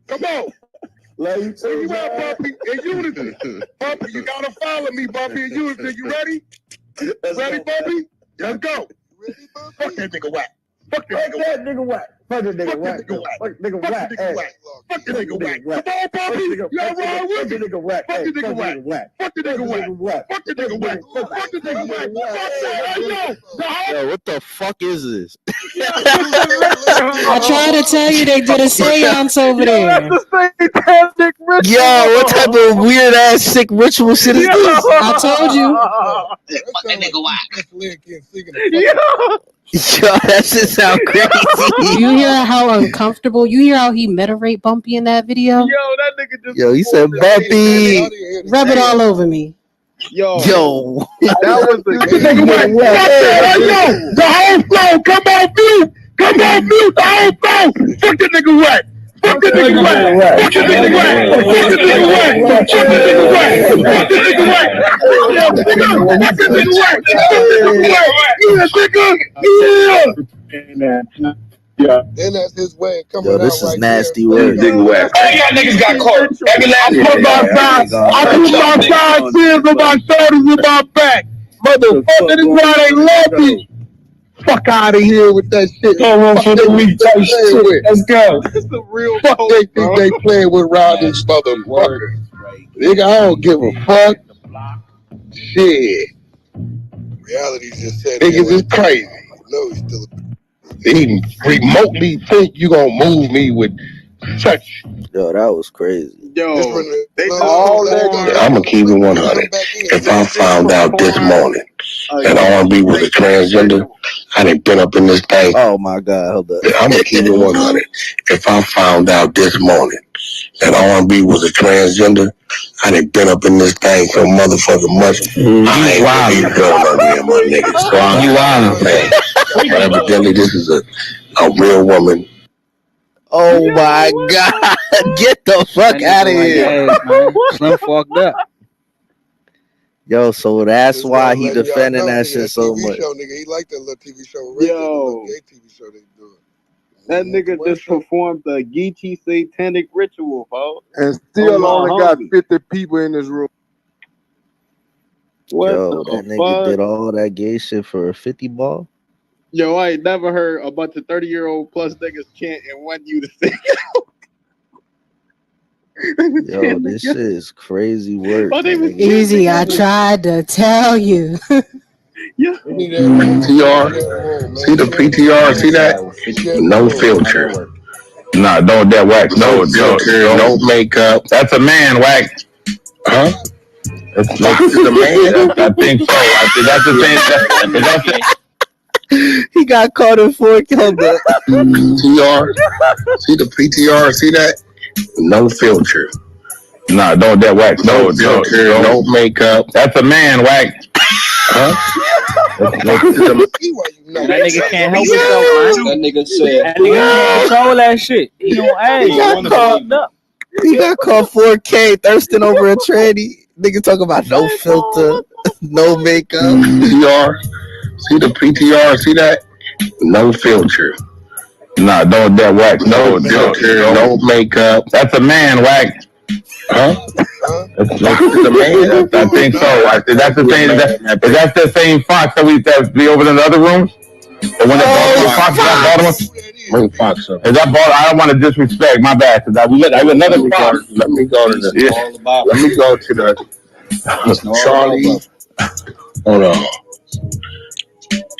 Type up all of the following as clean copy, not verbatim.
Come on. Where you at, Bumpy? In unison. Bumpy, you gotta follow me, Bumpy, in unison. You ready? Ready, Bumpy? Let's go. Ready, Bumpy? Fuck that nigga whack. Fuck that nigga whack. Fuck that nigga whack. Fuck that nigga whack. Fuck that nigga whack. Come on, Bumpy. You all right with me? Fuck the nigga whack. Fuck the nigga whack. Fuck the nigga whack. Fuck the nigga whack. Fuck that. Yo, what the fuck is this? I tried to tell you they did a seance over there. Yo, what type of weird ass sick ritual shit is this? I told you. Fuck that nigga whack. Yo, that shit sound crazy. You hear how uncomfortable? You hear how he meta-raped Bumpy in that video? Yo, that nigga just. Yo, he said Bumpy. Rub it all over me. Yo, that was the The whole flow, come on mute, the whole flow. Fuck the nigga whack. Fuck the nigga whack. Fuck the nigga whack. Fuck the nigga whack. Fuck the nigga whack. Fuck the nigga whack. Fuck the nigga whack. Fuck the nigga whack. Yeah, nigga. Yeah. Then that's his way of coming yo, this out is right nasty there. word. Nigga whack. All y'all niggas got caught. Every last one I put my five tears on my shoulders and my back. Motherfucker, this is why they love me. Fuck out of here with that shit. Go on for the week type shit. Let's go. This is a real Fuck they think they playing with around this motherfucker. Nigga, I don't give a fuck. Shit. Reality just said Niggas is crazy. No, he's still He remotely think you gonna move me with such. Yo, that was crazy. Yo, they all that. I'm gonna keep it 100. If I found out this morning that R&B was a transgender, I done been up in this thing. Oh my God, hold up. I'm gonna keep it 100. If I found out this morning that R&B was a transgender, I done been up in this thing so motherfucking much. I ain't gonna be going over here, my nigga. So but evidently this is a real woman. Oh my God, get the fuck out of here. Slim fucked up. Yo, so that's why he defending that shit so much. Show, nigga. He liked that little TV show. Yo, gay TV show they do. That nigga just performed the Geechee satanic ritual, folks. And still only got 50 people in this room. What Yo, the that nigga fuck? did all that gay shit for a 50 ball? Yo, I ain't never heard a bunch of 30-year-old plus niggas chant and want you to sing. Yo, this shit is crazy work. Easy, I tried to tell you. Yeah. PTR, see the PTR, see that? No filter. Nah, don't that wax. No filter, no makeup. That's a man, whack. Huh? That's a man. I think so. I think that's the thing. He got caught in 4K. PTR, see the PTR, see that? No filter. Nah, don't that wax. No filter, no makeup. That's a man, whack. Huh? That nigga can't help himself, man. That nigga said, That nigga can't control that shit. He don't ask. He got caught 4K thirsting over a tranny. Nigga talking about no filter, no makeup. PTR, see the PTR, see that? No filter. Nah, don't that wax. No filter, no makeup. That's a man, whack. Huh? That's a man. I think so. That's the same. That's the same fox that we over in the other rooms. Or when fox got Baltimore. Fox up. Is that ball? I don't want to disrespect. My bad. Cause I another fox. Let me go to the. Let me go to the. Charlie. Hold on.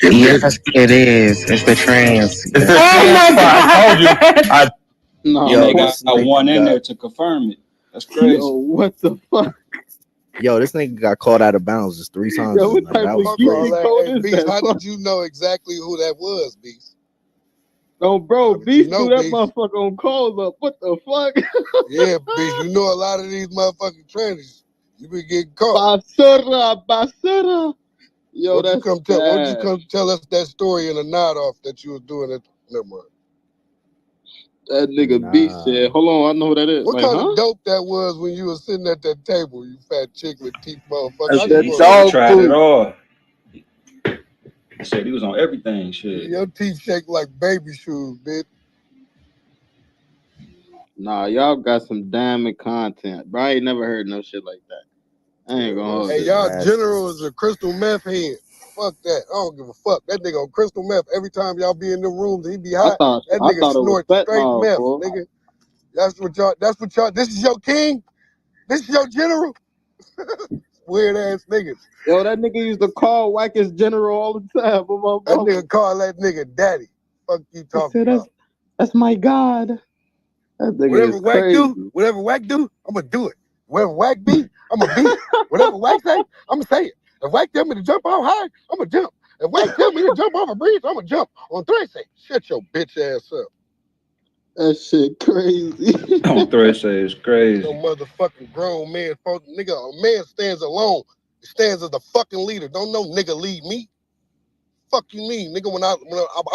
Yes, it is. It's the trans. It's the trans fox. I told you. no, they got one in there to confirm it. That's crazy. Yo, what the fuck? Yo, this nigga got caught out of bounds just 3 times. Yo, what type of geeky code is Beast, that? how did you know exactly who that was, Beast? Oh, bro, Beast know, threw that Beast? motherfucker on calls up. What the fuck? Yeah, Beast, you know a lot of these motherfucking trannies. You been getting caught. Basura. Yo, Why that's don't you come tell us that story in a nod off that you was doing it? Never mind. That nigga Beast said, hold on, I know who that is. What Like, kind of dope that was when you was sitting at that table, you fat chick with teeth, motherfucker? That's that dog tried it all. He said he was on everything, shit. Your teeth shake like baby shoes, bitch. Nah, y'all got some damning content, bro. I ain't never heard no shit like that. I ain't gonna hold Hey, you. y'all general is a crystal meth head. Fuck that. I don't give a fuck. That nigga on crystal meth. Every time y'all be in them rooms, he be high. That I nigga thought it was snort straight fentanyl, meth, fool. nigga. That's what y'all, this is your king? This is your general? Weird ass niggas. Yo, that nigga used to call Wack his general all the time. That nigga call that nigga daddy. Fuck you talking about? That's my God. That nigga Whatever is Wack crazy. do, I'm gonna do it. Whatever Wack be, I'm gonna be it. Whatever Wack say, I'm gonna say it. If Wack tell me to jump off high, I'm gonna jump. If Wack tell me to jump off a bridge, I'm gonna jump. On thread say, shut your bitch ass up. That shit crazy. On thread say it's crazy. No motherfucking grown man, nigga. A man stands alone. He stands as the fucking leader. Don't no nigga lead me. Fuck you mean, nigga? When I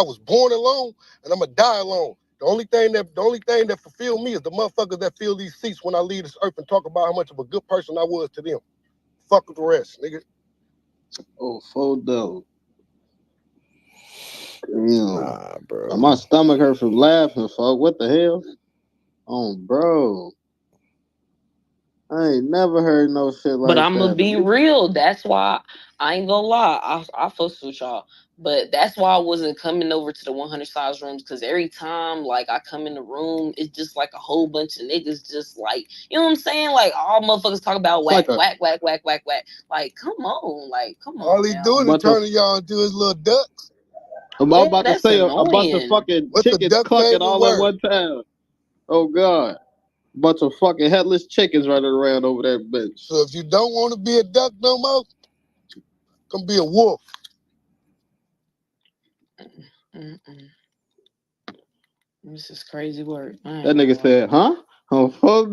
was born alone, and I'm gonna die alone. The only thing that fulfill me is the motherfuckers that fill these seats when I leave this earth and talk about how much of a good person I was to them. Fuck with the rest, nigga. Oh, full dope. Nah, bro. My stomach hurt from laughing, fuck. What the hell? Oh, bro. I ain't never heard no shit like that. But I'm gonna be real. That's why I ain't gonna lie. I fuss with y'all. But that's why I wasn't coming over to the 100 size rooms, because every time like I come in the room, it's just like a whole bunch of niggas just like, you know what I'm saying? Like all motherfuckers talk about whack, whack, whack, whack, whack, whack. Like, come on, All he doing is turning y'all into his little ducks. I'm about to say a bunch of fucking chickens clucking all at one time. Oh God. Bunch of fucking headless chickens running around over that bitch. So if you don't want to be a duck no more, come be a wolf. This is crazy work. That nigga said, huh? Oh, fuck.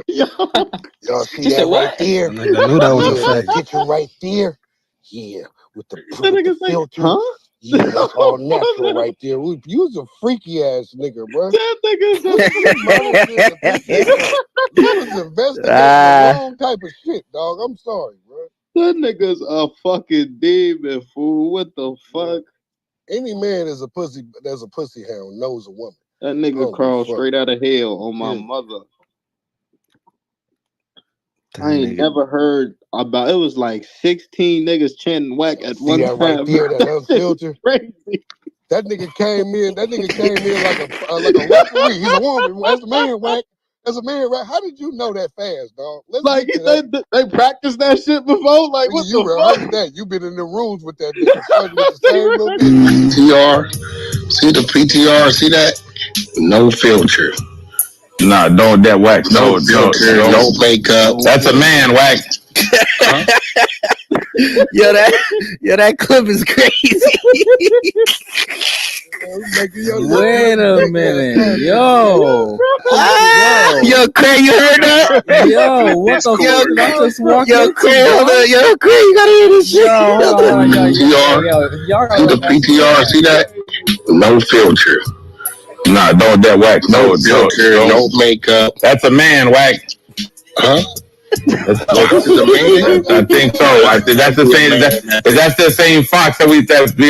Y'all see that right there? Nigga knew that was a fact. That picture right there? Yeah, with the filter. Huh? Yeah, that's all natural right there. You was a freaky ass nigga, bro. That nigga's You was investigating the wrong type of shit, dog. I'm sorry, bro. That nigga's a fucking demon, fool. What the fuck? Any man that's a pussy hound knows a woman. That nigga crawled straight out of hell on my mother. I ain't never heard about. It was like 16 niggas chanting whack at one time. Right there, that unfiltered. Crazy. That nigga came in like a referee. He's a woman. As a man, whack. As a man, right? How did you know that fast, dog? They practiced that shit before. Like, what you the rehearsed fuck? that? You been in the rooms with that nigga, flirting with the same little bitch. PTR, see the PTR, see that? No filter. Nah, don't that wax. No filter, no makeup. That's a man, wax. Huh? Yo, that clip is crazy. Wait a minute, yo. Yo, Craig, you heard that? Yo, what the fuck did I just walk Yo, into? Craig, hold on. Yo, Craig, you gotta hear this shit. Yo, hold on, yo, y'all see the PTR, see that? No filter. Nah, don't that wax. No filter, no makeup. That's a man, wax. Huh? That's a man. I think so. That's the same. Is that the same fox that we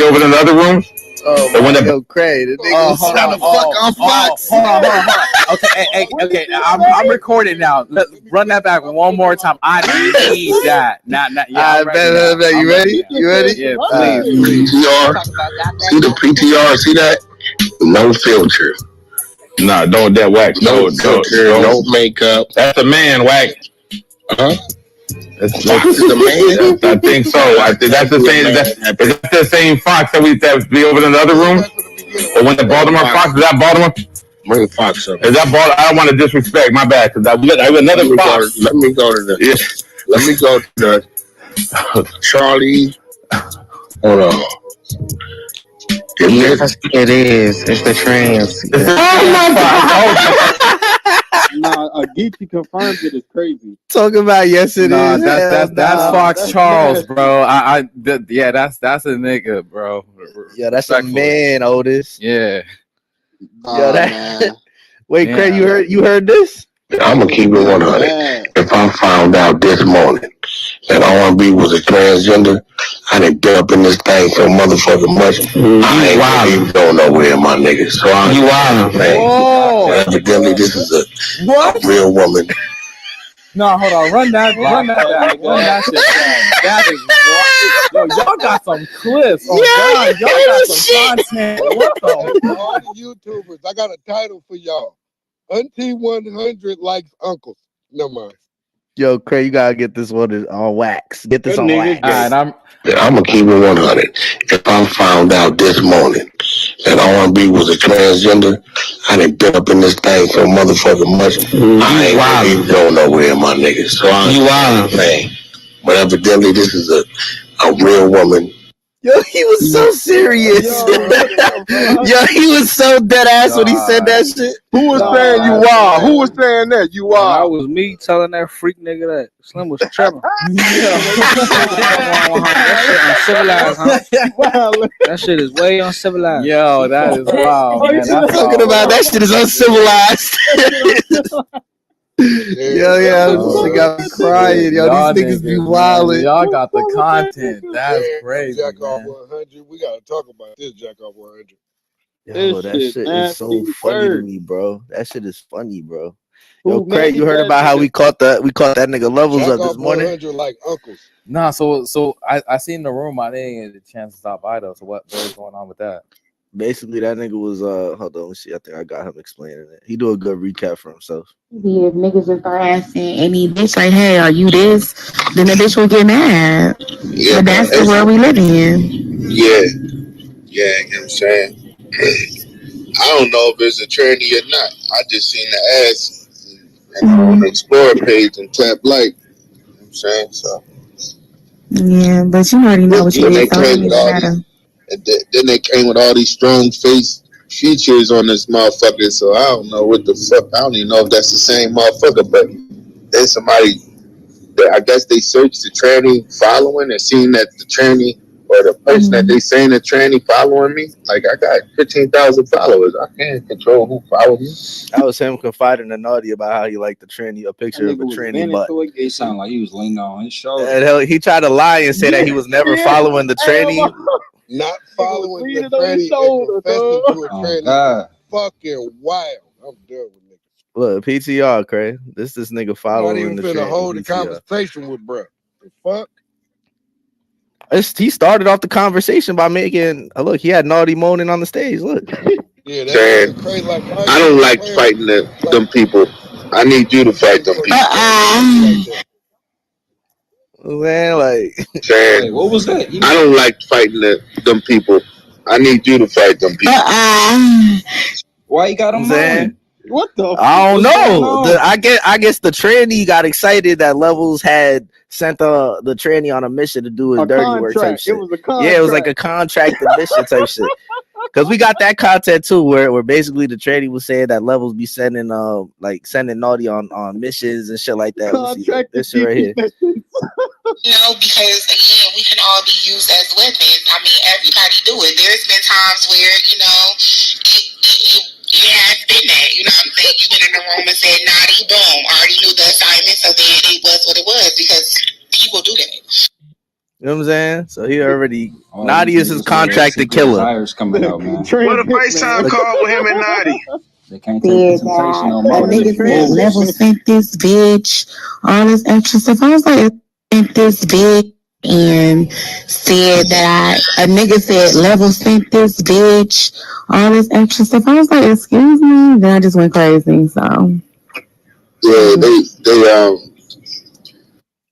over in the other room? Oh, yo, Craig, the nigga was trying to fuck on Fox. Hold on. Okay. I'm recording now. Run that back one more time. I need that. I bet. You ready? You ready? Yeah, please. PTR. See the PTR, see that? No filter. Nah, don't that wax. No filter, no makeup. That's a man, wax. Huh? Fox is a man. I think so. That's the same. Is that the same fox that be over in the other room? Or when the Baltimore Fox? Is that Baltimore? Bring Fox up. Is that Baltimore? I don't want to disrespect. My bad. Cause I have another Fox. Let me go to the Charlie. Hold on. Yes, it is. It's the trans. Nah, Geechee confirms it is crazy. Talk about yes, it is. That's Fox Charles, bro. That's a nigga, bro. Yeah, that's a man, Otis. Yeah. Yo, that. Wait, Craig, you heard this? I'm gonna keep it 100. If I found out this morning that R&B was a transgender, I done been up in this thing so motherfucking much. I ain't gonna even go nowhere, my nigga. So you wild, man. Evidently, this is a real woman. No, hold on. Run that back. Run that shit back. That is what. Yo, y'all got some clips. Oh, God. Y'all got some content. What the? All the YouTubers, I got a title for y'all. Auntie 100 likes uncles. Never mind. Yo, Craig, you gotta get this one on wax. Get this on wax. All right, I'm gonna keep it 100. If I found out this morning that R&B was a transgender, I done been up in this thing so motherfucking much. I ain't gonna even go nowhere, my nigga. So you wild, man. But evidently, this is a real woman. Yo, he was so serious. Yo, he was so dead ass when he said that shit. Who was saying you wild? Who was saying that you wild? That was me telling that freak nigga that Slim was tripping. That shit uncivilized, huh? That shit is way uncivilized. Yo, that is wild, man. That's talking about that shit is uncivilized. Yo, got me crying. Yo, these niggas be wildin'. Y'all got the content. That's crazy. Jack off 100. We gotta talk about this Jack off 100. Yo, that shit is so funny to me, bro. That shit is funny, bro. Yo, Craig, you heard about how we caught that nigga levels Jack up this morning? 100 like uncles. Nah, so I seen the room. I didn't get a chance to stop by though. So what is going on with that? Basically, that nigga was hold on, let's see. I think I got him explaining it. He do a good recap for himself. If niggas just start asking any bitch like, hey, are you this? Then the bitch will get mad. Yeah, but that's the world we live in. Yeah, you know what I'm saying? I don't know if it's a tranny or not. I just seen the ass on the Explorer page and tap like. You know what I'm saying? So. Yeah, but you already know what you did, so it don't even matter. Then they came with all these strong face features on this motherfucker, so I don't know what the fuck. I don't even know if that's the same motherfucker, but there's somebody that I guess they searched the tranny following and seen that the tranny or the person that they saying the tranny following me. Like, I got 15,000 followers. I can't control who follows me. That was him confiding to Naughty about how he liked the tranny, a picture of a tranny butt. It sounded like he was leaning on his shoulder. And he tried to lie and say that he was never following the tranny. Not following the tranny and confessing to a tranny. Fucking wild. I'm done with niggas. Look, PTR, Crae. This nigga following the tranny. Not even finna hold a conversation with bro. The fuck? He started off the conversation by making look. He had Naughty moaning on the stage. Look, yeah, that's crazy. Like, I don't like fighting them people. I need you to fight them people. Man, like, wait, what was that? I don't like fighting them people. I need you to fight them people. Why you got him moaning? What the? I don't know. I guess the tranny got excited that Levels had sent the tranny on a mission to do his dirty work type shit. It was a contract. Yeah, it was like a contracted mission type shit. Because we got that content too, where basically the tranny was saying that Levels be sending Naughty on missions and shit like that. This shit right here. No, because again, we can all be used as weapons. I mean, everybody do it. There's been times where it has been that. You know what I'm saying? You've been in the room and said naughty, boom. Already knew the assignment, so then it was what it was because people do that. You know what I'm saying? So he already Naughty is his contracted killer. Coming out, man. What a FaceTime call with him and Naughty. They can't take presentation no more. Nigga said Level sent this bitch, all this extra stuff. I was like, sent this bitch and said that a nigga said Level sent this bitch, all this extra stuff. I was like, excuse me. Then I just went crazy. So yeah, they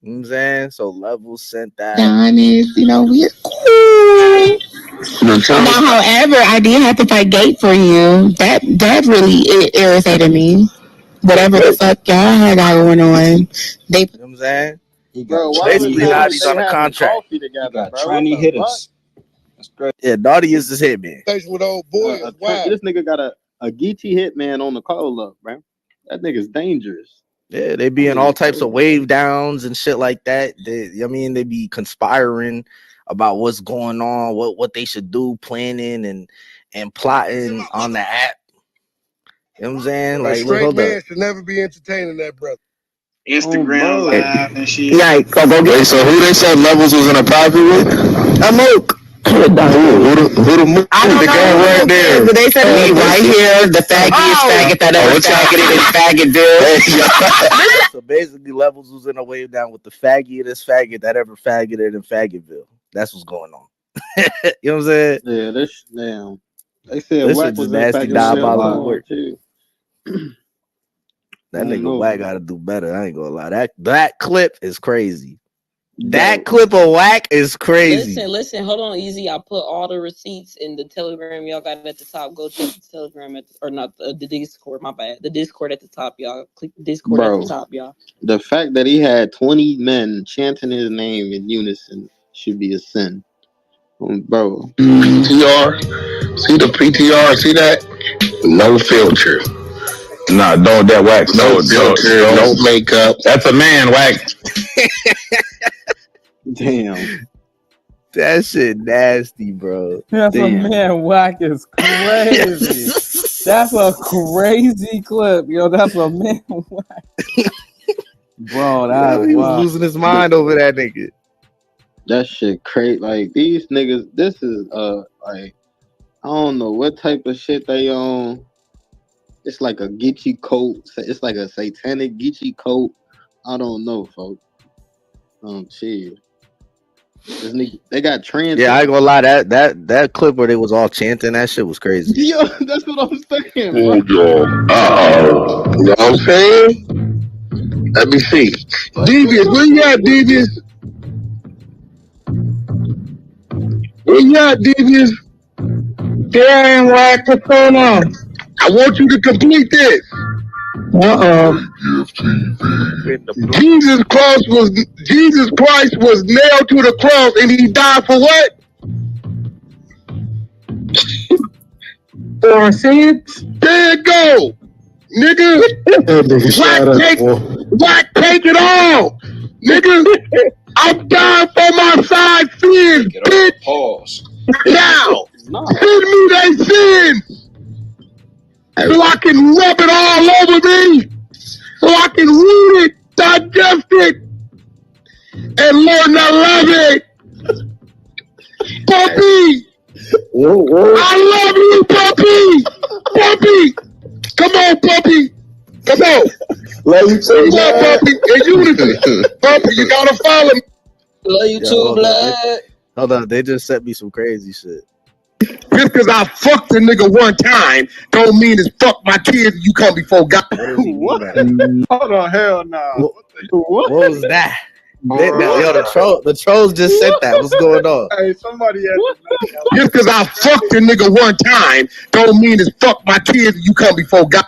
You know what I'm saying? So Levels sent that. honest, we're cool. Now, however, I did have to fight gate for you. That really irritated me. Whatever the fuck y'all had going on. You know what I'm saying? Basically, Naughty's on a contract. Tranny hitters. That's great. Yeah, Naughty is his hitman. With old boy. This nigga got a GT hitman on the call up, bro. That nigga's dangerous. Yeah, they be in all types of wave downs and shit like that. They be conspiring about what's going on, what they should do, planning and plotting on the app. You know what I'm saying? A Like, look, straight hold man up. should never be entertaining that brother. Instagram live and shit. Yeah, go get. Wait, so who they said Levels was in a pocket with? A Mook. Who the Mook? I don't The know guy who right it there. is, but they said Me right here, the faggiest faggot that ever faggoted in Faggotville. So basically, Levels was in a wave down with the faggiest faggot that ever faggoted in Faggotville. That's what's going on. You know what I'm saying? Yeah, this damn. They said This Wack is was nasty, in diabolical work. too. That I nigga know. Wack gotta do better. I ain't gonna lie. That clip is crazy. That clip of Wack is crazy. Listen, hold on, easy. I put all the receipts in the Telegram. Y'all got it at the top. Go check the Telegram or not the Discord. My bad. The Discord at the top, y'all. Click the Discord at the top, y'all. The fact that he had 20 men chanting his name in unison should be a sin, bro. PTR, see the PTR, see that? No filter. Nah, don't that Wack. No filter, no makeup. That's a man, Wack. Damn. That shit nasty, bro. That's a man. Wack is crazy. That's a crazy clip, yo. That's a man. Wack. Bro, he was losing his mind over that nigga. That shit crazy. Like these niggas, this is like I don't know what type of shit they on. It's like a Geechee coat. It's like a satanic Geechee coat. I don't know, folks. Chill. This nigga, they got trans. Yeah, I ain't gonna lie. That clip where they was all chanting, that shit was crazy. Yo, that's what I was thinking. You know what I'm saying? Let me see. Devious, where you at, Devious? Where you at, Devious? Damn, Wack, what's going on? I want you to complete this. Jesus Christ was nailed to the cross and he died for what? For our sins? There you go, nigga. Wack, take it all, nigga. I'm dying for my side sins, bitch. Pause. Now, send me they sins. So I can rub it all over me. So I can read it, digest it, and learn to love it. Puppy! I love you, Puppy! Puppy! Come on, Puppy! Come on! Love you too, come on, Puppy! In unity! Puppy, you gotta follow me. Love you too, blood. Hold on, they just sent me some crazy shit. Just because I fucked a nigga one time don't mean it's fuck my kids and you come before God. What? Hold on, hell no. What was that? Yo, the trolls just said that. What's going on? Hey, somebody Just because I fucked a nigga one time don't mean it's fuck my kids and you come before God.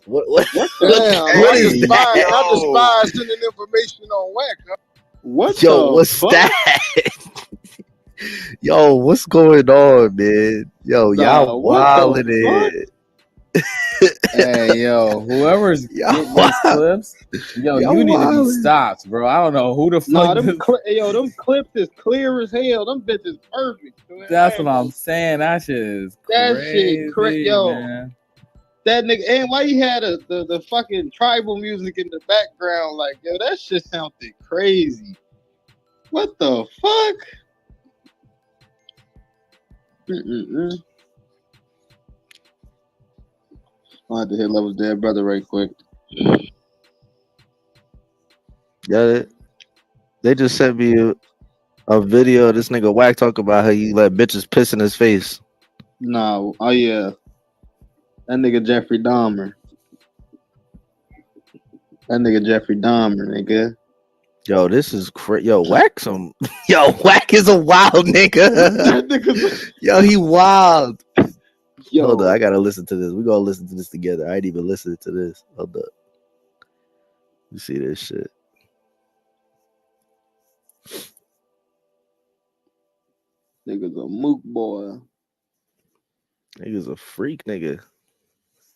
What is that? I despise sending information on Wack. Huh? What? Yo, what's that? Yo, what's going on, man? Yo, y'all wildin' it. Hey, yo, whoever's getting these clips, yo, you need to be stopped, bro. I don't know who the fuck. Them clips is clear as hell. Them bitches perfect. That's what I'm saying. That shit is crazy. That shit crazy, yo. Man. That nigga, and why you had the fucking tribal music in the background? Like, yo, that shit sounded crazy. What the fuck? I had to hit Levels Dead Brother right quick. Yeah, they just sent me a video of this nigga Wack talk about how he let bitches piss in his face. No, oh yeah, that nigga Jeffrey Dahmer. That nigga Jeffrey Dahmer, nigga. Yo, this is crazy. Yo, Wack Wack is a wild nigga. Yo, he wild. Yo. Hold on, I gotta listen to this. We gonna listen to this together. I ain't even listened to this. Hold up. You see this shit. Nigga's a mook boy. Nigga's a freak, nigga.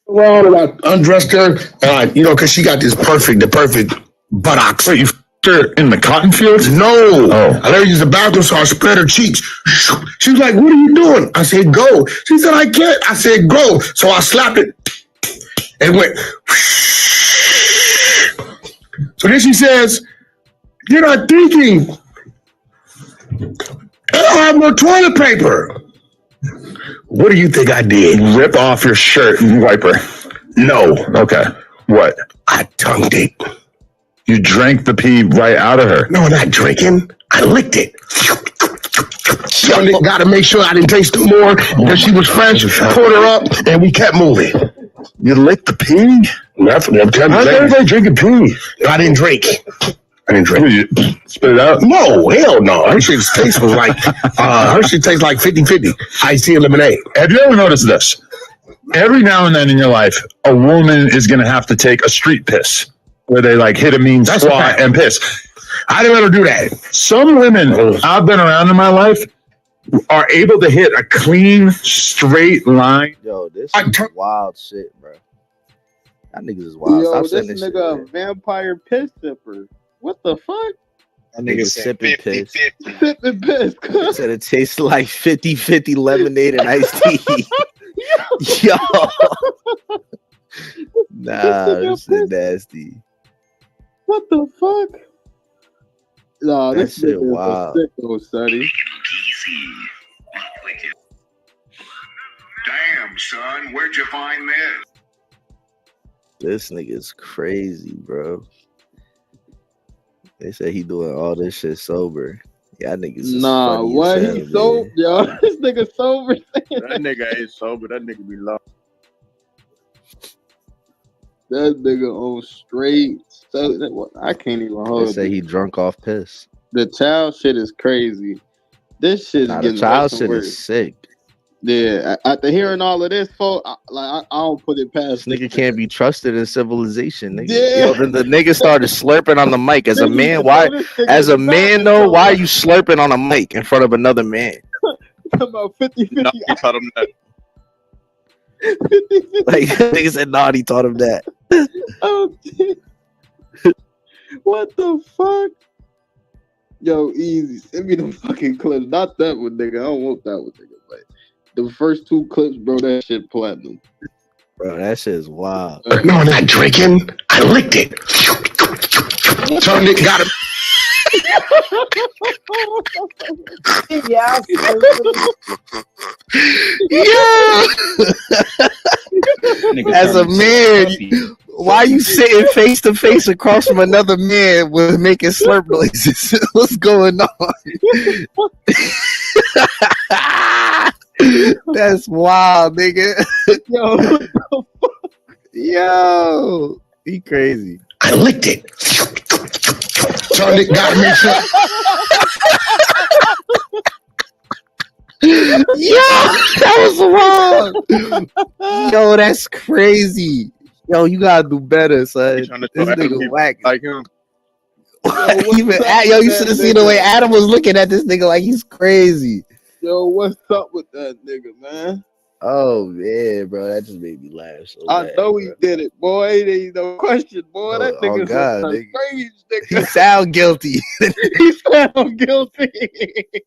Well, I undressed her, because she got the perfect buttocks. Wait, you her in the cotton fields? No. I let her use the bathroom, so I spread her cheeks. She was like, "What are you doing?" I said, "Go." She said, "I can't." I said, "Go." So I slapped it. and went. So then she says, "You're not thinking. I don't have no toilet paper." What do you think I did? Rip off your shirt and wipe her. No. Okay. What? I tongued it. You drank the pee right out of her. No, not drinking. I licked it. Got to make sure I didn't taste no more. That she was fresh. Poured her up, and we kept moving. You licked the pee? How's everybody drinking pee? I didn't drink. You spit it out? No, hell no. Hershey's taste was like, Hershey tastes like 50-50. Iced tea and lemonade. Have you ever noticed this? Every now and then in your life, a woman is going to have to take a street piss where they like hit a mean squat and piss. I didn't ever do that. Some women I've been around in my life are able to hit a clean, straight line. Yo, this is wild shit, bro. That niggas is wild. Yo, Stop this saying this shit, nigga man. a vampire piss sipper. What the fuck? That nigga sipping piss. Sipping piss. Said it tastes like 50-50 lemonade and iced tea. Yo. Nah, this is nasty. What the fuck? Nah, That this shit nigga wild. is a sicko, Sonny. Damn, son, where'd you find this? This nigga's crazy, bro. They say he doing all this shit sober. Yeah, niggas is Nah, funny what? as hell, He sober, yo. This nigga sober. That nigga ain't sober. That nigga be low. That nigga on straight. I can't even hold. They say he drunk off piss. The child shit is crazy. This shit is Nah, getting the child worse and shit worse. is sick. Yeah, after hearing all of this, folks, I don't put it past. This nigga can't be trusted in civilization, nigga. Yeah. Yo, the nigga started slurping on the mic. As a man, why? As a man, though, why are you slurping on a mic in front of another man? About 50-50. No, he taught him that. Like nigga said, nah, he taught him that. Oh, what the fuck? Yo, easy. Send me the fucking clips. Not that one, nigga. I don't want that one, nigga. But the first two clips, bro, that shit platinum. Bro, that shit is wild. No, I'm not drinking. I licked it. Turned it, got him. Yeah. As a man, why you sitting face to face across from another man with making slurp noises? What's going on? That's wild, nigga. Yo, what the fuck? Yo, he crazy. I licked it. Turned it, got him in shot. Yo, that was wild. Yo, that's crazy. Yo, you gotta do better, son. This nigga whack. Like him. Yo, you should have seen the way Adam was looking at this nigga like he's crazy. Yo, what's up with that nigga, man? Oh man, bro, that just made me laugh. So I bad, know he did it, boy. There ain't no question, boy. That nigga's God, a nigga. strange nigga. He sound guilty. He sound guilty.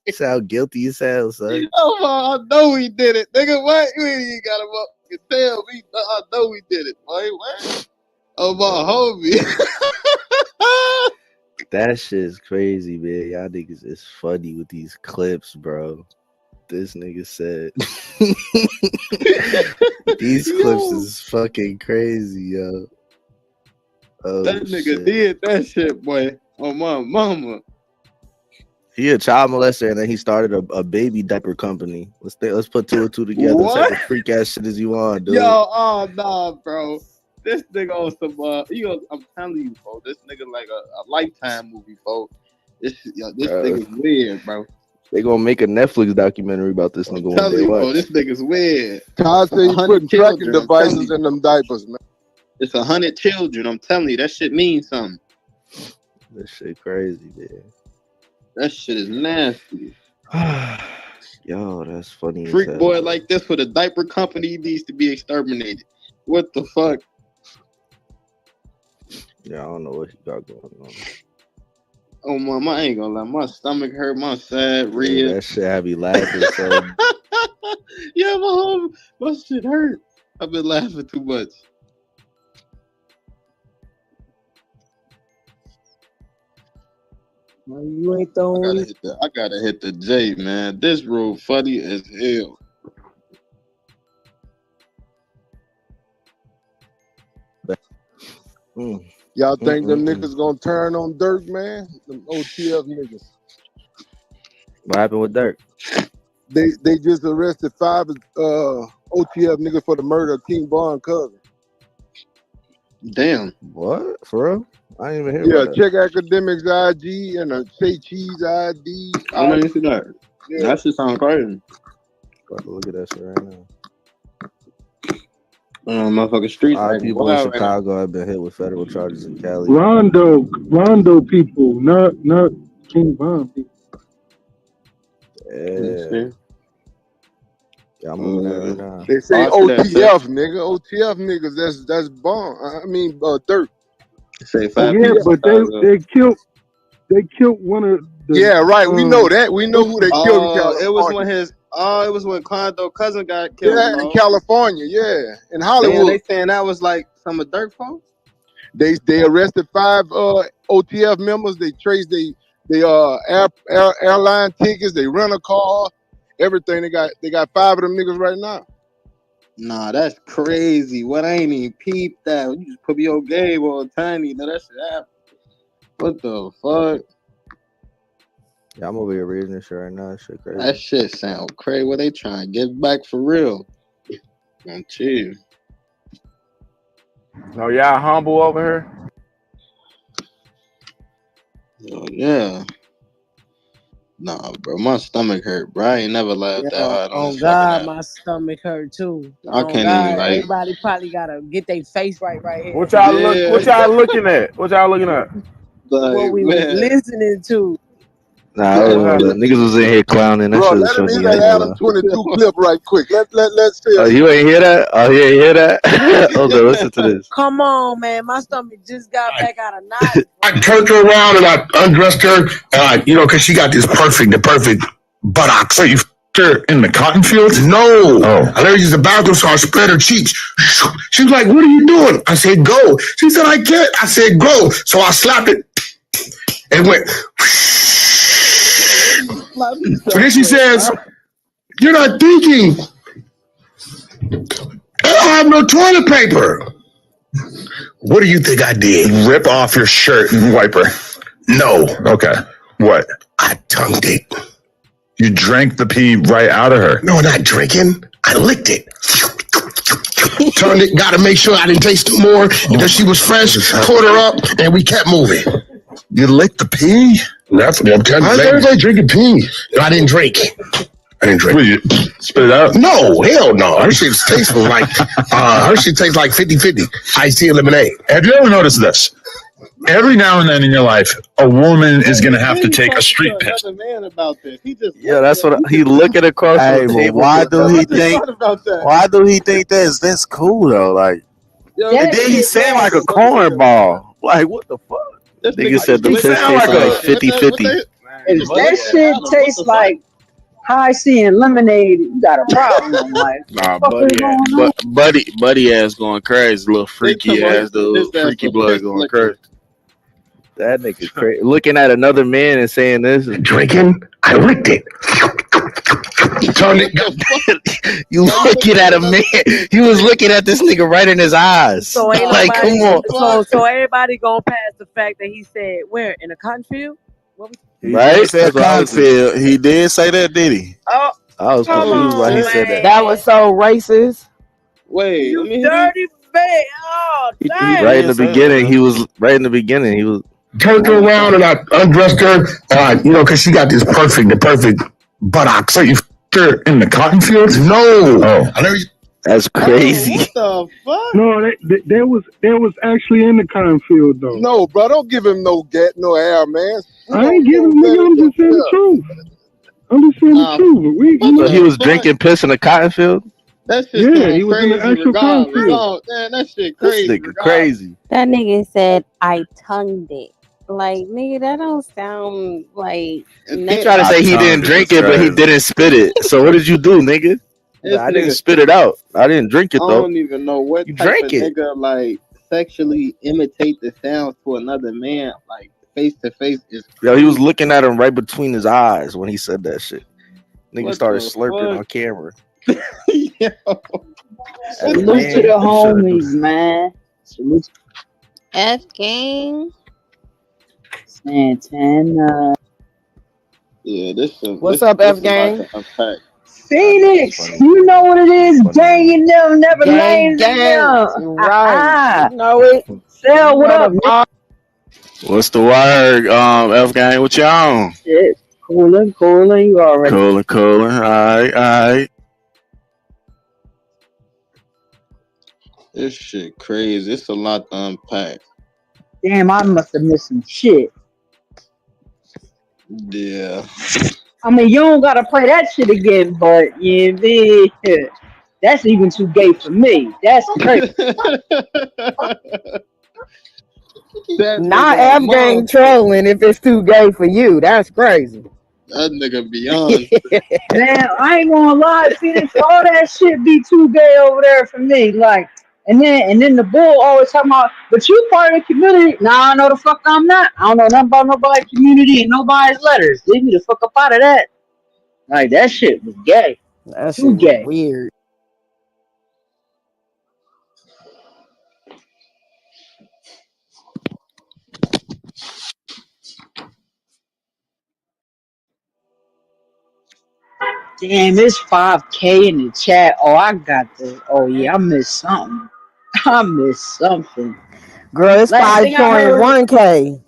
He sound guilty as hell, son. Oh, I know he did it, nigga. What? You ain't got him up. You tell me. I know he did it, boy. What? Oh, my homie. That shit is crazy, man. Y'all niggas is funny with these clips, bro. This nigga said these clips is fucking crazy, yo. Oh, That nigga shit. did that shit, boy. Oh, my mama. He a child molester, and then he started a baby diaper company. Let's put two and two together. What? What type of freak ass shit is you on, dude? Yo, oh, nah, bro. This nigga on some, I'm telling you, bro. This nigga like a Lifetime movie, folks. This nigga's weird, bro. They gonna make a Netflix documentary about this nigga one Tell day. you, bro, Watch. this nigga's weird. Todd said he 100 putting tracking children, I'm devices telling you. in them diapers, man. It's 100 children. I'm telling you, that shit means something. This shit crazy, man. That shit is nasty. Yo, that's funny. Freak as hell. boy like this with a diaper company needs to be exterminated. What the fuck? Yeah, I don't know what he got going on. Oh, mama, I ain't gonna lie. My stomach hurt. My side Yeah, rib. that shit had me laughing. So Yeah, my shit hurt. I've been laughing too much. You ain't throwing. I gotta hit the J, man. This rule funny as hell. Y'all think them niggas gonna turn on Durk, man? Them OTF niggas. What happened with Durk? They just arrested 5 OTF niggas for the murder of King Von cousin. Damn. What? For real? I didn't even hear Yeah, about check Academics ID and Say Cheese ID. I didn't see that. Yeah. That shit sound crazy. About to look at that shit right now. Motherfucking streets. Our Like, people in Chicago have been hit with federal charges in Cali. Rondo people, not King Von people. Yeah. Yeah, I'm moving that right now. They say OTF, nigga. OTF niggas, that's bomb. I mean, Durk. Say Yeah, but they killed one of the. Yeah, right. We know that. We know who they killed in California. It was when Kondo cousin got killed. Yeah, in California. Yeah, in Hollywood. Damn, they saying that was like some of Durk folks. They arrested 5 OTF members. They traced they airline tickets. They rent a car, everything. They got 5 of them niggas right now. Nah, that's crazy. What I ain't even peeped that. You just put me on game all tiny. Now that shit happened. What the fuck? Yeah, I'm over here reading this shit right now. That shit crazy. That shit sound crazy. What they trying to get back for real? I'm chill. Oh, y'all humble over here? Oh, yeah. Nah, bro, my stomach hurt, bro. I ain't never laughed that hard on Oh this God, fucking app. my stomach hurt too. I can't even, like- Everybody probably gotta get their face right here. What y'all looking at? What y'all looking at? What we was listening to. Nah, the niggas was in here clowning. That Bro, shit was let me funny. that Adam 22 clip right quick. Let's see. Oh, you ain't hear that? Oh, you ain't hear that? Hold on, listen to this. Come on, man. My stomach just got back out of knots. I turned her around and I undressed her, because she got the perfect buttocks. So you f***ed her in the cotton fields? No. Oh. I let her use the bathroom, so I spread her cheeks. She was like, "What are you doing?" I said, "Go." She said, "I can't." I said, "Go." So I slapped it and went. So then she says, "You're not thinking. I don't have no toilet paper." What do you think I did? Rip off your shirt and wipe her? No. Okay. What? I tongued it. You drank the pee right out of her? No, not drinking. I licked it. Turned it, got to make sure I didn't taste it more. And then she was fresh, poured her up, and we kept moving. You licked the pee? That's what I'm telling you. How's everybody drinking pee? No, I didn't drink. What, you spit it out? No, hell no. Her shit tastes like her shit tastes like 50-50 iced tea and lemonade. Have you ever noticed this? Every now and then in your life, a woman is going to have to take a street piss. Man about this. He just that's what he looking across the table. Why do he think that's cool though? Like, and then he saying like a cornball. Like, what the fuck? Nigga said the piss tastes like 50-50. If that shit tastes like high C and lemonade, you got a problem. Like, nah, buddy ass going crazy. Little freaky ass dude. Freaky blood going crazy. That nigga crazy. Looking at another man and saying this. Drinking? I licked it. You looking at a man. He was looking at this nigga right in his eyes. So ain't like, nobody, come on. So everybody gonna pass the fact that he said where in a cotton field? Right? He said cotton field. He did say that, did he? Oh, I was confused why he said that. That was so racist. Wait, you dirty bitch. Oh, damn. Right in the beginning, he was Turned her around and I undressed her, because she got the perfect buttocks. So you f***ed her in the cotton fields? No. Oh. That's crazy. What the fuck? No, they was actually in the cotton field though. No, bro, don't give him no air, man. I ain't giving him. I'm just saying the truth. I'm just saying the truth. So he was drinking piss in a cotton field? That shit he was in the actual cotton field. Oh, man, that shit crazy. This nigga crazy. That nigga said, I tongued it. Like, nigga, that don't sound like... He tried to say he didn't drink it, but he didn't spit it. So what did you do, nigga? I didn't spit it out. I didn't drink it, though. I don't even know what you type drank of it. nigga, like, sexually imitate the sounds to another man. Like, face to face is crazy. Yo, he was looking at him right between his eyes when he said that shit. Nigga What started the slurping fuck? on camera. Salute to Man, the homies, man. Salute F gang. Santana. Yeah, this shit. What's This up, F is a lot gang? to unpack. Phoenix, you know what it is. Gang in them, never Gang, laying in gang. them. Right. You know it. Sal, You what know up, the nigga? vibe. What's the word? F gang, what you on? Shit, cooling, you already. Cooling. All right. This shit crazy. It's a lot to unpack. Damn, I must have missed some shit. Yeah. I mean, you don't gotta play that shit again, but yeah, that's even too gay for me. That's crazy. Not F gang trolling if it's too gay for you. That's crazy. That nigga beyond. Man, I ain't gonna lie, Phoenix, all that shit be too gay over there for me. Like, and then the bull always talking about, but you part of the community. Nah, no the fuck I'm not. I don't know nothing about nobody's community and nobody's letters. Leave me the fuck up out of that. Like, that shit was gay. That Too shit gay. was weird. Damn, it's 5K in the chat. Oh, I got the. Oh yeah, I missed something. I missed something. Girl, it's Last thing I heard. 5.1K.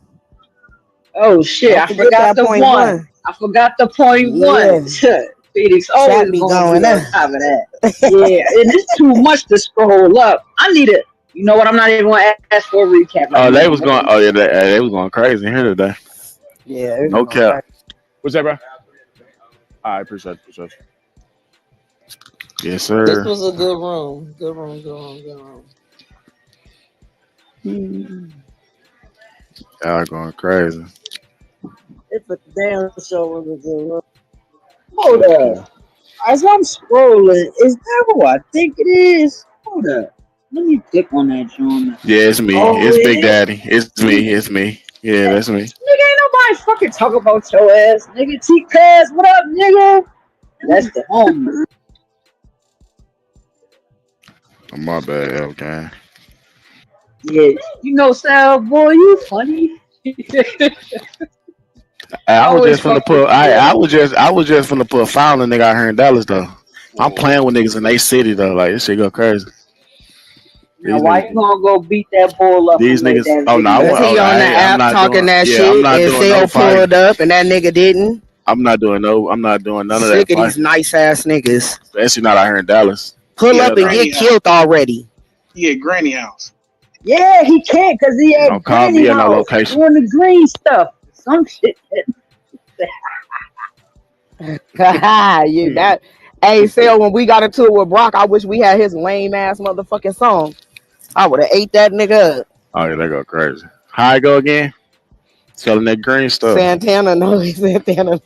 Oh shit, Don't I forget forgot that the point one. one. I forgot the point one. Yeah. Phoenix always Chat be gonna going be on there. top of that. Yeah, and it's too much to scroll up. I need it. You know what? I'm not even gonna ask for a recap. Like, Oh, they man, was going. Oh yeah, they was going crazy in here today. Yeah. No cap. What's that, bro? I appreciate it. Yes, This sir. was a good room. Good room. Y'all going crazy. It's a damn show was a good room. hold up. As I'm scrolling, is that who I think it is? Hold up. Let me click on that joint. Yeah, it's me. Oh, It's it Big is? Daddy. It's me. Yeah, that's me. Nigga, ain't nobody fucking talk about your ass. Nigga, T-Cuz, what up, nigga? That's the homie. Oh, my bad, F gang. Yeah, you know, Sal, boy, you funny. I was Always just finna fuck put. with you, boy. I was just finna put a file in nigga out here in Dallas though. I'm playing with niggas in they city though. Like this shit go crazy. Now, why you gonna go beat that bull up These and make niggas. that Oh no, video? Cause he on the I'm app not talking doing. that Yeah, I'm shit not and doing no Phil fight. pulled up and that nigga didn't. I'm not doing none of that Sick of fight. these nice ass niggas. Especially not out here in Dallas. Pull Yeah, up and Granny get house. killed already. Yeah, Granny house. Yeah, he can't because he Don't at call Granny me at no house location. doing the green stuff. Some shit. You that. Hey, Phil, when we got into it with Brock, I wish we had his lame ass motherfucking song. I would have ate that nigga up. Oh yeah, they go crazy. How I go again? Selling that green stuff. Santana, no, Santana.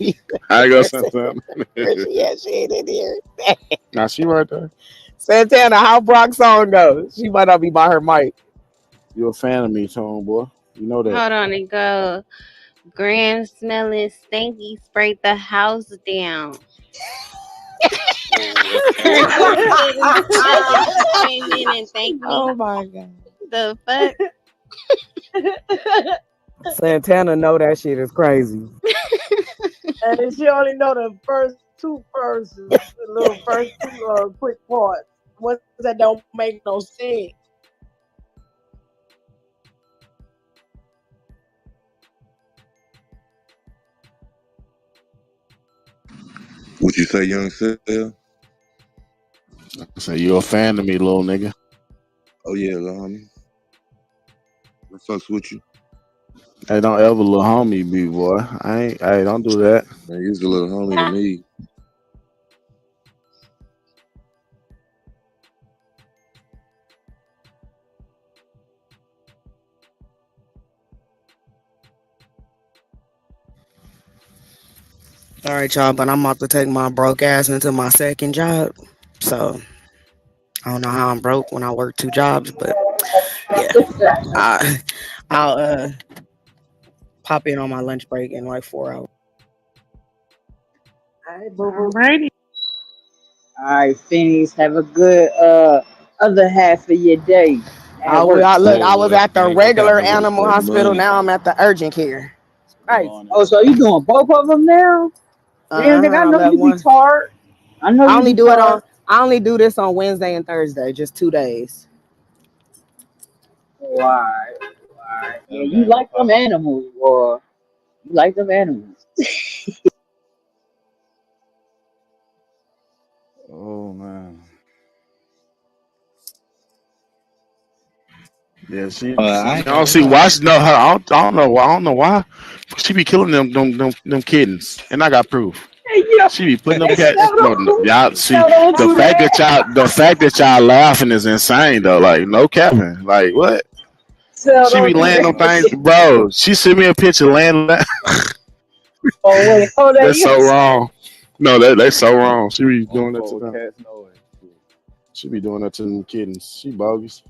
How I go, Santana? Yeah, she ain't in here. Now she right there. Santana, how Brock's song goes? She might not be by her mic. You a fan of me, Tone boy? You know that. Hold on, it go. Grand smelling stinky sprayed the house down. Came in and thanked me. Oh my god. The fuck? Santana know that shit is crazy. And she only know the first two verses, the little first two quick parts. Ones that don't make no sense. What you say, young Sel? I say you a fan of me, little nigga. Oh yeah, little homie. What fucks with you? Hey, don't ever little homie be, boy. Hey, don't do that. Man, you's a little homie to me. All right, y'all, but I'm about to take my broke ass into my second job. So I don't know how I'm broke when I work 2 jobs, but yeah, I'll pop in on my lunch break in like 4 hours. All right, boo boo. All right, Phoenix. Have a good other half of your day at work. I was at the regular animal hospital. Now I'm at the urgent care. Right. Oh, so you doing both of them now? Damn, nigga, I know you be tired. I only do this on Wednesday and Thursday, just 2 days. Why? Yeah, you like them animals, boy. You like them animals. Oh man. Yeah, I don't see why. No, I don't know. I don't know why. She be killing them kittens, and I got proof. She be putting them cats. No, y'all see the fact that y'all laughing is insane though. Like no capping. Like what? She be laying them things, bro. She sent me a picture laying that. Oh wait, hold on. That's so wrong. No, that's so wrong. She be doing that to them. She be doing that to them kittens. She bogus.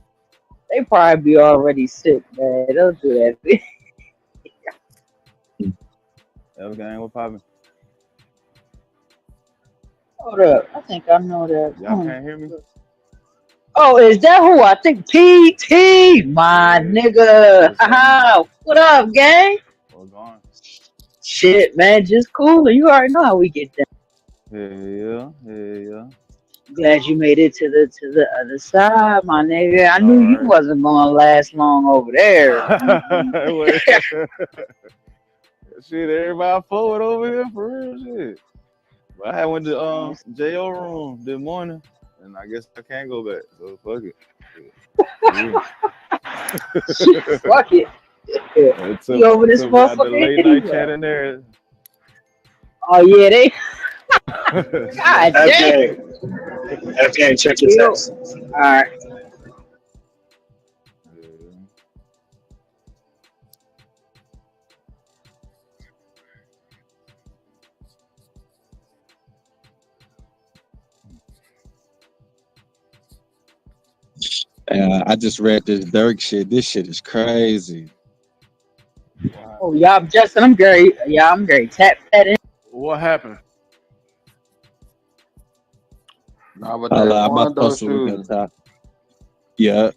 They probably be already sick, man. Don't do that. Okay, what poppin'? Hold up. I think I know that. Y'all can't hear me? Oh, is that who I think? PT, my nigga. What up, gang? What's going? Shit, man, just cool. You already know how we get down. Yeah. Glad you made it to the other side, my nigga. I knew you wasn't gonna last long over there. Shit, everybody forward over here for real shit. But I went to J.O. room this morning, and I guess I can't go back. So fuck it. Fuck it. You over this motherfucker? The late night chat in there. Oh yeah, they. God damn. Okay, check your text. All right. I just read this Durk shit. This shit is crazy. Oh yeah, Justin, I'm great. Yeah, I'm great. Tap that in. What happened? Nah, but that Wando shooting. Yeah.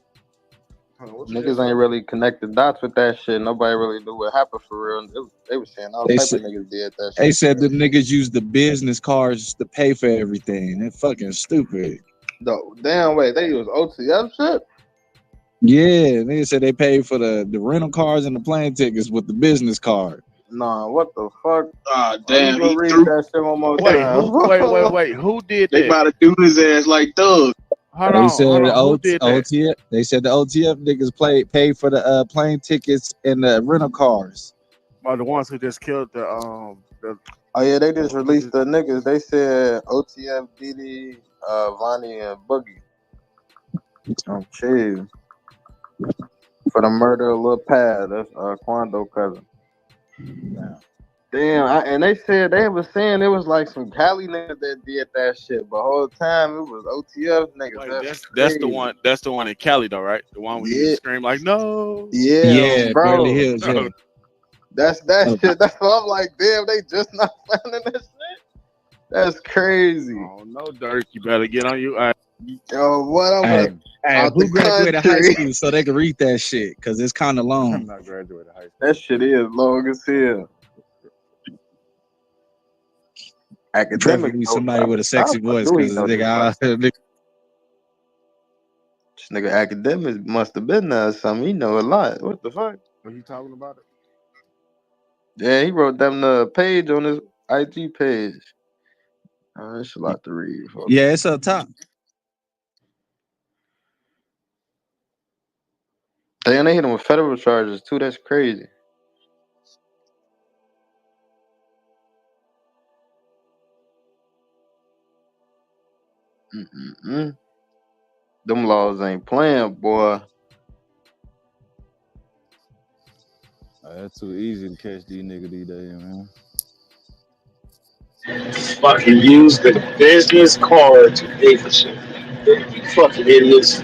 Niggas ain't really connected dots with that shit. Nobody really knew what happened for real. They was saying all type of niggas did that shit. They said the niggas used the business cards to pay for everything. They're fucking stupid. No, damn way. They use OTF shit? Yeah, they said they paid for the rental cars and the plane tickets with the business card. Nah, what the fuck? Ah, damn. He read that shit one more time. Wait. Who did that? They about to do his ass like Thug. They said OTF. They said the OTF niggas paid for the plane tickets and the rental cars. Well, the ones who just killed the Oh yeah, they just released the niggas. They said OTF, DD, Vonnie, and Boogie. Chill. For the murder of Lil Pad, that's Quando cousin. Damn, and they was saying it was like some Cali niggas that did that shit, but the whole time it was OTF niggas. Wait, that's the one. That's the one in Cali though, right? The one where you scream like no. Yeah, bro. Beverly Hills, yeah. That's that shit. That's why I'm like, damn, they just not finding that shit. That's crazy. Oh no, Durk, you better get on you. Yo, what I'm who graduated high school so they can read that shit? Cause it's kind of long. I'm not graduated high school. That shit is long as hell. Academic. Somebody with a sexy voice. Cause this nigga academic must have been there or something. He know a lot. What the fuck? Are you talking about it? Yeah, he wrote them the page on his IG page. It's a lot to read. Folks. Yeah, it's up top. Damn, they hit him with federal charges too. That's crazy. Them laws ain't playing, boy. That's too easy to catch these niggas these days, man. Fucking use the business card to pay for shit. You fucking idiots.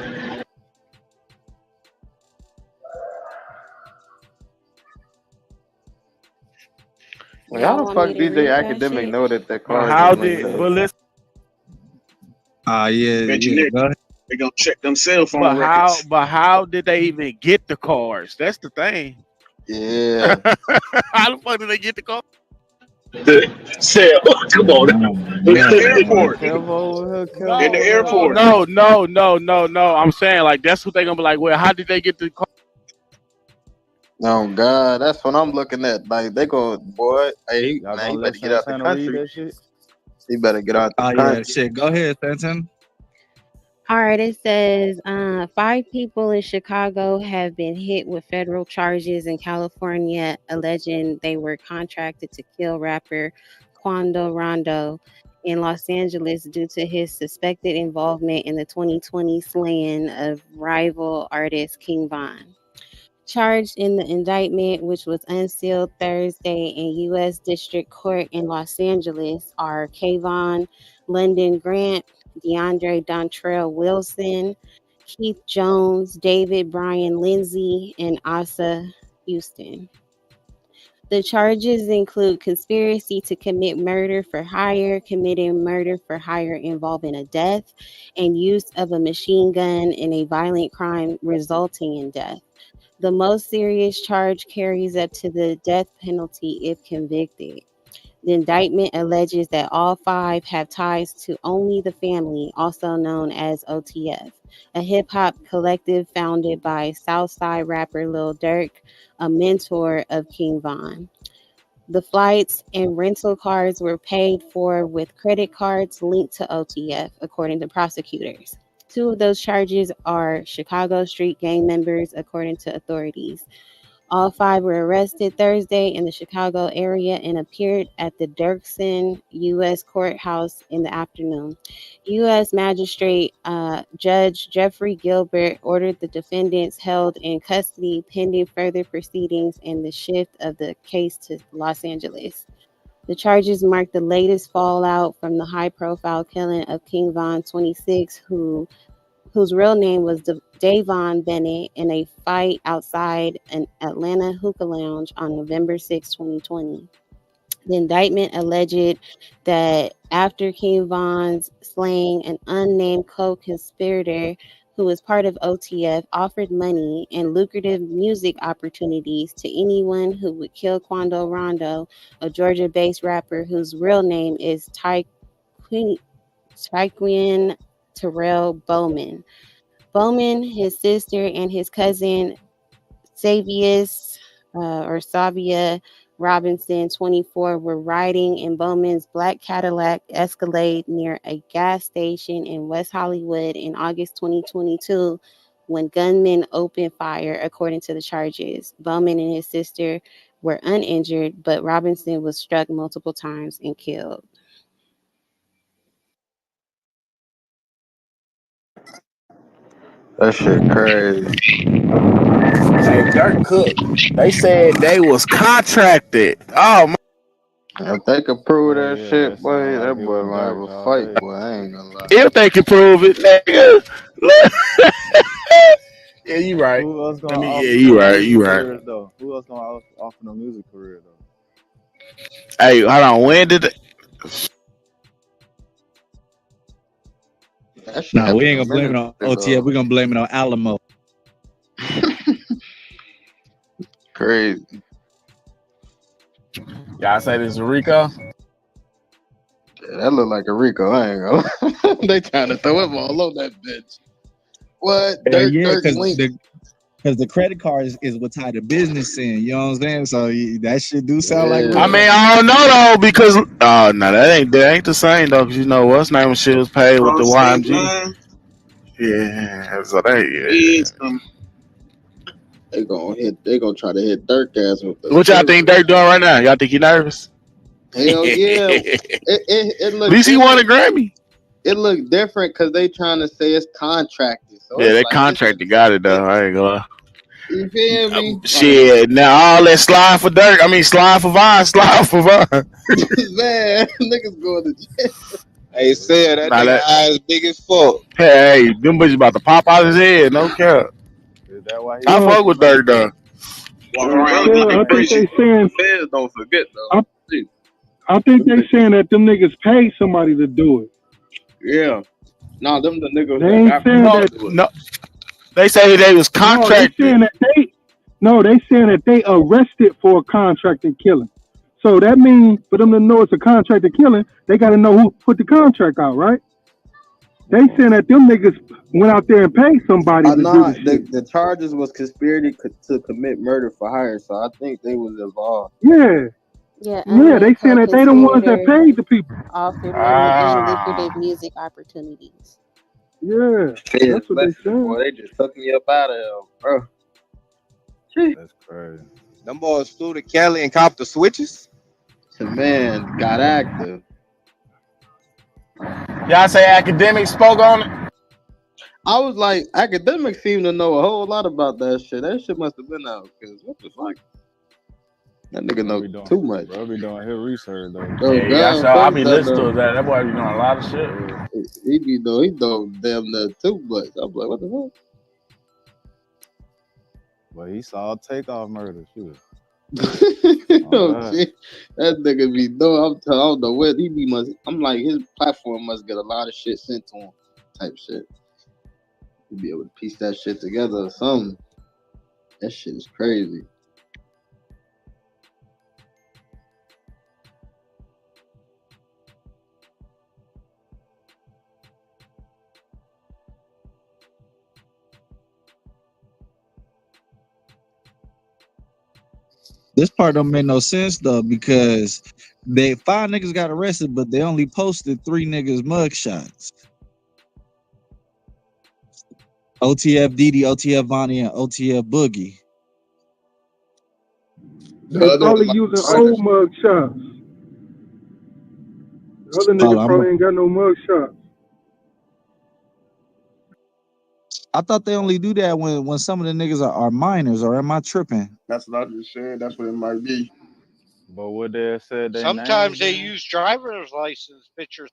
Well, Y'all how the want fuck me to DJ read that Academic shit? know that But cars how is linked did? up? But listen. Yeah, Bet you yeah. next Go ahead. they gonna check them cell phone But how? records. But how did they even get the cars? That's the thing. Yeah. How the fuck did they get the car? The cell. Come on. In the airport. Kev over here, Kev In the No, over no, airport. no, no, no, no, no. I'm saying like that's what they gonna be like. Well, how did they get the car? Oh God, that's what I'm looking at. Like they go, boy, hey Y'all man, gonna he let better get out the Santana read country. that shit? He better get out the Yeah, country. shit. Go ahead, Stanton. All right, it says 5 people in Chicago have been hit with federal charges in California, alleging they were contracted to kill rapper Quando Rondo in Los Angeles due to his suspected involvement in the 2020 slaying of rival artist King Von. Charged in the indictment, which was unsealed Thursday in U.S. District Court in Los Angeles, are Kayvon London Grant, DeAndre Dontrell Wilson, Keith Jones, David Brian Lindsay, and Asa Houston. The charges include conspiracy to commit murder for hire, committing murder for hire involving a death, and use of a machine gun in a violent crime resulting in death. The most serious charge carries up to the death penalty if convicted. The indictment alleges that all 5 have ties to Only the Family, also known as OTF, a hip-hop collective founded by Southside rapper Lil Durk, a mentor of King Von. The flights and rental cars were paid for with credit cards linked to OTF, according to prosecutors. 2 of those charges are Chicago Street gang members, according to authorities. All 5 were arrested Thursday in the Chicago area and appeared at the Dirksen U.S. Courthouse in the afternoon. U.S. Magistrate Judge Jeffrey Gilbert ordered the defendants held in custody pending further proceedings and the shift of the case to Los Angeles. The charges mark the latest fallout from the high-profile killing of King Von, 26, whose real name was Davon Bennett, in a fight outside an Atlanta hookah lounge on November 6, 2020. The indictment alleged that after King Von's slaying, an unnamed co-conspirator who was part of OTF offered money and lucrative music opportunities to anyone who would kill Quando Rondo, a Georgia-based rapper whose real name is Tyquin Terrell Bowman. Bowman, his sister, and his cousin Savia Robinson, 24, were riding in Bowman's black Cadillac Escalade near a gas station in West Hollywood in August 2022 when gunmen opened fire, according to the charges. Bowman and his sister were uninjured, but Robinson was struck multiple times and killed. That shit crazy. Hey, Dirk Cook. They said they was contracted. Oh man. If they could prove Yeah, that yeah, shit, that boy, sound that like it boy was gonna have Dirk a all fight, day. boy. I ain't gonna lie. If they can prove it, nigga. Yeah, you right. Who else gonna I mean, yeah, offer you no right. music You right. careers though? Who else gonna offer no music career though? Hey, hold on. When did it? That shit Nah, we happened ain't a gonna blame it minute on OTF. ago. We're gonna blame it on Alamo. Crazy. Y'all say this is Rico? Yeah, that look like a Rico. I ain't gonna. They trying to throw him all on that bitch. What? Dirk Yeah, link. because the credit card is what tied the business in. You know what I'm saying? So that shit do sound like Yeah. I mean, I don't know though because no, that ain't the same though. Cause you know what's name of shit was paid with the Cross-state YMG. line Yeah, so they is They gonna try to hit Dirk ass with the What y'all think service. Dirk doing right now? Y'all think he nervous? Hell yeah. It At look least he won a different. Grammy. It look different because they trying to say it's contracted. So Yeah, it's that like contractor got it though. I ain't gonna. you feel me? Shit, now all that slide for Dirk. I mean, slide for Vine, slide for Vine. Man, niggas going to jail. Hey, say that Nah, nigga that- eyes big as fuck. Hey, them bitches about to pop out his head. No cap. Is that why he I got fuck with Dirk though. walk around Yeah, I looking think crazy. they saying. The feds don't forget though. I think they saying that them niggas pay somebody to do it. Yeah. Nah, them the niggas They that ain't got saying paid to that. No, do it. no. They say they was No, they contracted. saying that they. No, they saying that they arrested for a contracted killing. So that means for them to know it's a contracted killing, they got to know who put the contract out, right? They saying that them niggas went out there and paid somebody to do Nah, the shit. the charges was conspiracy to commit murder for hire, so I think they was involved. Yeah, Yeah, yeah. unlawful They saying that they the ones that co-conspirator, paid the people. offer money and lucrative Ah, music opportunities. Yeah, Feds that's what they listening, saying. boy. They just took me up out of here, bro. That's crazy. Them boys flew to Cali and copped the switches. The man got active. y'all say academics spoke on it. I was like, academics seem to know a whole lot about that shit. That shit must have been out, because what the fuck? That nigga Bro know be doing, too much. bro be doing his research though. Oh Hey, y'all God, saw. I fuck be that listening though. to that. That boy be doing a lot of shit. He know damn near too much. I'm like, what the fuck? But he saw takeoff murder. Shoot. Oh Oh God. shit, that nigga be doing. I don't know what he be must. I'm like, his platform must get a lot of shit sent to him, type shit. He be able to piece that shit together or something. That shit is crazy. This part don't make no sense though because they 5 niggas got arrested, but they only posted 3 niggas mugshots. OTF Didi, OTF Vonnie, and OTF Boogie. The They other one probably like using murder. old mug shots. The other Hold niggas on, probably ain't got no mug shots. I thought they only do that when some of the niggas are minors, or am I tripping? That's what I just said. That's what it might be. But what they said they Sometimes names they then? use driver's license pictures.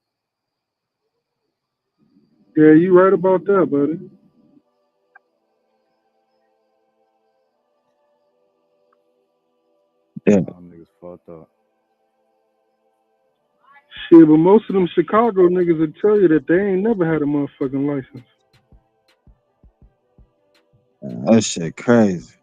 Yeah, you right about that, buddy. Yeah. Some niggas fucked up. Shit, but most of them Chicago niggas will tell you that they ain't never had a motherfucking license. That shit crazy.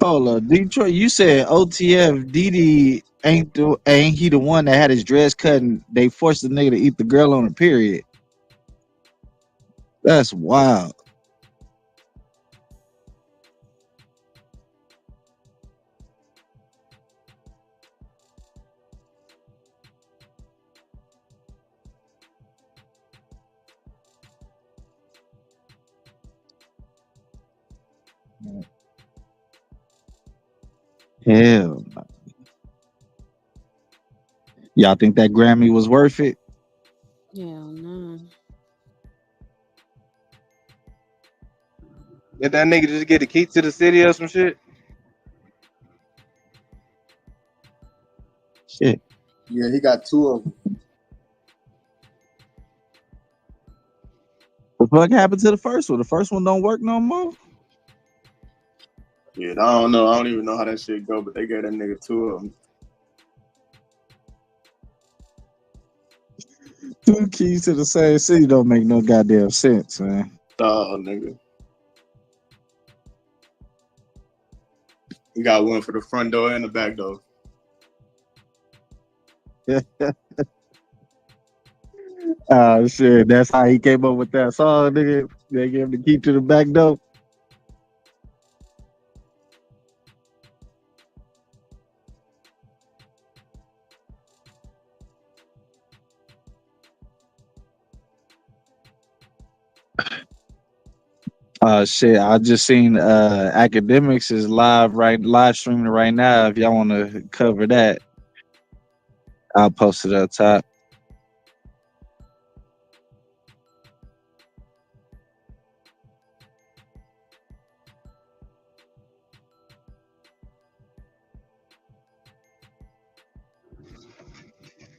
Hold up, Detroit. You said OTF Didi ain't he the one that had his dress cut and they forced the nigga to eat the girl on her period? That's wild. Hell, y'all think that Grammy was worth it? Hell no. Did that nigga just get the key to the city or some shit? Shit. Yeah, he got 2 of them. What the fuck happened to the first one? The first one don't work no more? Yeah, I don't know. I don't even know how that shit go, but they gave that nigga 2 of them. 2 keys to the same city don't make no goddamn sense, man. Dog, nigga. He got one for the front door and the back door. Oh shit, that's how he came up with that song, nigga. They gave him the key to the back door. Shit, I just seen academics is live streaming right now. If y'all want to cover that, I'll post it up top.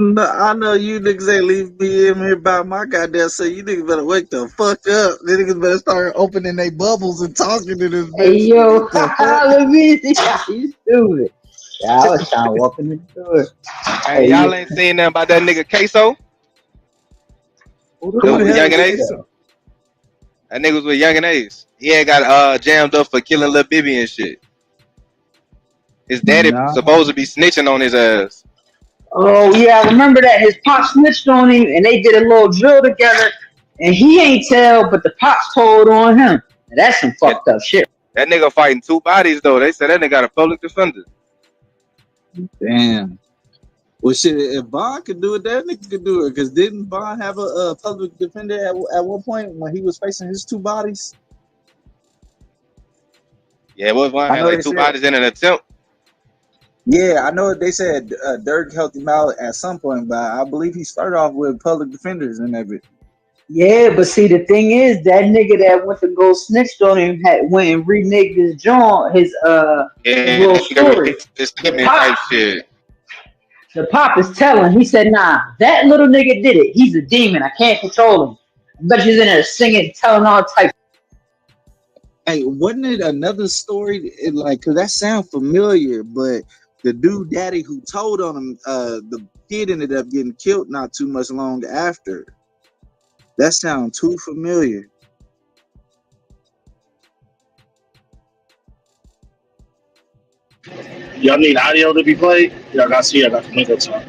No, I know you niggas ain't leave me in here by my goddamn self. You niggas better wake the fuck up. You niggas better start opening their bubbles and talking to this Hey, bitch. yo, What the fuck? let me see. You stupid. Yeah, I was trying to walk in the door. Hey, Hey, y'all ain't seen nothing about that nigga Queso? who That was the with hell Young and is Ace. that? That nigga was with Young and Ace. He had got jammed up for killing Lil Bibby and shit. His daddy Nah. supposed to be snitching on his ass. Oh, yeah, I remember that. His pop snitched on him, and they did a little drill together, and he ain't tell, but the pops told on him. And that's some fucked up shit. That nigga fighting two bodies though. They said that nigga got a public defender. Damn. Well, shit, if Bond could do it, that nigga could do it. Because didn't Bond have a public defender at one point when he was facing his two bodies? Yeah, what one I had know like they two said. bodies in an attempt. Yeah, I know they said Durk helped him out at some point, but I believe he started off with public defenders and everything. Yeah, but see, the thing is, that nigga that went to go snitched on him went and reneged his John, his little story. The pop is telling. He said, "Nah, that little nigga did it. He's a demon. I can't control him." I bet you's in there singing, telling all types. Hey, wasn't it another story? Cause that sounds familiar, but the dude daddy who told on him, the kid ended up getting killed not too much long after. That sounds too familiar. Y'all need audio to be played? Y'all got to see. I got the window top.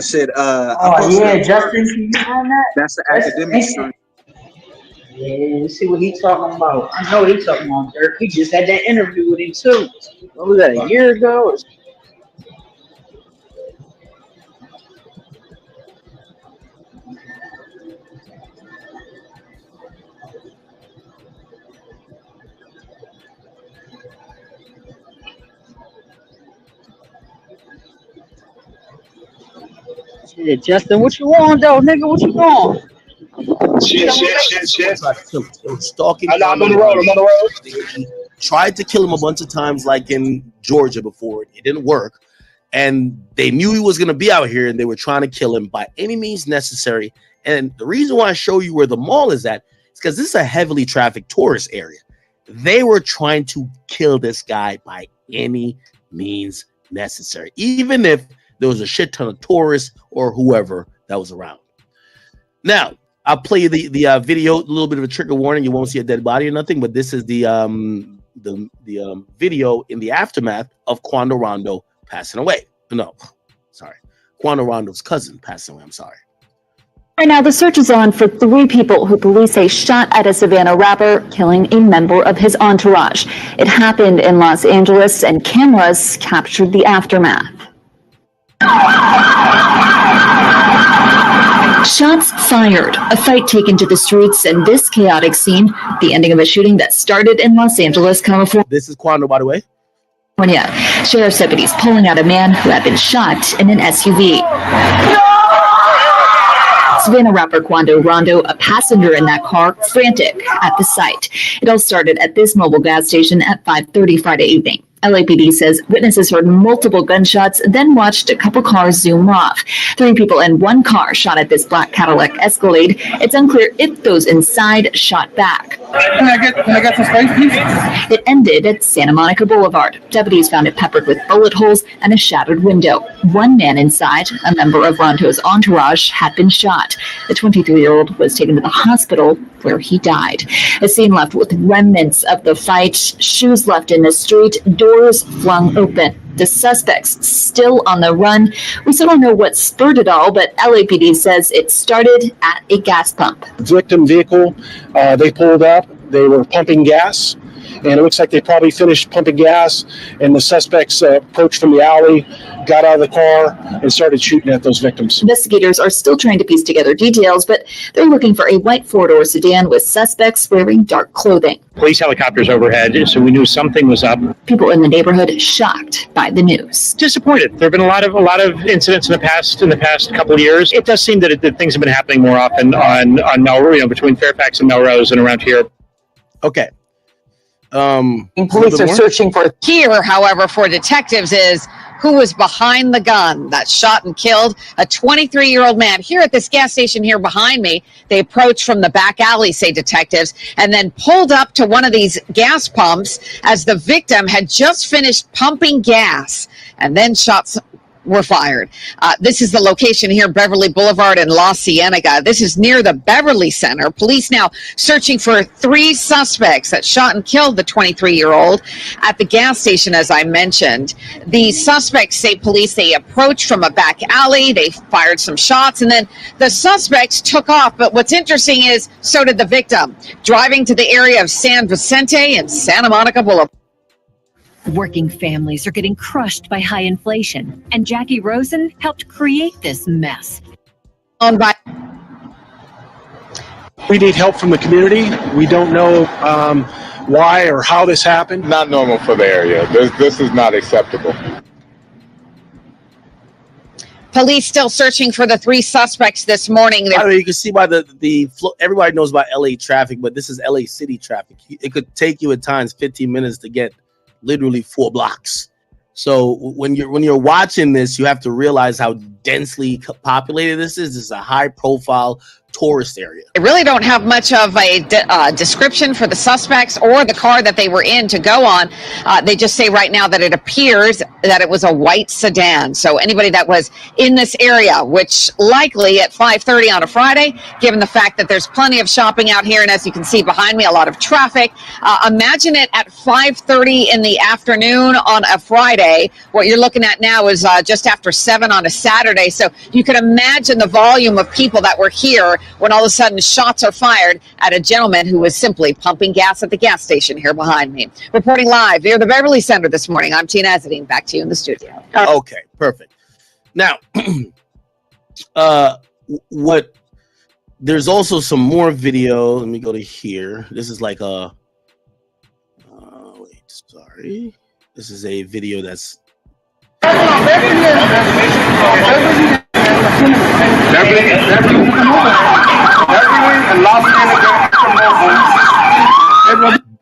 Shit. Oh yeah, Justin, can you find that? That's the academic story. Yeah, let's see what he talking about. I know he talking about Dirk. He just had that interview with him too. What was that, a year ago? Or yeah, Justin, what you want though, nigga? What you want? Shit. They were stalking I'm on Kwame the road. They tried to kill him a bunch of times, like in Georgia before. It didn't work. And they knew he was going to be out here, and they were trying to kill him by any means necessary. And the reason why I show you where the mall is at is because this is a heavily trafficked tourist area. They were trying to kill this guy by any means necessary, even if there was a shit ton of tourists or whoever that was around. Now, I'll play you the video, a little bit of a trigger warning. You won't see a dead body or nothing, but this is the video in the aftermath of Quando Rondo passing away. No, sorry. Quando Rondo's cousin passing away. I'm sorry. Right now, the search is on for 3 people who police say shot at a Savannah rapper, killing a member of his entourage. It happened in Los Angeles, and cameras captured the aftermath. Shots fired, a fight taken to the streets, and this chaotic scene, the ending of a shooting that started in Los Angeles, California. This is Quando, by the way. Sheriff's deputies pulling out a man who had been shot in an SUV. Savannah rapper Quando Rondo, a passenger in that car, frantic at the sight. It all started at this mobile gas station at 5:30 Friday evening. LAPD says witnesses heard multiple gunshots, then watched a couple cars zoom off. 3 people in one car shot at this black Cadillac Escalade. It's unclear if those inside shot back. Can I get some space, please? It ended at Santa Monica Boulevard. Deputies found it peppered with bullet holes and a shattered window. One man inside, a member of Rondo's entourage, had been shot. The 23-year-old was taken to the hospital where he died. A scene left with remnants of the fight, shoes left in the street, doors flung open. The suspects still on the run. We still don't know what spurred it all, but LAPD says it started at a gas pump. Victim vehicle, they pulled up. They were pumping gas, and it looks like they probably finished pumping gas, and the suspects approached from the alley, got out of the car, and started shooting at those victims. Investigators are still trying to piece together details, but they're looking for a white four-door sedan with suspects wearing dark clothing. Police helicopters overhead, so we knew something was up. People in the neighborhood shocked by the news. Disappointed. There have been a lot of incidents in the past couple of years. It does seem that things have been happening more often on Melrose, between Fairfax and Melrose and around here. Okay. Police are searching for here, however, for detectives is who was behind the gun that shot and killed a 23-year-old man here at this gas station here behind me. They approached from the back alley, say detectives, and then pulled up to one of these gas pumps as the victim had just finished pumping gas, and then shots were fired. This is the location here, Beverly Boulevard in La Cienega. This is near the Beverly Center. Police now searching for 3 suspects that shot and killed the 23-year-old at the gas station, as I mentioned. The suspects, say police, they approached from a back alley. They fired some shots, and then the suspects took off. But what's interesting is so did the victim, driving to the area of San Vicente and Santa Monica Boulevard. Working families are getting crushed by high inflation, and Jackie Rosen helped create this mess. We need help from the community. We don't know why or how this happened. Not normal for the area. This is not acceptable. Police still searching for the 3 suspects this morning. By the way, you can see by the flow. Everybody knows about LA traffic, but this is LA City traffic. It could take you at times 15 minutes to get literally 4 blocks. So when you're watching this, you have to realize how densely populated this is. This is a high profile tourist area. They really don't have much of a description for the suspects or the car that they were in to go on. They just say right now that it appears that it was a white sedan. So anybody that was in this area, which likely at 5:30 on a Friday, given the fact that there's plenty of shopping out here, and as you can see behind me, a lot of traffic. Imagine it at 5:30 in the afternoon on a Friday. What you're looking at now is just after 7 on a Saturday. So you can imagine the volume of people that were here when all of a sudden shots are fired at a gentleman who was simply pumping gas at the gas station here behind me. Reporting live near the Beverly Center this morning, I'm Tina Azzedine. Back to you in the studio. Okay, perfect. Now, there's also some more video. Let me go to here. This is like a, sorry. This is a video that's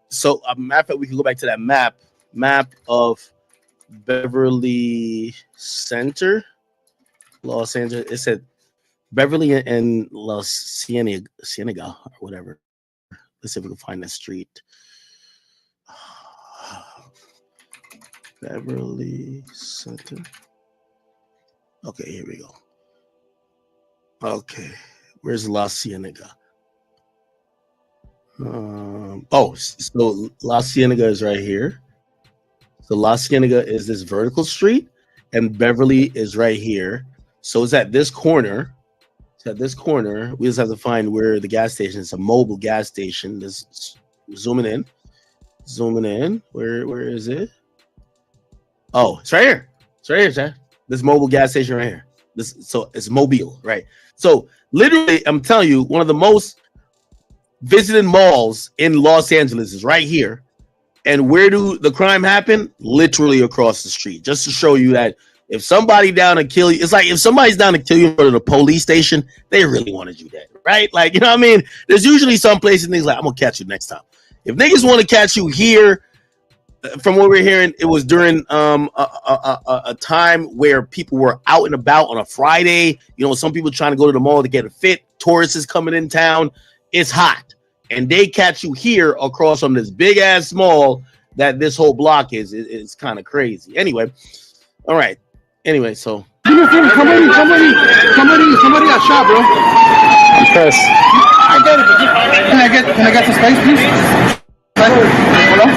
so a matter of fact, we can go back to that map of Beverly Center, Los Angeles. It said Beverly and Los Cienega or whatever. Let's see if we can find that street. Beverly Center. Okay, here we go. Okay, where's La Cienega? So La Cienega is right here. So La Cienega is this vertical street, and Beverly is right here. So it's at this corner. We just have to find where the gas station is. A mobile gas station. This zooming in. Where is it? Oh, it's right here. Chad. This mobile gas station right here. So it's Mobile, right? So literally, I'm telling you, one of the most visited malls in Los Angeles is right here. And where do the crime happen? Literally across the street. Just to show you that if somebody down to kill you, it's like if somebody's down to kill you to the police station, they really wanted you dead, right? Like, you know what I mean? There's usually some places niggas like, I'm gonna catch you next time. If niggas want to catch you here, from what we're hearing, it was during a time where people were out and about on a Friday. You know, some people trying to go to the mall to get a fit. Tourists is coming in town. It's hot. And they catch you here across from this big ass mall that this whole block is. It's kind of crazy. Anyway, all right. Anyway, so somebody got shot, bro. Because Can I get some space, please? Hello?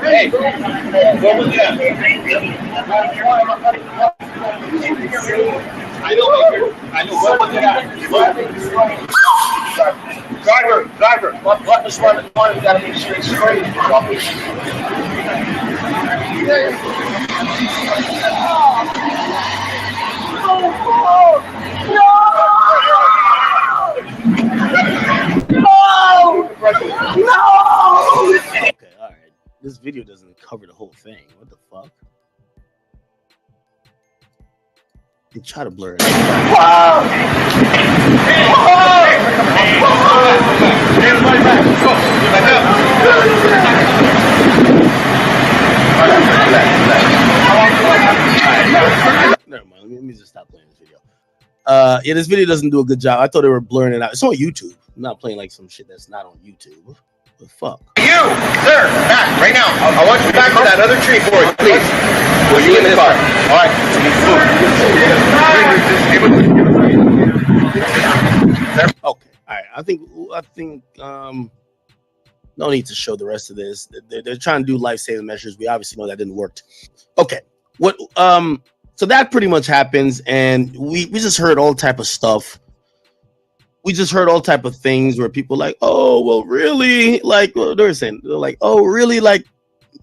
Hey, what was that? I know what was that? Driver, what is one of the gotta make sure it's straight. Okay, all right. This video doesn't cover the whole thing. What the fuck? You try to blur it out. Never mind. Let me just stop playing this video. Yeah, this video doesn't do a good job. I thought they were blurring it out. It's on YouTube. I'm not playing like some shit that's not on YouTube. What the fuck? You, sir, back right now. I want you back on that other tree for you, please. Will you in the car? All right. Okay. All right. I think no need to show the rest of this. They're trying to do life-saving measures. We obviously know that didn't work. Okay. So that pretty much happens, and we just heard all type of stuff. We just heard all type of things where people like, oh, well, really? Like, well, they're like, oh, really? Like,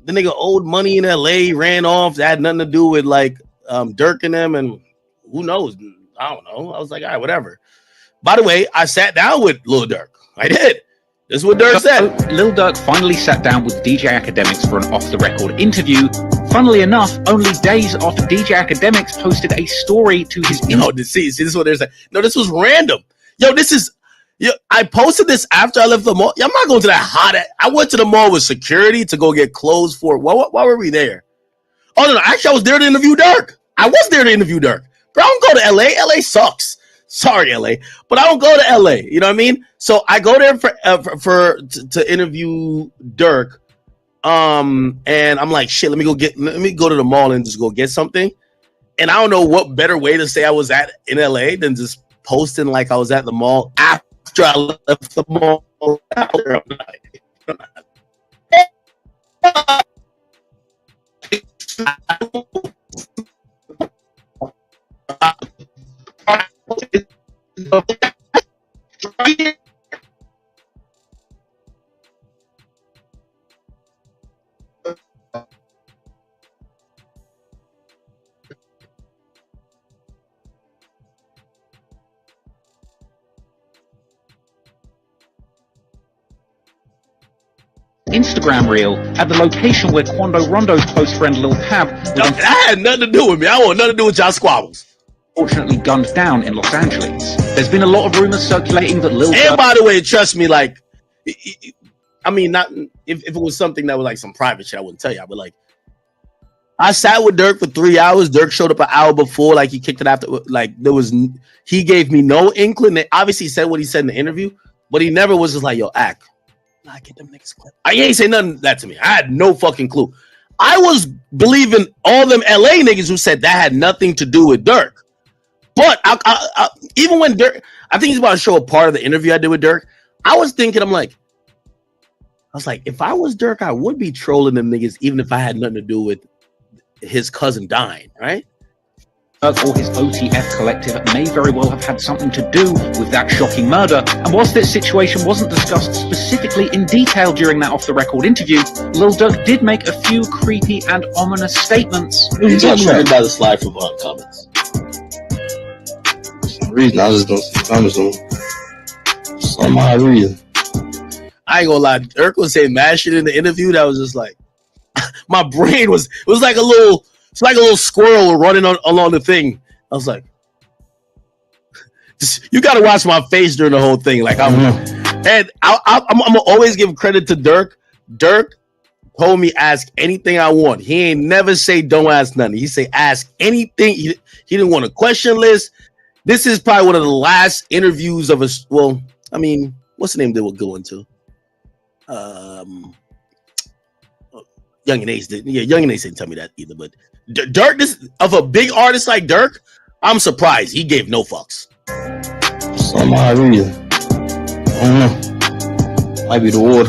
the nigga owed money in LA, ran off. That had nothing to do with like Durk and them, and who knows? I don't know. I was like, all right, whatever. By the way, I sat down with Lil Durk. I did. This is what Durk said. Lil Durk finally sat down with DJ Academics for an off-the-record interview. Funnily enough, only days after DJ Academics posted a story to his... No, see, this is what they're saying. No, this was random. Yo, I posted this after I left the mall. Yo, I'm not going to that hot... I went to the mall with security to go get clothes for... Why were we there? Oh, no, actually, I was there to interview Durk. Bro, I don't go to LA. LA sucks. Sorry, LA, but I don't go to LA. You know what I mean? So I go there to interview Durk. And I'm like, shit, let me go to the mall and just go get something. And I don't know what better way to say I was in LA than just posting like I was at the mall after I left the mall. Instagram reel at the location where Quando Rondo's close friend Lil Tab that had nothing to do with me. I want nothing to do with y'all squabbles. Fortunately gunned down in Los Angeles. There's been a lot of rumors circulating that Lil And by the way, trust me, like, I mean, not if it was something that was like some private shit, I wouldn't tell you. But like, I sat with Durk for 3 hours. Durk showed up an hour before, like he kicked it after. Like he gave me no inkling. Obviously, he said what he said in the interview, but he never was just like, yo, act. I get them niggas clip. I ain't say nothing of that to me. I had no fucking clue. I was believing all them LA niggas who said that had nothing to do with Durk. But I even when Durk, I think he's about to show a part of the interview I did with Durk. I was thinking, I was like, if I was Durk, I would be trolling them niggas, even if I had nothing to do with his cousin dying, right? Or his OTF collective may very well have had something to do with that shocking murder. And whilst this situation wasn't discussed specifically in detail during that off-the-record interview, Lil Durk did make a few creepy and ominous statements. He's not trying by the slide for comments. For some reason, I just don't see comments on some odd reason. I ain't gonna lie, Durk was saying mad shit in the interview that was just like, my brain was like a little. It's like a little squirrel running along the thing. I was like, you got to watch my face during the whole thing. Like, I'm gonna always give credit to Durk. Durk told me ask anything I want. He ain't never say don't ask nothing. He say ask anything. He didn't want a question list. This is probably one of the last interviews of us. Well, I mean, what's the name they were going to? Young and Ace didn't. Yeah, Young and Ace didn't tell me that either. But Durk, this of a big artist like Durk, I'm surprised he gave no fucks. Some odd reason. I don't know. Might be the water.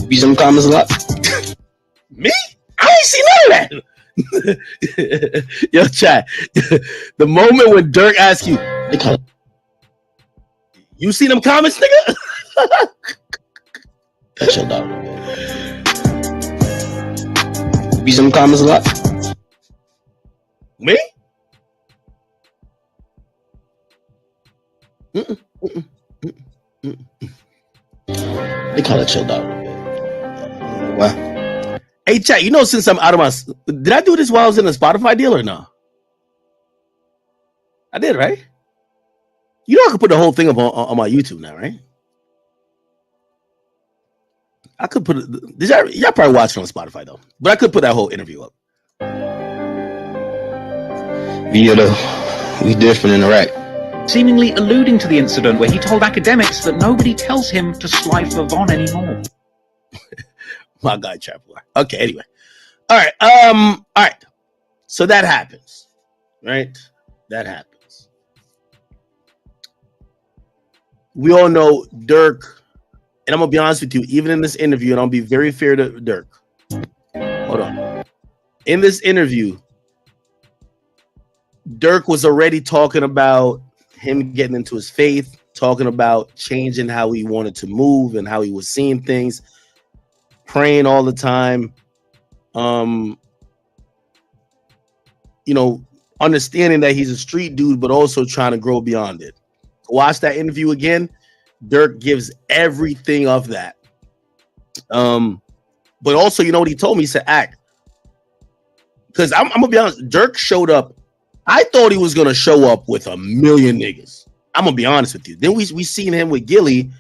Be some comments a lot. Me? I ain't seen none of that. Yo, chat. The moment when Durk asks you, you see them comments, nigga? That's your dog. You see them comments a lot? Me? They kind of chilled out a bit. Wow. Hey, chat, you know, since I'm out of my... Did I do this while I was in a Spotify deal or no? I did, right? You know I could put the whole thing up on my YouTube now, right? I could put it... Y'all probably watch it on Spotify, though. But I could put that whole interview up. Viola, we different in Iraq. Seemingly alluding to the incident where he told academics that nobody tells him to slide for Von anymore. My guy, Chapel. Okay, anyway. All right. So that happens, right? That happens. We all know Durk, and I'm going to be honest with you, even in this interview, and I'll be very fair to Durk. Hold on. In this interview, Durk was already talking about him getting into his faith, talking about changing how he wanted to move and how he was seeing things, praying all the time, you know, understanding that he's a street dude, but also trying to grow beyond it. Watch that interview again. Durk gives everything of that. But also, you know what he told me? He said, act. Because I'm going to be honest, Durk showed up. I thought he was going to show up with a million niggas. I'm going to be honest with you. Then we seen him with Gilly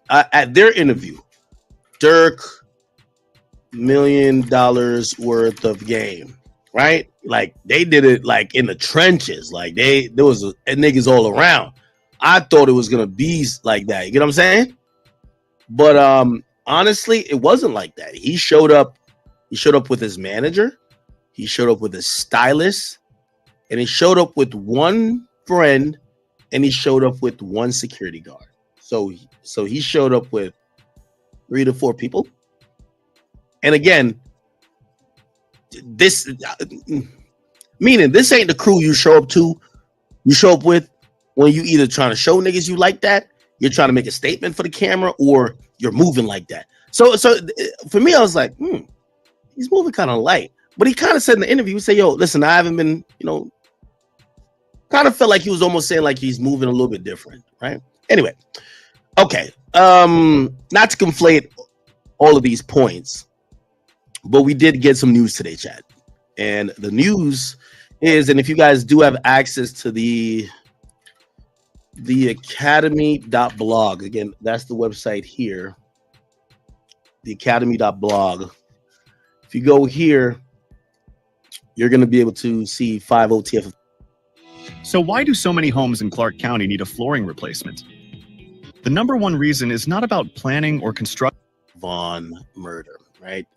at their interview. Durk, $1 million worth of game, right? Like they did it like in the trenches. Like there was niggas all around. I thought it was going to be like that. You get what I'm saying? But honestly, it wasn't like that. He showed up with his manager. He showed up with his stylist. And he showed up with one friend, and he showed up with one security guard. So he showed up with 3 to 4 people. And again, this meaning this ain't the crew you show up with when you either trying to show niggas you like that, you're trying to make a statement for the camera, or you're moving like that. So for me, I was like, he's moving kind of light. But he kind of said in the interview, he said, yo, listen, I haven't been, you know, kind of felt like he was almost saying like he's moving a little bit different, right? Anyway, okay. Not to conflate all of these points, but we did get some news today, chat. And the news is, and if you guys do have access to the academy.blog, again, that's the website here, the academy.blog. If you go here, you're going to be able to see 5 OTF. So why do so many homes in Clark County need a flooring replacement? The number one reason is not about planning or construction. Von murder, right?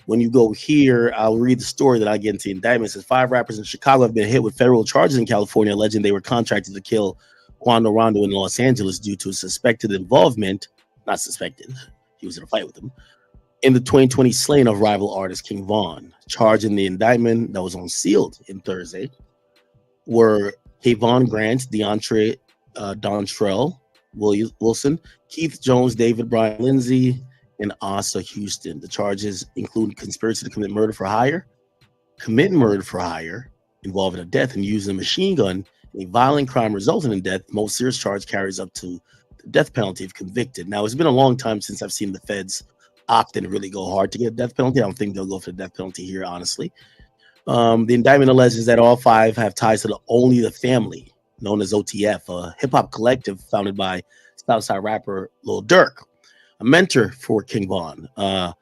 When you go here, I'll read the story that I get into the indictment. It says 5 rappers in Chicago have been hit with federal charges in California, alleging they were contracted to kill Quando Rondo in Los Angeles due to suspected involvement, not suspected, he was in a fight with him, in the 2020 slaying of rival artist King Von. Charged in the indictment that was unsealed in Thursday were Kayvon Grant, DeAndre Dontrell Wilson, Keith Jones, David Brian Lindsay, and Asa Houston. The charges include conspiracy to commit murder for hire, committing murder for hire involving a death, and using a machine gun in a violent crime resulting in death. Most serious charge carries up to the death penalty if convicted. Now, it's been a long time since I've seen the feds opt and really go hard to get a death penalty. I don't think they'll go for the death penalty here, honestly. The indictment alleges that all 5 have ties to the Only the Family, known as OTF, a hip-hop collective founded by Southside rapper Lil Durk, a mentor for King Von. The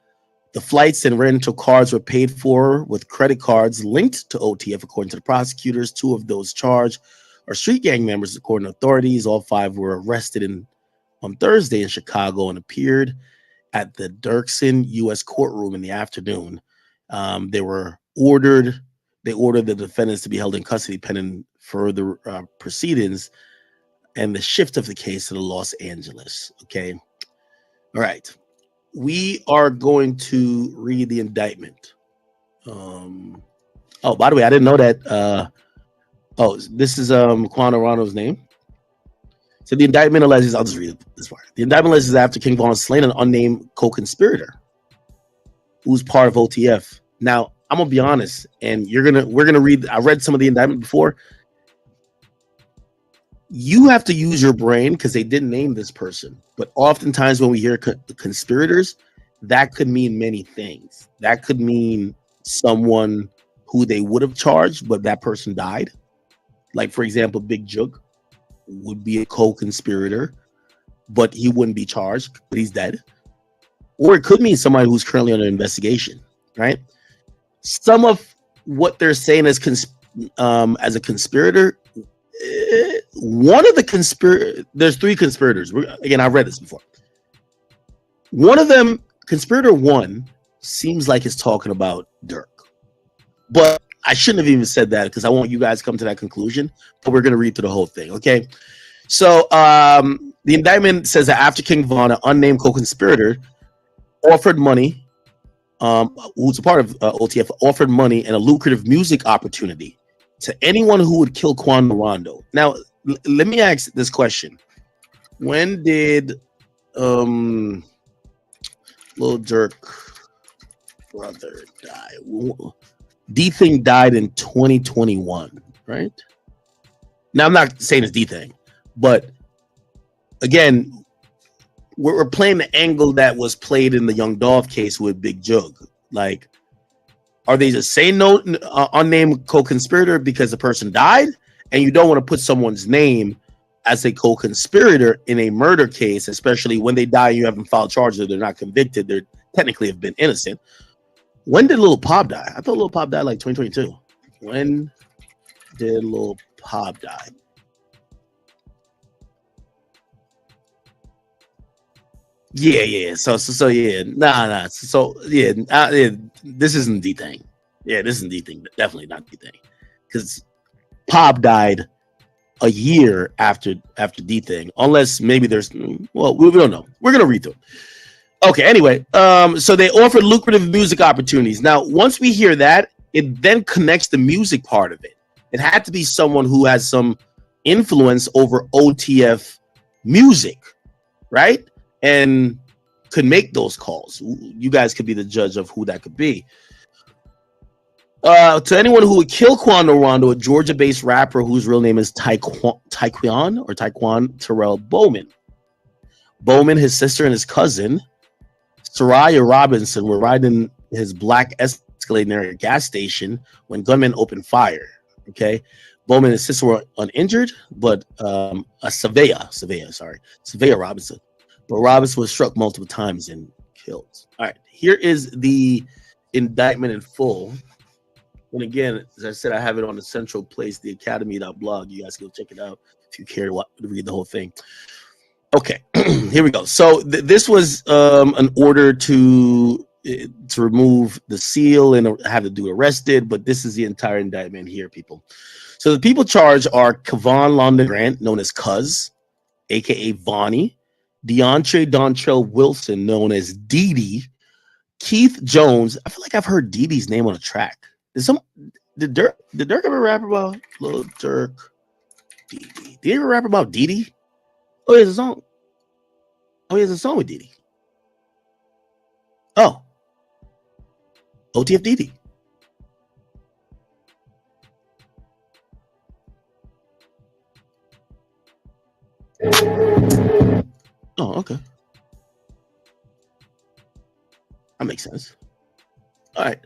flights and rental cars were paid for with credit cards linked to OTF, according to the prosecutors. 2 of those charged are street gang members, according to authorities. All 5 were arrested on Thursday in Chicago and appeared at the Dirksen U.S. courtroom in the afternoon. They ordered the defendants to be held in custody pending further proceedings and the shift of the case to the Los Angeles. Okay. All right. We are going to read the indictment. Oh, by the way, I didn't know that. This is Quando Rondo's name. So the indictment alleges, I'll just read this part. The indictment alleges after King Von slain an unnamed co-conspirator who's part of OTF Now, I'm gonna be honest, and we're gonna read. I read some of the indictment before. You have to use your brain because they didn't name this person. But oftentimes when we hear conspirators, that could mean many things. That could mean someone who they would have charged, but that person died. Like, for example, Big Jug would be a co-conspirator, but he wouldn't be charged, but he's dead. Or it could mean somebody who's currently under investigation, right? Some of what they're saying as a conspirator, one of the there's three conspirators. Again, I've read this before. One of them, conspirator one, seems like it's talking about Durk. But I shouldn't have even said that because I want you guys to come to that conclusion. But we're going to read through the whole thing, okay? So the indictment says that after King Von, an unnamed co-conspirator, offered money, who's a part of OTF, offered money and a lucrative music opportunity to anyone who would kill Quando Rondo. Now, let me ask this question. When did Lil Durk brother die? D-Thing died in 2021, right? Now, I'm not saying it's D-Thing, but again, we're playing the angle that was played in the Young Dolph case with Big Jug. Like, are they just saying no, unnamed co-conspirator because the person died, and you don't want to put someone's name as a co-conspirator in a murder case, especially when they die and you haven't filed charges or they're not convicted, they technically have been innocent. When did Lil Pop die? I thought Lil Pop died like 2022. When did Lil Pop die? Yeah. So yeah. Nah. So yeah. This isn't D-Thing. Yeah, this isn't D-Thing. Definitely not D-Thing. Because Pop died a year after D-Thing. Unless maybe there's, well, we don't know. We're gonna read through it. Okay. Anyway, so they offered lucrative music opportunities. Now, once we hear that, it then connects the music part of it. It had to be someone who has some influence over OTF music, right? And could make those calls. You guys could be the judge of who that could be. To anyone who would kill Quando Rondo, a Georgia-based rapper whose real name is Tyquan Terrell Bowman. Bowman, his sister, and his cousin, Soraya Robinson, were riding his black Escalade near a gas station when gunmen opened fire. Okay, Bowman and his sister were uninjured, but Savea Robinson. But Robinson was struck multiple times and killed. All right, here is the indictment in full. And again, as I said, I have it on the central place, the academy.blog. You guys can go check it out if you care to read the whole thing. Okay, here we go. So this was an order to remove the seal and have the dude arrested, but this is the entire indictment here, people. So the people charged are Kevon London Grant, known as Cuz, aka Vonnie, DeAndre Dontrell Wilson, known as Didi, Keith Jones. I feel like I've heard Didi's name on a track. Did Durk ever rap about Lil Durk? Didi. Did he ever rap about Didi? Oh, he has a song. Oh, he has a song with Didi. Oh. OTF Didi. Oh, okay. That makes sense. All right.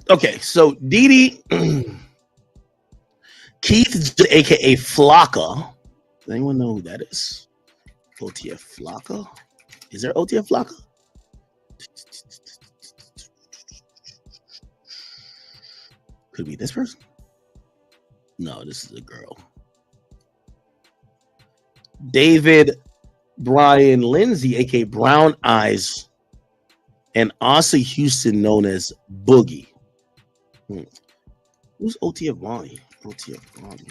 Okay. So Didi, Keith, aka Flocka. Does anyone know who that is? OTF Flocka? Is there OTF Flocka? Could be this person. No, this is a girl. David Brian Lindsay, aka Brown Eyes, and Asa Houston, known as Boogie. Who's OTF Bonnie? OTF Bonnie.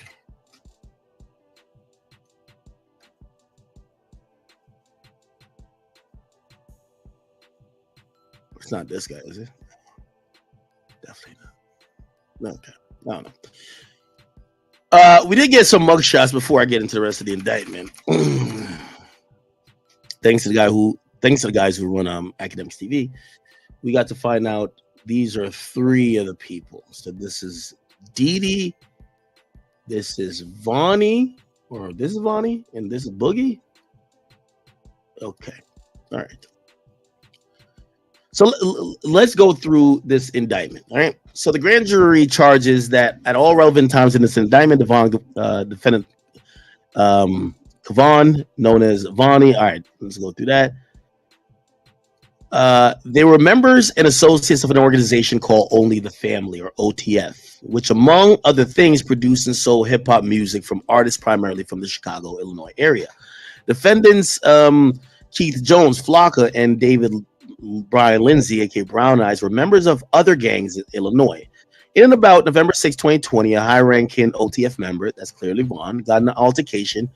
It's not this guy, is it? Definitely not. No, okay. I don't know. We did get some mugshots before I get into the rest of the indictment. Thanks to the guys who run Academics TV. we got to find out these are 3 of the people. So this is Dee Dee, this is Vonnie, or this is Vonnie, and this is Boogie. Okay, all right. So let's go through this indictment. All right. So the grand jury charges that at all relevant times in this indictment, defendant Kavon, known as Vonnie. All right, let's go through that. They were members and associates of an organization called Only the Family, or OTF, which, among other things, produced and sold hip hop music from artists primarily from the Chicago, Illinois area. Defendants Keith Jones, Flocka, and David Brian Lindsay, aka Brown Eyes, were members of other gangs in Illinois. In and about November 6, 2020, a high-ranking OTF member, that's clearly Vaughn, got in an altercation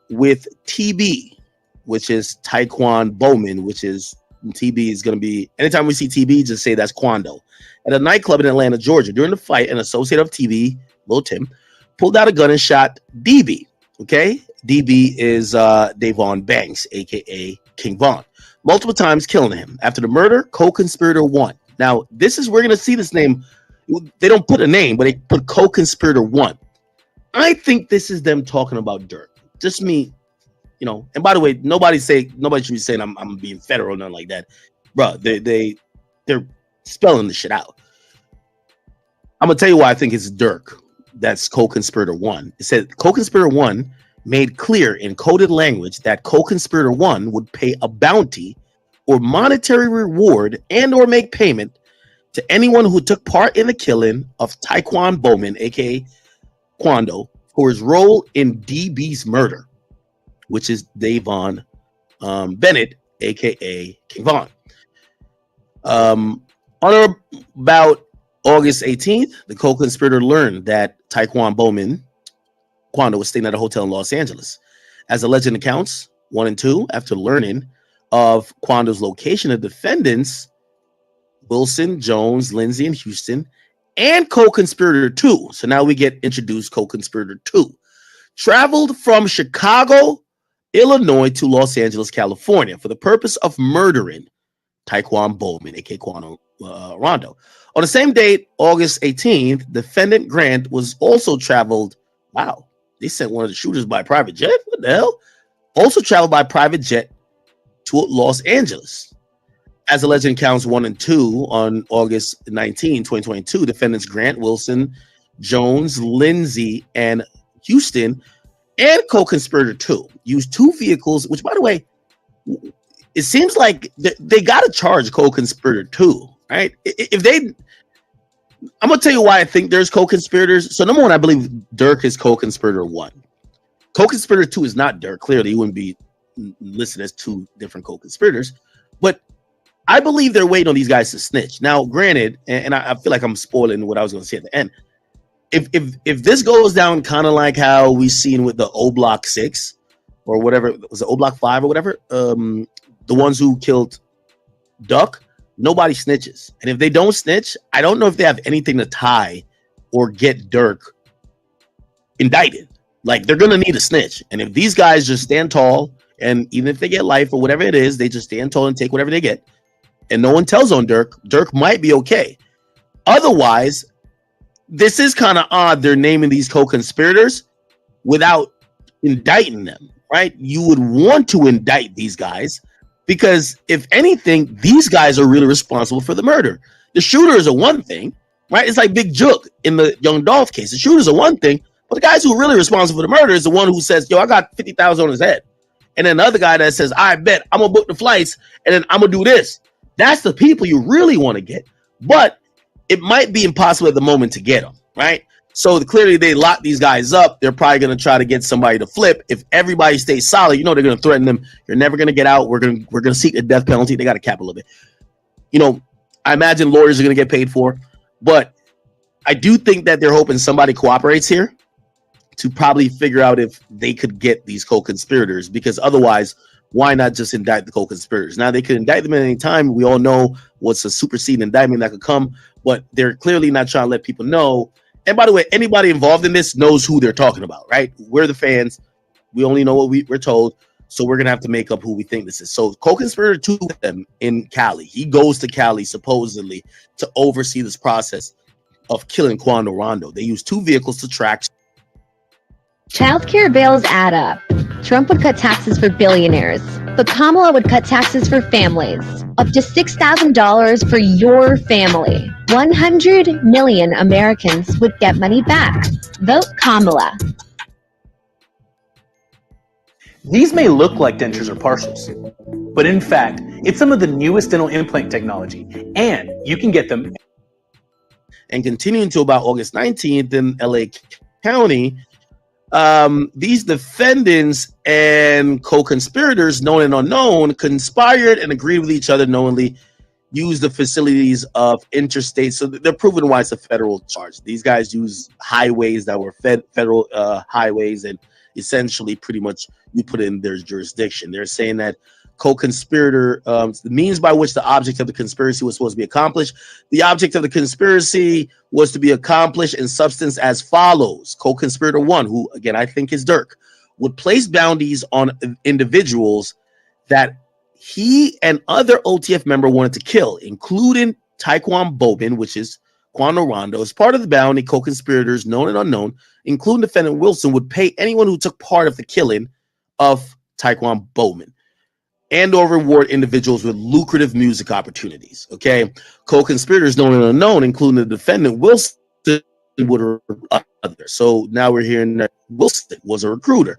with TB, which is Taekwon Bowman, which is TB is going to be, anytime we see TB, just say that's Quando, at a nightclub in Atlanta, Georgia. During the fight, an associate of TB, Lil Tim, pulled out a gun and shot DB. Okay, DB is Davon Banks, aka King Von, multiple times, killing him. After the murder, co-conspirator 1. Now, this is, we're going to see this name. They don't put a name, but they put co-conspirator 1. I think this is them talking about Durk. Just me, you know. And by the way, nobody should be saying I'm being federal or nothing like that, bro. They're spelling this shit out. I'm gonna tell you why I think it's Durk. That's co-conspirator 1. It said co-conspirator 1 made clear in coded language that co-conspirator 1 would pay a bounty or monetary reward and or make payment to anyone who took part in the killing of Taekwon Bowman, aka Quando, for his role in DB's murder, which is Davon Bennett, aka King Von. On or about August 18th, the co-conspirator learned that Taekwon Bowman, Quando, was staying at a hotel in Los Angeles. As alleged accounts 1 and 2, after learning of Quando's location, the defendants, Wilson, Jones, Lindsay, and Houston, and co-conspirator 2, so now we get introduced co-conspirator 2, traveled from Chicago, Illinois to Los Angeles, California for the purpose of murdering Taekwon Bowman, aka Quando Rondo. On the same date, August 18th, defendant Grant was also traveled. Wow, they sent one of the shooters by private jet? What the hell? Also traveled by private jet to Los Angeles. As alleged in counts 1 and 2, on August 19, 2022, defendants Grant, Wilson, Jones, Lindsay, and Houston, and co-conspirator 2 used 2 vehicles, which, by the way, it seems like they got to charge co-conspirator 2, right? I'm going to tell you why I think there's co-conspirators. So number 1, I believe Durk is co-conspirator 1. Co-conspirator 2 is not Durk. Clearly, he wouldn't be listed as 2 different co-conspirators. But I believe they're waiting on these guys to snitch. Now, granted, and I feel like I'm spoiling what I was going to say at the end. If this goes down kind of like how we seen with the O Block 6 or whatever, was it O Block 5 or whatever, the ones who killed Duck, nobody snitches. And if they don't snitch, I don't know if they have anything to tie or get Durk indicted. Like, they're going to need a snitch. And if these guys just stand tall, and even if they get life or whatever it is, they just stand tall and take whatever they get, and no one tells on Durk might be okay. Otherwise, this is kind of odd. They're naming these co-conspirators without indicting them, right? You would want to indict these guys because, if anything, these guys are really responsible for the murder. The shooters are one thing, right? It's like Big Jook in the Young Dolph case. The shooters are one thing, but the guys who are really responsible for the murder is the one who says, yo, I got 50,000 on his head. And then the other guy that says, I bet I'm going to book the flights and then I'm going to do this. That's the people you really want to get. But it might be impossible at the moment to get them, right? So clearly they lock these guys up. They're probably going to try to get somebody to flip. If everybody stays solid, you know, they're going to threaten them. You're never going to get out. We're going to seek the death penalty. They got to cap a little bit. You know, I imagine lawyers are going to get paid for. But I do think that they're hoping somebody cooperates here to probably figure out if they could get these co-conspirators, because otherwise, why not just indict the co-conspirators? Now, they could indict them at any time. We all know what's a superseding indictment that could come, but they're clearly not trying to let people know. And by the way, anybody involved in this knows who they're talking about, right? We're the fans. We only know what we're told. So we're gonna have to make up who we think this is. So co-conspirator 2 of them in Cali. He goes to Cali supposedly to oversee this process of killing Quando Rondo. They use 2 vehicles to track. Childcare bills add up. Trump would cut taxes for billionaires, but Kamala would cut taxes for families. Up to $6,000 for your family. 100 million Americans would get money back. Vote Kamala. These may look like dentures or partials, but in fact, it's some of the newest dental implant technology, and you can get them. And continuing to about August 19th in LA County, these defendants and co-conspirators, known and unknown, conspired and agreed with each other knowingly, use the facilities of interstate. So they're proven why it's a federal charge. These guys use highways that were federal highways, and essentially pretty much you put it in their jurisdiction. They're saying that co-conspirator, the means by which the object of the conspiracy was supposed to be accomplished. The object of the conspiracy was to be accomplished in substance as follows. Co-conspirator 1, who again I think is Durk, would place bounties on individuals that he and other OTF member wanted to kill, including Taekwon Bowman, which is Quando Rondo. As part of the bounty, co-conspirators, known and unknown, including defendant Wilson, would pay anyone who took part of the killing of Taekwon Bowman and or reward individuals with lucrative music opportunities. Okay, co-conspirators, known and unknown, including the defendant Wilson, would recruit others. So now we're hearing that Wilson was a recruiter,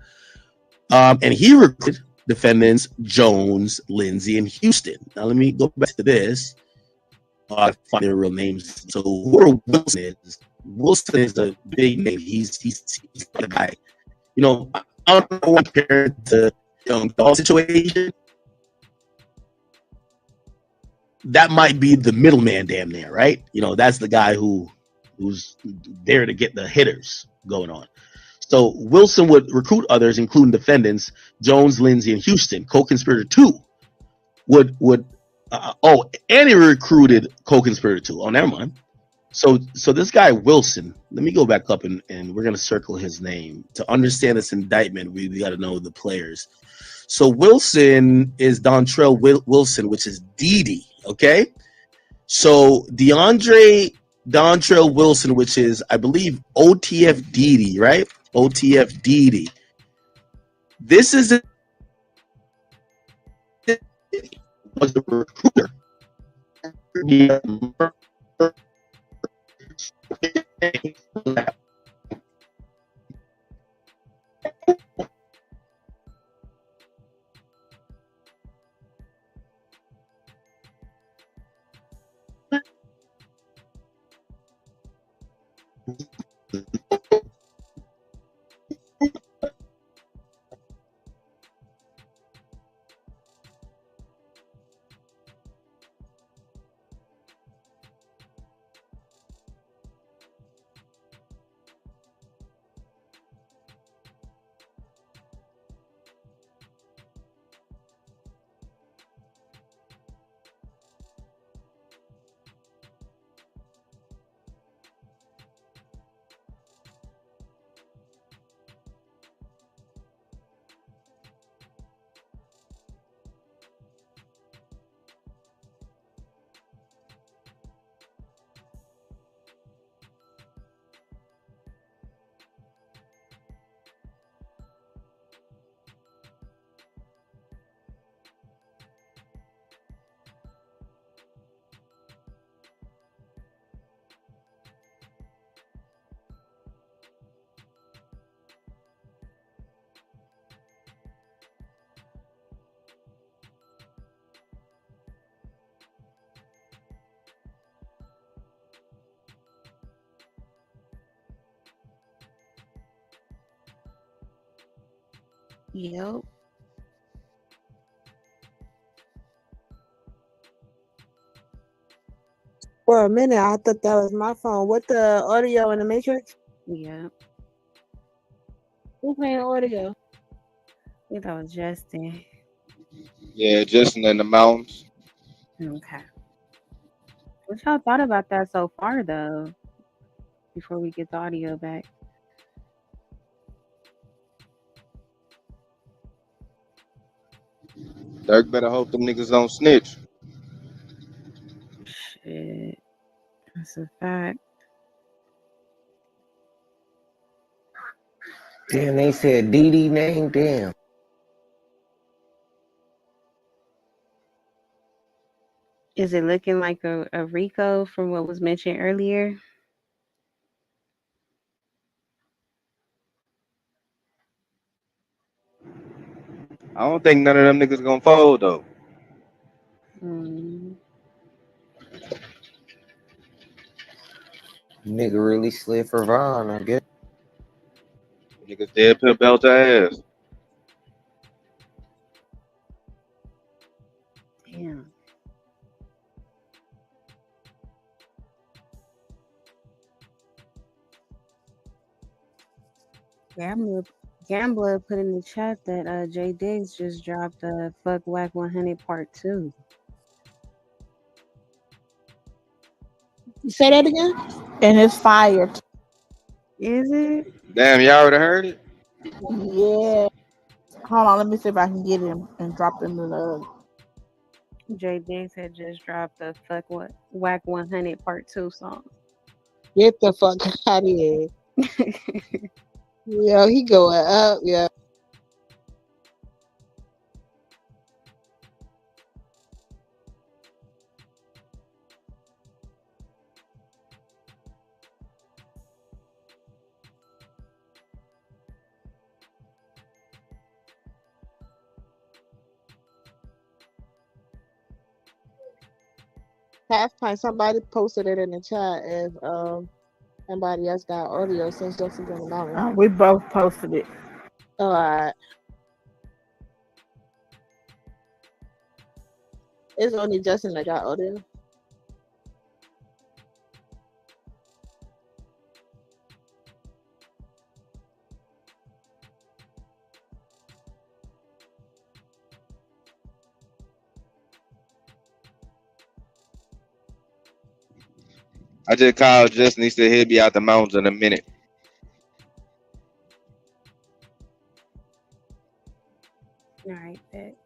and he recruited defendants Jones, Lindsay, and Houston. Now let me go back to this. I find their real names. So who Wilson is? Wilson is a big name. He's the guy. You know, I don't know what compared to the situation. That might be the middleman damn near, right? You know, that's the guy who's there to get the hitters going on. So Wilson would recruit others, including defendants Jones, Lindsay, and Houston. Co-conspirator 2 would and he recruited co-conspirator 2. Oh, never mind. So this guy Wilson, let me go back up and we're gonna circle his name to understand this indictment. We got to know the players. So Wilson is Dontrell Wilson, which is Didi. Okay, so Dontrell Wilson, which is I believe OTF Didi, right? OTF Didi. This is was the recruiter. Yep. For a minute, I thought that was my phone. What the audio in the Matrix? Yeah. Who's playing audio? I think that was Justin. Yeah, Justin in the mountains. Okay. What y'all thought about that so far, though? Before we get the audio back. Durk better hope them niggas don't snitch. Shit. That's a fact. Damn, they said DD name. Damn. Is it looking like a Rico from what was mentioned earlier? I don't think none of them niggas gonna fold though. Nigga really slid for Vaughn, I guess. Niggas dead put belt to ass. Damn. Gambler put in the chat that Jay Diggs just dropped the Fuck Whack 100 Part 2. Say that again? And it's fire. Is it? Damn, y'all already heard it? Yeah. Hold on, let me see if I can get him and drop him in the. Jay Diggs had just dropped the Fuck Whack 100 Part 2 song. Get the fuck out of here. Yo, he going up, yeah. Half time somebody posted it in the chat if somebody else got audio since Justin's in the mountain. We both posted it. All right. It's only Justin that got audio. I just called Justin. He said he'll be out the mountains in a minute. All right, bet.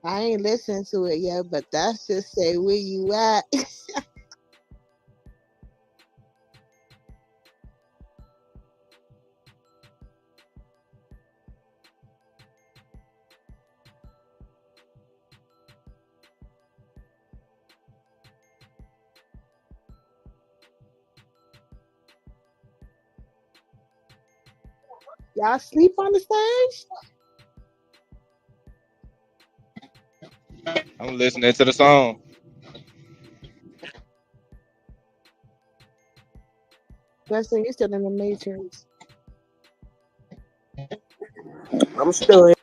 I ain't listened to it yet, but that's just say where you at. Y'all sleep on the stage? I'm listening to the song. Justin, you still in the Matrix. I'm still in.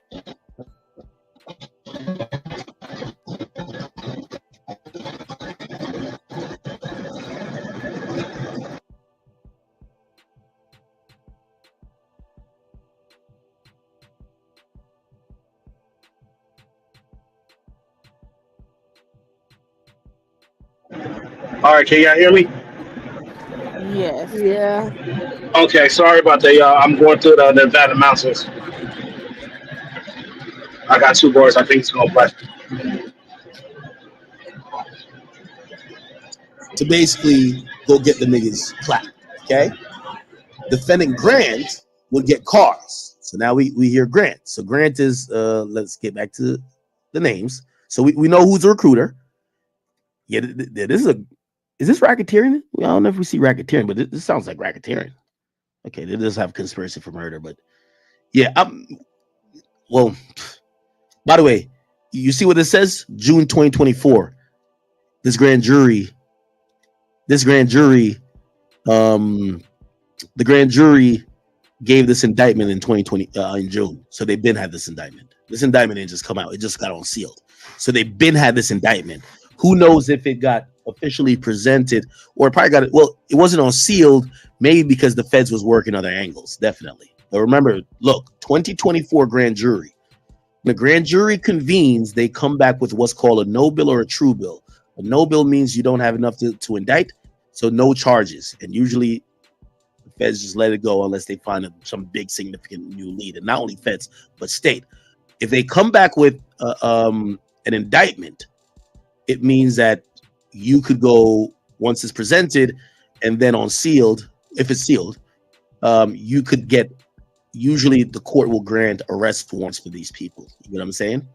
All right, can y'all hear me? Yes. Yeah. Okay, sorry about that, y'all. I'm going through the Nevada mountains. I got 2 bars. I think it's gonna play. To basically go get the niggas clapped. Okay, defendant Grant would get cars. So now we hear Grant. So Grant is let's get back to the names. So we know who's a recruiter. Yeah, is this racketeering? I don't know if we see racketeering, but this sounds like racketeering. Okay, they does have conspiracy for murder, but yeah, well, by the way, you see what it says? June 2024. The grand jury, the grand jury gave this indictment in 2020 in June. So they've been had this indictment. This indictment didn't just come out; it just got unsealed. So they've been had this indictment. Who knows if it got officially presented or probably got it? Well, it wasn't unsealed, maybe because the feds was working other angles, definitely. But remember, look, 2024 grand jury. the grand jury convenes, they come back with what's called a no bill or a true bill. A no bill means you don't have enough to indict, so no charges. And usually the feds just let it go unless they find some big significant new lead. And not only feds, but state. If they come back with an indictment, it means that you could go, once it's presented, and then on sealed, if it's sealed, you could get, usually the court will grant arrest warrants for these people. You know what I'm saying?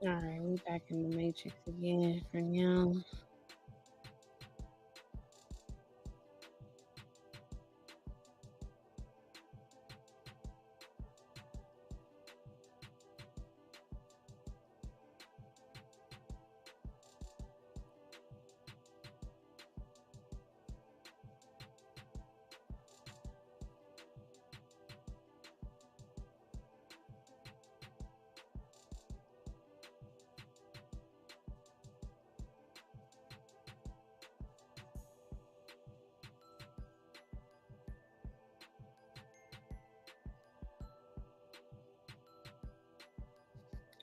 All right, we back in the Matrix again for now.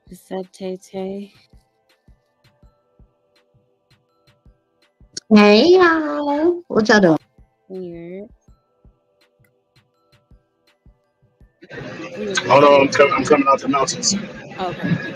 What's up, Tay-Tay? Hey y'all, what y'all doing? Weird. Hold on, I'm coming out the mountains. Okay.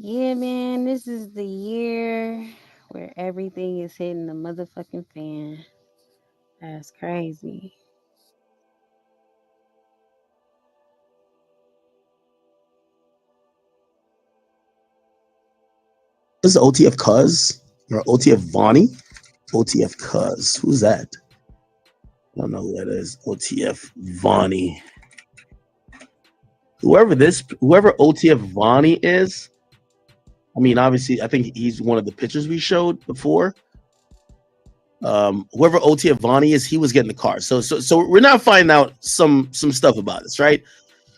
Yeah, man, this is the year where everything is hitting the motherfucking fan. That's crazy. This is OTF Cuz or OTF Vonnie? OTF Cuz. Who's that? I don't know who that is. OTF Vonnie. Whoever OTF Vonnie is, I mean, obviously, I think he's one of the pictures we showed before. Whoever OTF Vonnie is, he was getting the car. So we're now finding out some stuff about this, right?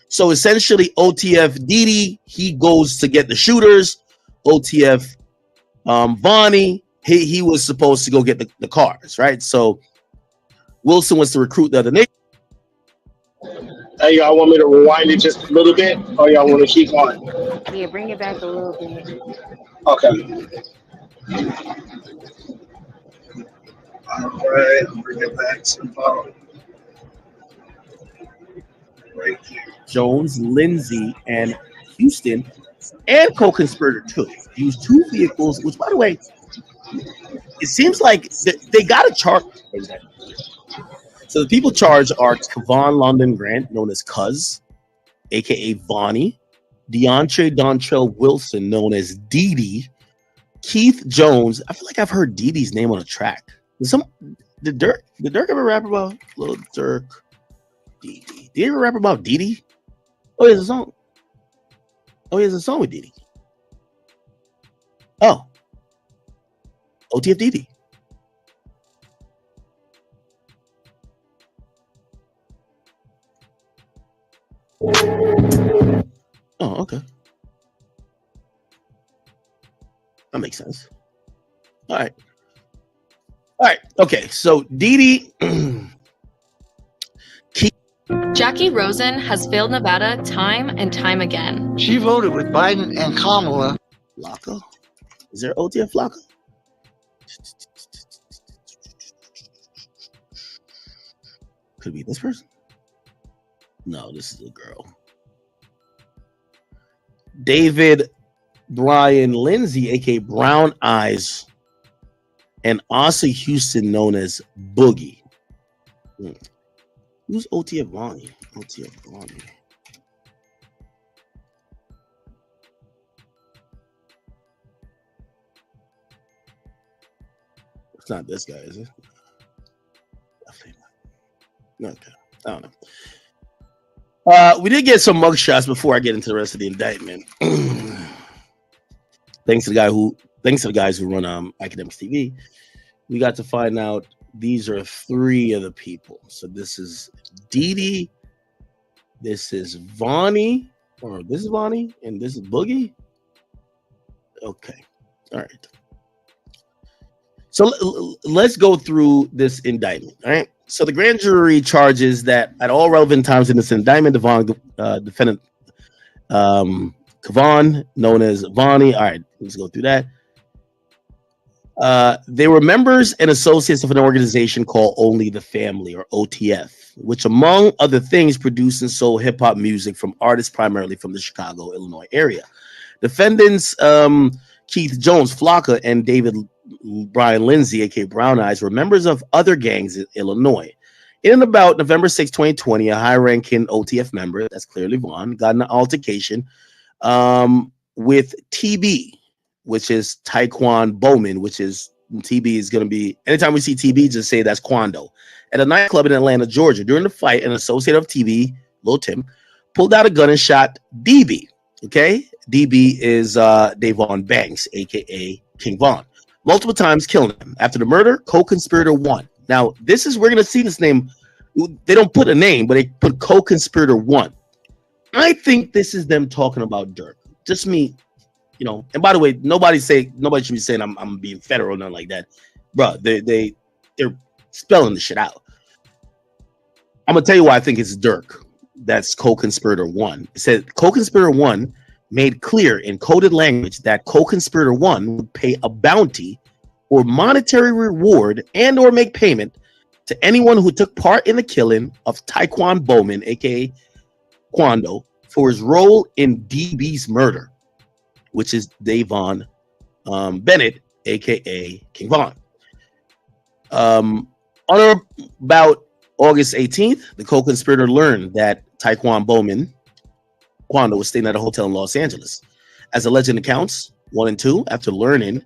So essentially, OTF Didi, he goes to get the shooters. OTF Vonnie, he was supposed to go get the cars, right? So Wilson was to recruit the other nigga. Hey, y'all want me to rewind it just a little bit, or y'all want to keep on? Yeah, bring it back a little bit. Okay. All right, bring it back to the phone. Right here. Jones, Lindsay, and Houston, and co-conspirator too, used two vehicles, which, by the way, it seems like they got a charge. So the people charged are Kevon London Grant, known as Cuz, aka Vonnie, DeAndre Dontrell Wilson, known as Didi, Keith Jones. I feel like I've heard Didi's name on a track. Did Durk ever rap about Lil Durk? Didi. Did he ever rap about Didi? Oh, there's a song. Oh, he has a song with Didi. Oh, OTF Didi. Oh, okay. That makes sense. All right. Okay. So Didi. Jackie Rosen has failed Nevada time and time again. She voted with Biden and Kamala. Flocka? Is there OTF Flocka? Could be this person? No, this is a girl. David Brian Lindsay, aka Brown Eyes, and Asa Houston, known as Boogie. Who's OTF Vonnie? OTF Vonnie. It's not this guy, is it? Definitely not. Okay, I don't know. We did get some mugshots before I get into the rest of the indictment. Thanks to the guys who run Academics TV, we got to find out these are three of the people. So this is Didi, this is Vonnie, or this is Vonnie, and this is Boogie. Okay, all right. So let's go through this indictment. All right. So the grand jury charges that at all relevant times in this indictment, defendant Kavan, known as Vonnie. All right, let's go through that. They were members and associates of an organization called Only the Family, or OTF, which, among other things, produced and sold hip hop music from artists primarily from the Chicago, Illinois area. Defendants Keith Jones, Flocka, and David Brian Lindsay, aka Brown Eyes, were members of other gangs in Illinois. In and about November 6, 2020, a high-ranking OTF member, that's clearly Vaughn, got an altercation with TB, which is Taekwon Bowman, which is TB is going to be, anytime we see TB, just say that's Quando, at a nightclub in Atlanta, Georgia. During the fight, an associate of TB, Lil Tim, pulled out a gun and shot DB. Okay, DB is Davon Banks, aka King Von, multiple times, killing him. After the murder, co-conspirator 1. Now, this is, we're going to see this name. They don't put a name, but they put co-conspirator 1. I think this is them talking about Durk. Just me, you know. And by the way, nobody should be saying I'm being federal or nothing like that, bro. They're spelling the shit out. I'm gonna tell you why I think it's Durk. That's co-conspirator 1. It said co-conspirator 1 made clear in coded language that co-conspirator 1 would pay a bounty or monetary reward and or make payment to anyone who took part in the killing of Taekwon Bowman, aka Quando, for his role in DB's murder, which is Davon Bennett, aka King Von. On or about August 18th, the co-conspirator learned that Taekwon Bowman, Quando, was staying at a hotel in Los Angeles. As alleged in accounts 1 and 2, after learning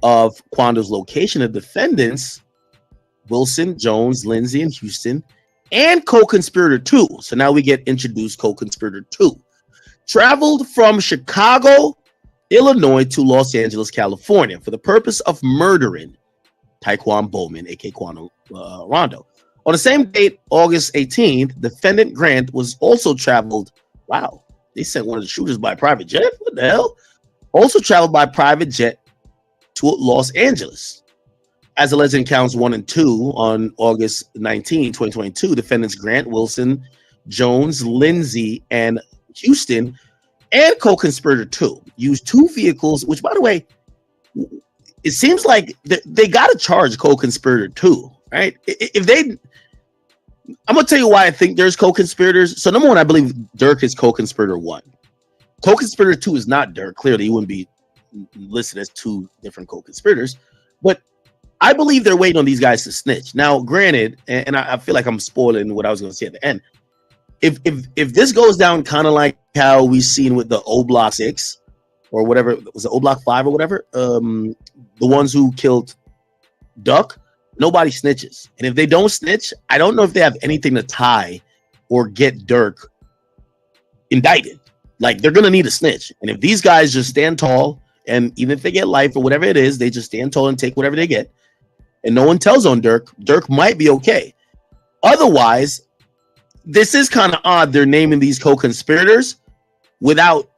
of Quando's location, the defendants, Wilson, Jones, Lindsay, and Houston, and co-conspirator 2, so now we get introduced co-conspirator 2, traveled from Chicago, Illinois to Los Angeles, California for the purpose of murdering Taekwon Bowman, aka Quando Rondo. On the same date, August 18th, defendant Grant was also traveled. Wow, they sent one of the shooters by private jet? What the hell? Also traveled by private jet to Los Angeles. As alleged in counts 1 and 2, on August 19, 2022, defendants Grant, Wilson, Jones, Lindsay, and Houston, and co-conspirator 2 used 2 vehicles, which, by the way, it seems like they got to charge co-conspirator 2, right? If they, I'm going to tell you why I think there's co-conspirators. So number one, I believe Durk is co-conspirator 1. Co-conspirator 2 is not Durk. Clearly, he wouldn't be listed as 2 different co-conspirators. But I believe they're waiting on these guys to snitch. Now, granted, and I feel like I'm spoiling what I was going to say at the end. If this goes down kind of like how we've seen with the O Block 6 or whatever, was it O Block 5 or whatever, the ones who killed Duck, nobody snitches. And if they don't snitch, I don't know if they have anything to tie or get Durk indicted. Like, they're gonna need a snitch. And if these guys just stand tall, and even if they get life or whatever it is, they just stand tall and take whatever they get, and no one tells on Durk might be okay. Otherwise, this is kind of odd. They're naming these co-conspirators without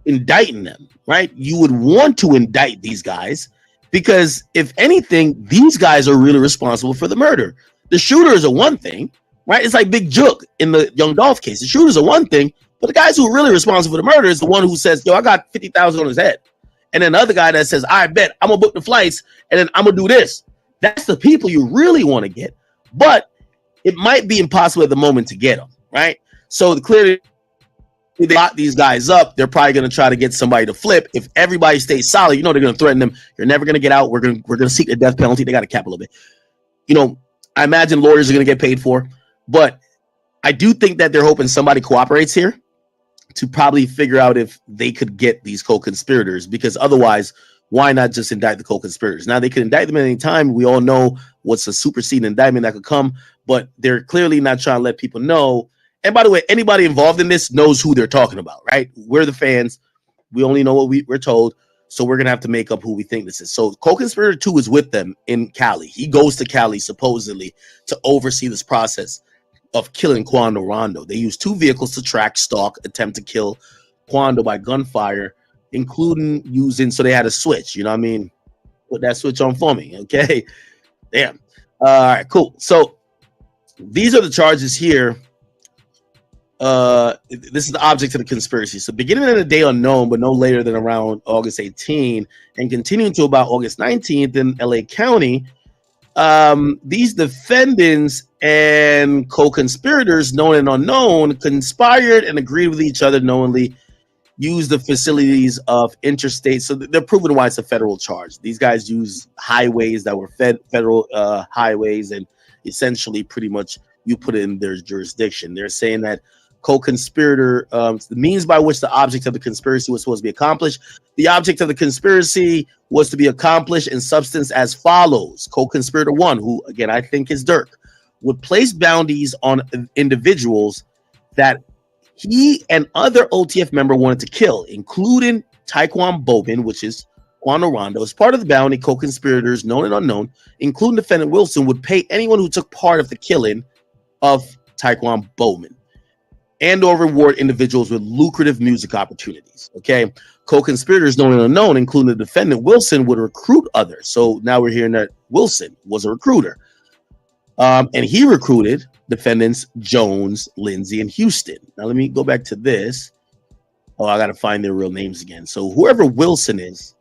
indicting them, right? You would want to indict these guys because, if anything, these guys are really responsible for the murder. The shooters are one thing, right? It's like Big Jook in the Young Dolph case. The shooters are one thing, but the guys who are really responsible for the murder is the one who says, yo, I got 50,000 on his head. And then the other guy that says, I bet I'm gonna book the flights and then I'm gonna do this. That's the people you really want to get, but it might be impossible at the moment to get them, right? So clearly, if they lock these guys up, they're probably going to try to get somebody to flip. If everybody stays solid, they're going to threaten them. You're never going to get out. We're going to seek the death penalty. They got to cap a little bit. I imagine lawyers are going to get paid for, but I do think that they're hoping somebody cooperates here to probably figure out if they could get these co-conspirators, because otherwise, why not just indict the co-conspirators? Now, they could indict them at any time. We all know what's a superseding indictment that could come, but they're clearly not trying to let people know. And by the way, anybody involved in this knows who they're talking about, right? We're the fans. We only know what we're told, so we're going to have to make up who we think this is. So co-conspirator 2 is with them in Cali. He goes to Cali supposedly to oversee this process of killing Quando Rondo. They use 2 vehicles to track, stalk, attempt to kill Quando by gunfire, including using, so they had a switch, put that switch on for me, okay? Damn. All right, cool. So these are the charges here. This is the object of the conspiracy. So beginning in a day unknown, but no later than around August 18 and continuing to about August 19th in LA County, these defendants and co-conspirators, known and unknown, conspired and agreed with each other knowingly, use the facilities of interstate. So they're proving why it's a federal charge. These guys use highways that were federal highways, and essentially pretty much you put it in their jurisdiction. They're saying that co-conspirator, the means by which the object of the conspiracy was supposed to be accomplished. The object of the conspiracy was to be accomplished in substance as follows. Co-conspirator 1, who again I think is Durk, would place bounties on individuals that he and other OTF member wanted to kill, including Taekwon Bowman, which is Quando Rondo. As part of the bounty, co-conspirators, known and unknown, including defendant Wilson, would pay anyone who took part of the killing of Taekwon Bowman and or reward individuals with lucrative music opportunities. Okay. Co-conspirators, known and unknown, including the defendant Wilson, would recruit others. So now we're hearing that Wilson was a recruiter. And he recruited defendants Jones, Lindsay, and Houston. Now let me go back to this. Oh, I got to find their real names again. So whoever Wilson is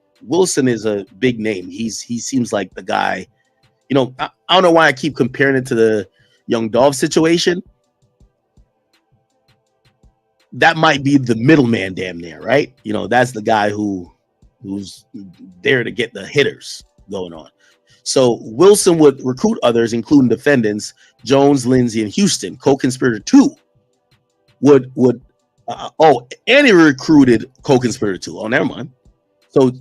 a big name. He seems like the guy, I don't know why I keep comparing it to the Young Dolph situation. That might be the middleman damn near, right? That's the guy who's there to get the hitters going on. So Wilson would recruit others, including defendants Jones, Lindsay, and Houston. Co-conspirator 2 would and he recruited co-conspirator 2. Oh, never mind.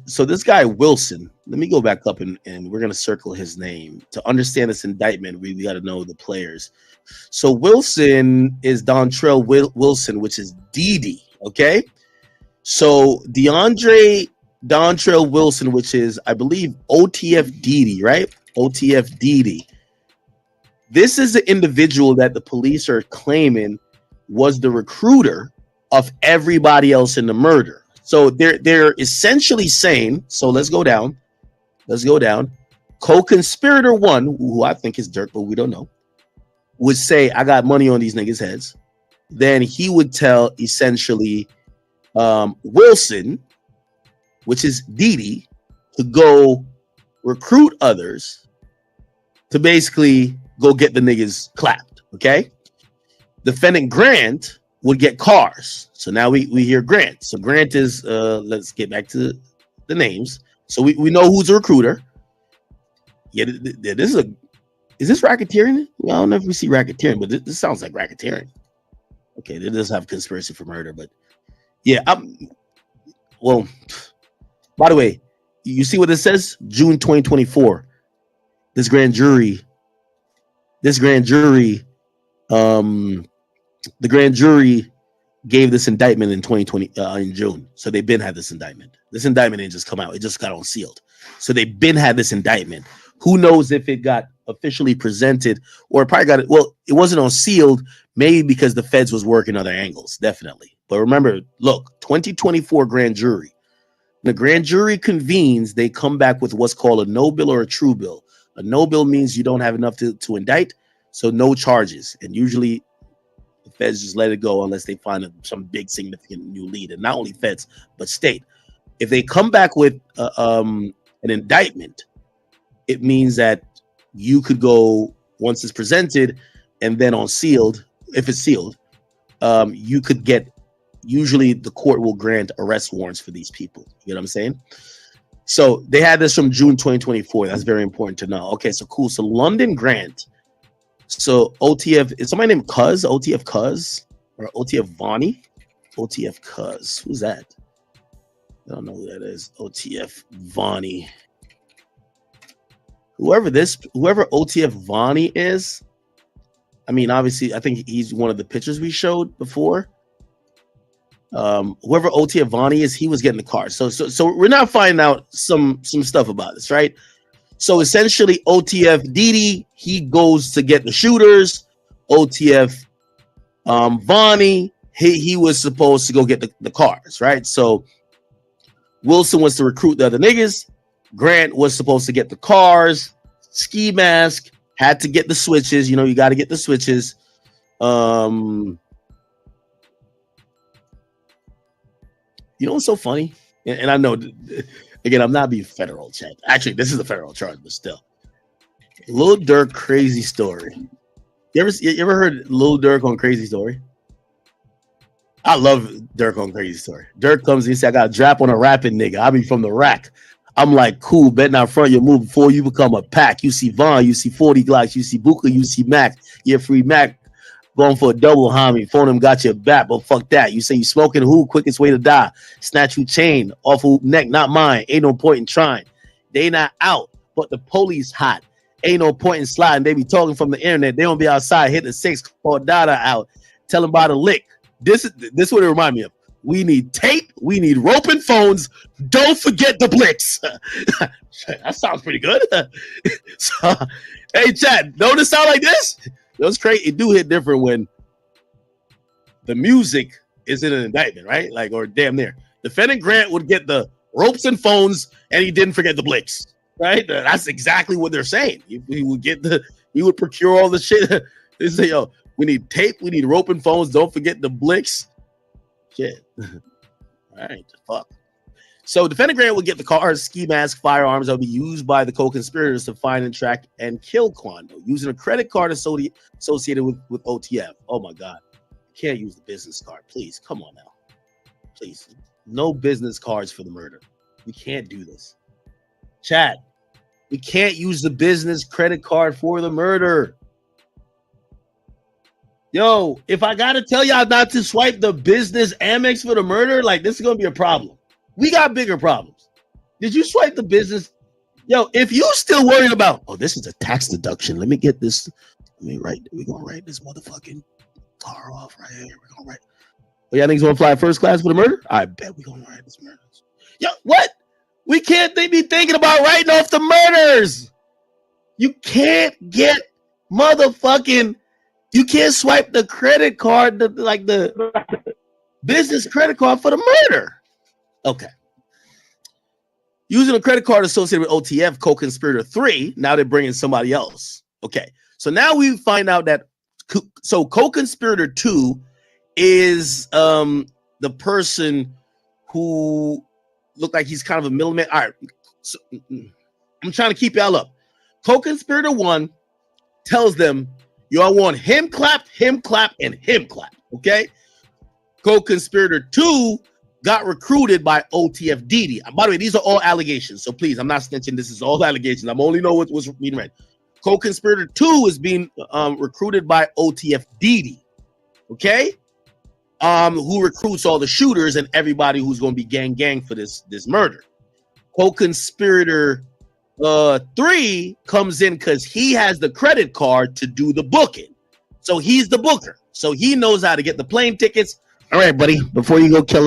So this guy Wilson, let me go back up and we're gonna circle his name to understand this indictment. We got to know the players. So Wilson is Dontrell Wilson, which is Didi. Okay, so Dontrell Wilson, which is, I believe, OTF Didi, right? OTF Didi. This is the individual that the police are claiming was the recruiter of everybody else in the murder. So they're essentially saying, so let's go down. Co-conspirator 1, who I think is Durk, but we don't know, would say, I got money on these niggas' heads. Then he would tell essentially Wilson, which is Didi, to go recruit others to basically go get the niggas clapped. Okay. Defendant Grant would get cars. So now we hear Grant. So Grant is let's get back to the names. So we know who's a recruiter. Yeah, is this racketeering? Well, I don't know if we see racketeering, but this sounds like racketeering. Okay, they does have conspiracy for murder, but yeah, well, by the way, you see what it says? June 2024. The grand jury gave this indictment in 2020 in June. So they've been had this indictment. This indictment didn't just come out. It just got unsealed. So they've been had this indictment. Who knows if it got officially presented or it probably got it. Well, it wasn't unsealed, maybe because the feds was working other angles, definitely. But remember, look, 2024 grand jury. The grand jury convenes, they come back with what's called a no bill or a true bill. A no bill means you don't have enough to indict, so no charges. And usually the feds just let it go unless they find some big significant new lead. And not only feds, but state. If they come back with an indictment, it means that you could go, once it's presented and then on sealed, if it's sealed, you could get, usually the court will grant arrest warrants for these people. You know what I'm saying? So they had this from June 2024. That's very important to know. Okay, so cool. So London Grant. So OTF, is somebody named Cuz? OTF Cuz? Or OTF Vonnie? OTF Cuz. Who's that? I don't know who that is. OTF Vonnie. Whoever OTF Vonnie is, I mean, obviously, I think he's one of the pictures we showed before. Whoever OTF Vonnie is, he was getting the car. So we're not finding out some stuff about this, right? So essentially, OTF Didi, he goes to get the shooters. OTF Vonnie, he was supposed to go get the cars, right? So Wilson was to recruit the other niggas. Grant was supposed to get the cars. Ski Mask had to get the switches. You know, you got to get the switches. You know what's so funny? And I know, again, I'm not being federal, chat. Actually, this is a federal charge, but still. Lil Durk crazy story. You ever heard Lil Durk on Crazy Story? I love Durk on Crazy Story. Durk comes and he said, I got a drop on a rapping nigga. I be from the rack. I'm like, cool, bet not front your move before you become a pack. You see Vaughn, you see 40 Glocks, you see Buka, you see Mac. Yeah, free Mac. Going for a double, homie. Phone him got your back, but fuck that. You say you smoking who? Quickest way to die. Snatch you chain off of neck, not mine. Ain't no point in trying. They not out, but the police hot. Ain't no point in sliding. They be talking from the internet. They don't be outside. Hit the 6, call Dada out. Tell them about a lick. This what it remind me of. We need tape. We need rope and phones. Don't forget the Blitz. That sounds pretty good. So, hey, Chad, don't it sound like this? That's crazy. It do hit different when the music is in an indictment, right? Like, or damn near. Defendant Grant would get the ropes and phones, and he didn't forget the Blitz, right? That's exactly what they're saying. He would procure all the shit. They say, yo, we need tape, we need rope and phones. Don't forget the Blitz. Shit. All right, fuck. So Defendant Grant would get the cars, ski mask, firearms that would be used by the co-conspirators to find and track and kill Quando using a credit card associated with OTF. Oh my God. You can't use the business card. Please, come on now. Please. No business cards for the murder. We can't do this. Chat, we can't use the business credit card for the murder. Yo, if I got to tell y'all not to swipe the business Amex for the murder, like this is going to be a problem. We got bigger problems. Did you swipe the business? Yo, if you still worried about, oh, this is a tax deduction. Let me get this. We're going to write this motherfucking car off right here. We're going to write. Oh, y'all niggas want to fly first class for the murder? I bet we're going to write this murder. Yo, what? We can't be thinking about writing off the murders. You can't get motherfucking, you can't swipe the credit card, the business credit card for the murder. Okay. Using a credit card associated with OTF, co-conspirator 3, now they're bringing somebody else. Okay. So now we find out that, so co-conspirator 2 is the person who looked like he's kind of a middleman. All right. So, I'm trying to keep y'all up. Co-conspirator 1 tells them, yo, I want him clapped, and him clapped. Okay. Co-conspirator 2 got recruited by OTF Didi. By the way, these are all allegations. So please, I'm not snitching. This is all allegations. I'm only know what was being read. Co-conspirator 2 is being recruited by OTF Didi. Okay. Who recruits all the shooters and everybody who's going to be gang for this murder. Co-conspirator 3 comes in because he has the credit card to do the booking. So he's the booker. So he knows how to get the plane tickets, All right, buddy. Before you go kill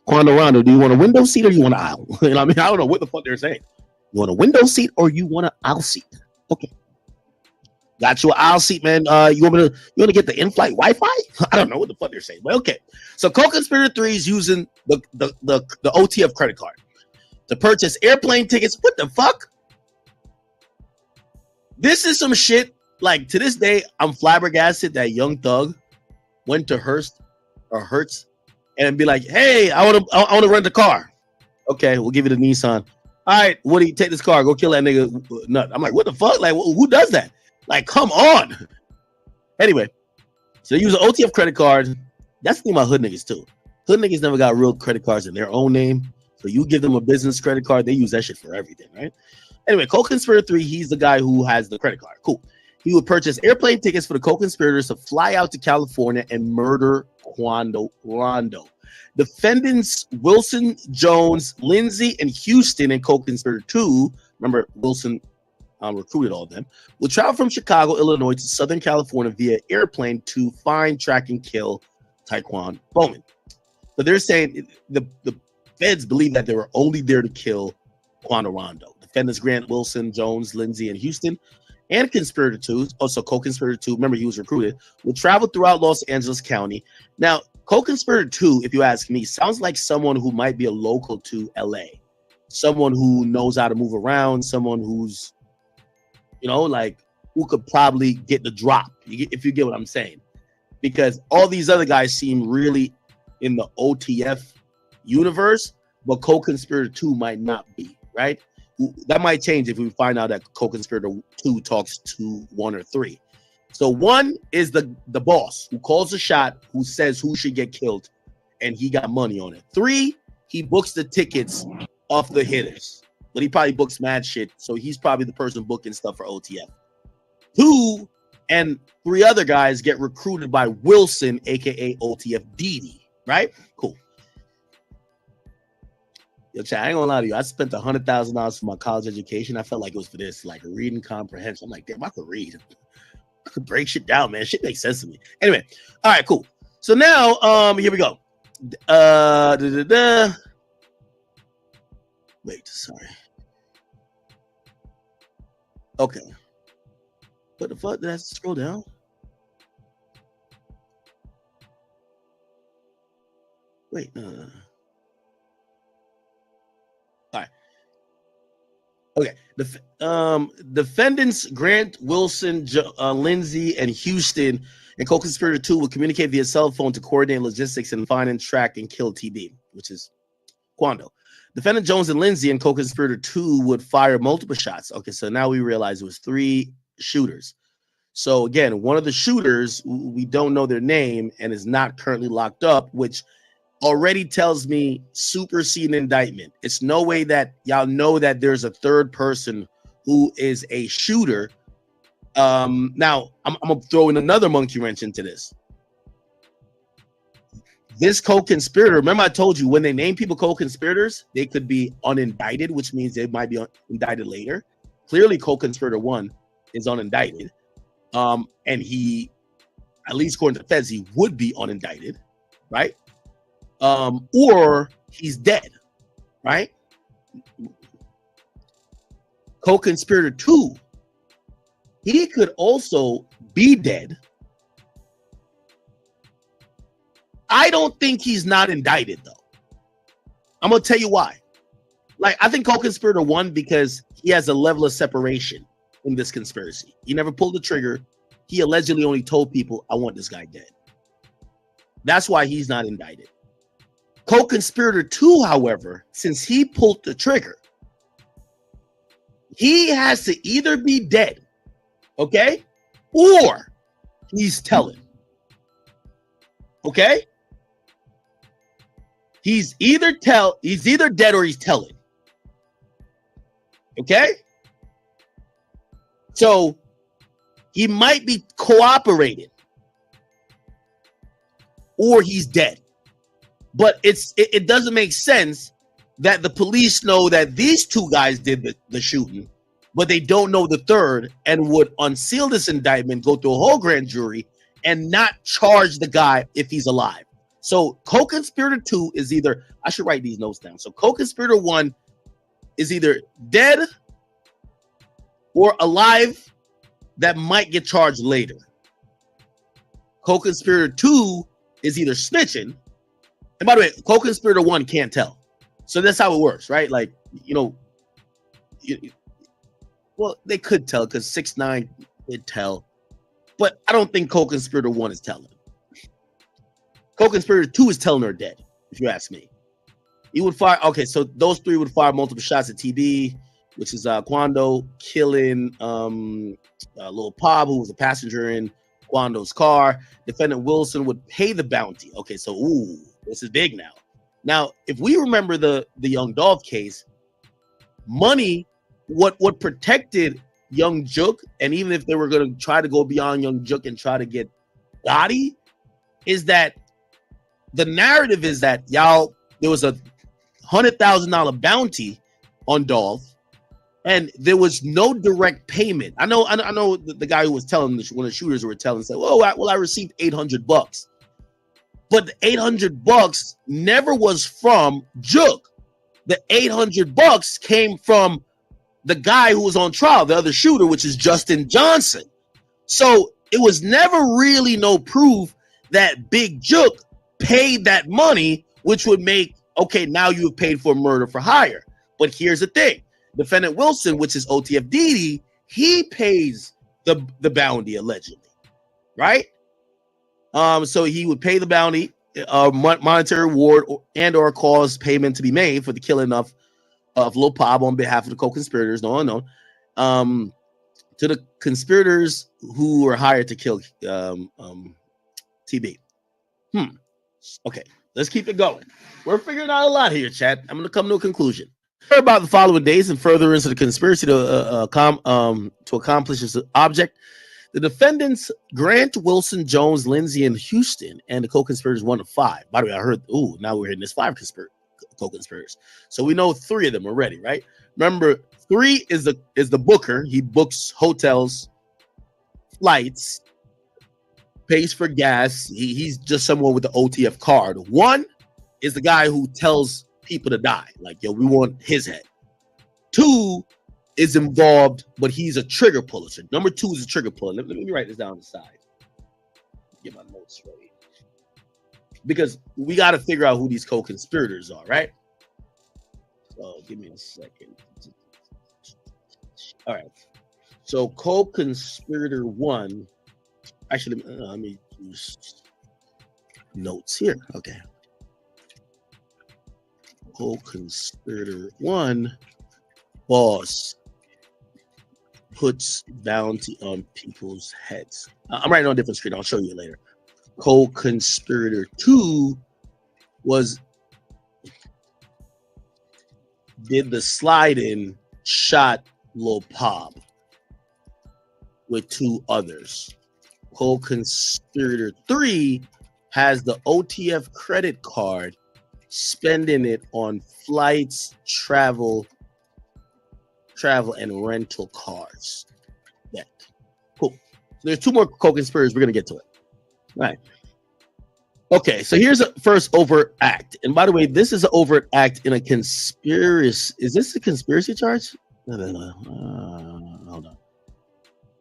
Quando Rondo, do you want a window seat or you want an aisle? You know what I mean? I don't know what the fuck they're saying. You want a window seat or you want an aisle seat? Okay. Got you an aisle seat, man. You want to get the in-flight Wi-Fi? I don't know what the fuck they're saying, but okay. So co-conspirator 3 is using the OTF credit card to purchase airplane tickets. What the fuck? This is some shit. Like, to this day, I'm flabbergasted that Young Thug went to Hertz and be like, hey, I want to rent a car. Okay, we'll give you the Nissan. All right, Woody, take this car. Go kill that nigga nut. I'm like, what the fuck? Like, who does that? Like, come on. Anyway, so they use an OTF credit card. That's the thing about hood niggas, too. Hood niggas never got real credit cards in their own name. So you give them a business credit card, they use that shit for everything, right? Anyway, co-conspirator 3, he's the guy who has the credit card. Cool. He would purchase airplane tickets for the co-conspirators to fly out to California and murder Quando Rondo. Defendants Wilson, Jones, Lindsay, and Houston in co-conspirator 2, remember Wilson recruited all of them, will travel from Chicago, Illinois to Southern California via airplane to find, track, and kill Taekwon Bowman. So they're saying the feds believe that they were only there to kill Quando Rondo. Defendants Grant, Wilson, Jones, Lindsay, and Houston, and conspirator 2, also co-conspirator 2, remember he was recruited, will travel throughout Los Angeles County. Now, co-conspirator 2, if you ask me, sounds like someone who might be a local to LA. Someone who knows how to move around, someone who's, you know, like, who could probably get the drop, if you get what I'm saying. Because all these other guys seem really in the OTF universe, but co-conspirator 2 might not be, right? That might change if we find out that co-conspirator 2 talks to 1 or 3. So 1 is the boss who calls the shot, who says who should get killed, and he got money on it. 3, he books the tickets off the hitters, but he probably books mad shit, so he's probably the person booking stuff for OTF. 2 and 3 other guys get recruited by Wilson, aka OTF DD, right? Cool. Yo, chat, I ain't gonna lie to you. I spent $100,000 for my college education. I felt like it was for this, like reading comprehension. I'm like, damn, I could read. I could break shit down, man. Shit makes sense to me. Anyway, all right, cool. So now, here we go. Wait, sorry. Okay. What the fuck? Did I scroll down? Wait, no. All right. Okay. Defendants Grant, Wilson, Lindsay, and Houston and co-conspirator 2 will communicate via cell phone to coordinate logistics and find and track and kill TB, which is Quando. Defendant Jones and Lindsay and co-conspirator 2 would fire multiple shots. Okay, so now we realize it was 3 shooters. So again, one of the shooters, we don't know their name and is not currently locked up, which already tells me superseding indictment. It's no way that y'all know that there's a third person who is a shooter. Now, I'm going to throw in another monkey wrench into this. This co-conspirator, remember I told you when they name people co-conspirators, they could be unindicted, which means they might be indicted later. Clearly, co-conspirator 1 is unindicted. And he, at least according to the feds, he would be unindicted, right? Or he's dead, right? Co-conspirator 2, he could also be dead. I don't think he's not indicted, though. I'm going to tell you why. Like, I think co-conspirator 1, because he has a level of separation in this conspiracy. He never pulled the trigger. He allegedly only told people, I want this guy dead. That's why he's not indicted. Co-conspirator 2, however, since he pulled the trigger, he has to either be dead, okay, or he's telling, okay? He's either dead or he's telling, okay? So he might be cooperating, or he's dead. But it doesn't make sense that the police know that these 2 guys did the shooting, but they don't know the third and would unseal this indictment, go through a whole grand jury, and not charge the guy if he's alive. So co-conspirator 2 is either, I should write these notes down. So co-conspirator 1 is either dead or alive that might get charged later. Co-conspirator 2 is either snitching. And by the way, co-conspirator 1 can't tell. So that's how it works, right? Like, you know, well, they could tell because 6ix9ine did tell. But I don't think co-conspirator 1 is telling. Co-conspirator 2 is telling her dead, if you ask me. He would fire, okay, so those 3 would fire multiple shots at TB, which is Quando, killing Lil Pop, who was a passenger in Quando's car. Defendant Wilson would pay the bounty. Okay, so ooh, this is big now. Now, if we remember the Young Dolph case, money, what protected Young Juk, and even if they were going to try to go beyond Young Juk and try to get Gotti, is that the narrative is that there was a $100,000 bounty on Dolph, and there was no direct payment. I know the guy who was telling, one of the shooters were telling, said, "Oh, well, I received $800." But the $800 never was from Juk. The $800 came from the guy who was on trial, the other shooter, which is Justin Johnson. So it was never really no proof that Big Juk paid that money, which would make, okay, now you have paid for murder for hire. But here's the thing. Defendant Wilson, which is OTF Didi, he pays the bounty allegedly, right? So he would pay the bounty, monetary reward, or cause payment to be made for the killing of Lil Pop on behalf of the co-conspirators, no unknown, to the conspirators who were hired to kill TB. Okay, let's keep it going. We're figuring out a lot here, chat. I'm going to come to a conclusion. About the following days and further into the conspiracy to accomplish its object, the defendants Grant, Wilson, Jones, Lindsay, and Houston, and the co-conspirators 1 to 5. By the way, I heard, now we're hitting this 5 co-conspirators. So we know 3 of them already, right? Remember, 3 is the booker. He books hotels, flights, pays for gas. He's just someone with the OTF card. 1 is the guy who tells people to die. Like, yo, we want his head. 2 is involved, but he's a trigger puller. So number 2 is a trigger puller. Let me write this down on the side. Get my notes ready. Because we got to figure out who these co-conspirators are, right? So give me a second. All right. So co-conspirator 1. Actually, let me use notes here. Okay. Co-conspirator 1, boss puts bounty on people's heads. I'm writing on a different screen. I'll show you later. Co-conspirator 2 did the slide in, shot Lil Pop with 2 others. Co-conspirator 3 has the OTF credit card, spending it on flights, travel, and rental cars. Yeah, cool. So there's 2 more co-conspirators. We're gonna get to it. All right. Okay, so here's a first overt act. And by the way, this is an overt act in a conspiracy. Is this a conspiracy charge? No. Hold on.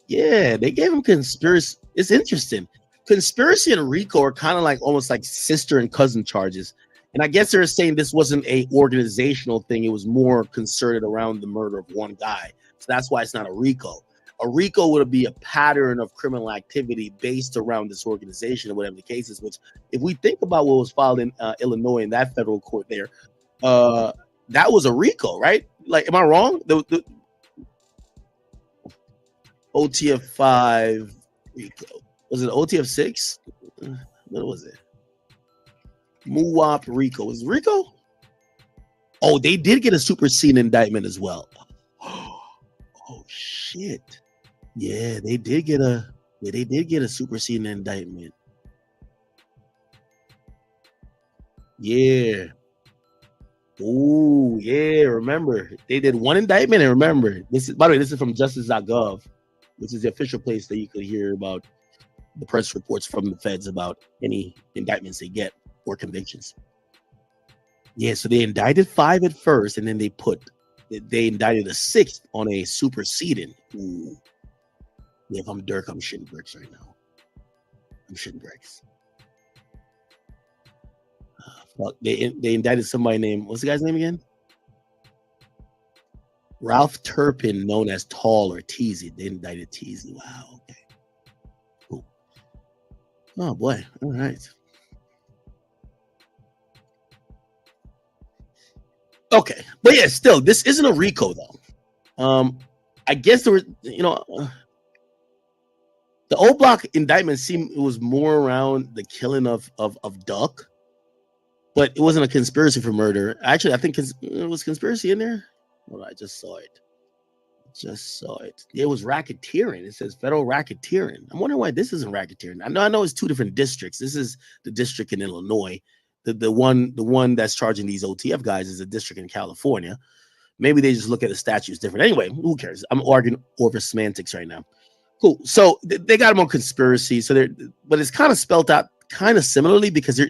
Yeah, they gave him conspiracy. It's interesting. Conspiracy and RICO are kind of like almost like sister and cousin charges. And I guess they're saying this wasn't a organizational thing. It was more concerted around the murder of 1 guy. So that's why it's not a RICO. A RICO would be a pattern of criminal activity based around this organization or whatever the case is, which if we think about what was filed in Illinois in that federal court there, that was a RICO, right? Like, am I wrong? The OTF 5 RICO. Was it OTF 6? What was it? Muwap RICO. Was it RICO? Oh, they did get a superseding indictment as well. Oh shit. Yeah, they did get a superseding indictment. Yeah. Oh, yeah, remember. They did 1 indictment, and remember, this is, by the way, this is from justice.gov, which is the official place that you could hear about the press reports from the feds about any indictments they get. or convictions. Yeah, so they indicted 5 at first, and then they indicted a 6th on a superseding. Ooh. Yeah, if I'm Durk, I'm shitting bricks right now. I'm shitting bricks. They indicted somebody named, what's the guy's name again? Ralph Turpin, known as Tall or Teasy. They indicted Teasy. Wow. Okay. Cool. Oh boy. All right. Okay, but yeah, still, this isn't a RICO though. I guess there was, the old block indictment seemed it was more around the killing of Duck, but it wasn't a conspiracy for murder. Actually, I think it was conspiracy in there. Well, I just saw it. It was racketeering. It says federal racketeering. I'm wondering why this isn't racketeering. I know it's 2 different districts. This is the district in Illinois. The one that's charging these OTF guys is a district in California. Maybe they just look at the statutes different. Anyway, who cares? I'm arguing over semantics right now. Cool. So they got them on conspiracy. But it's kind of spelled out kind of similarly because they're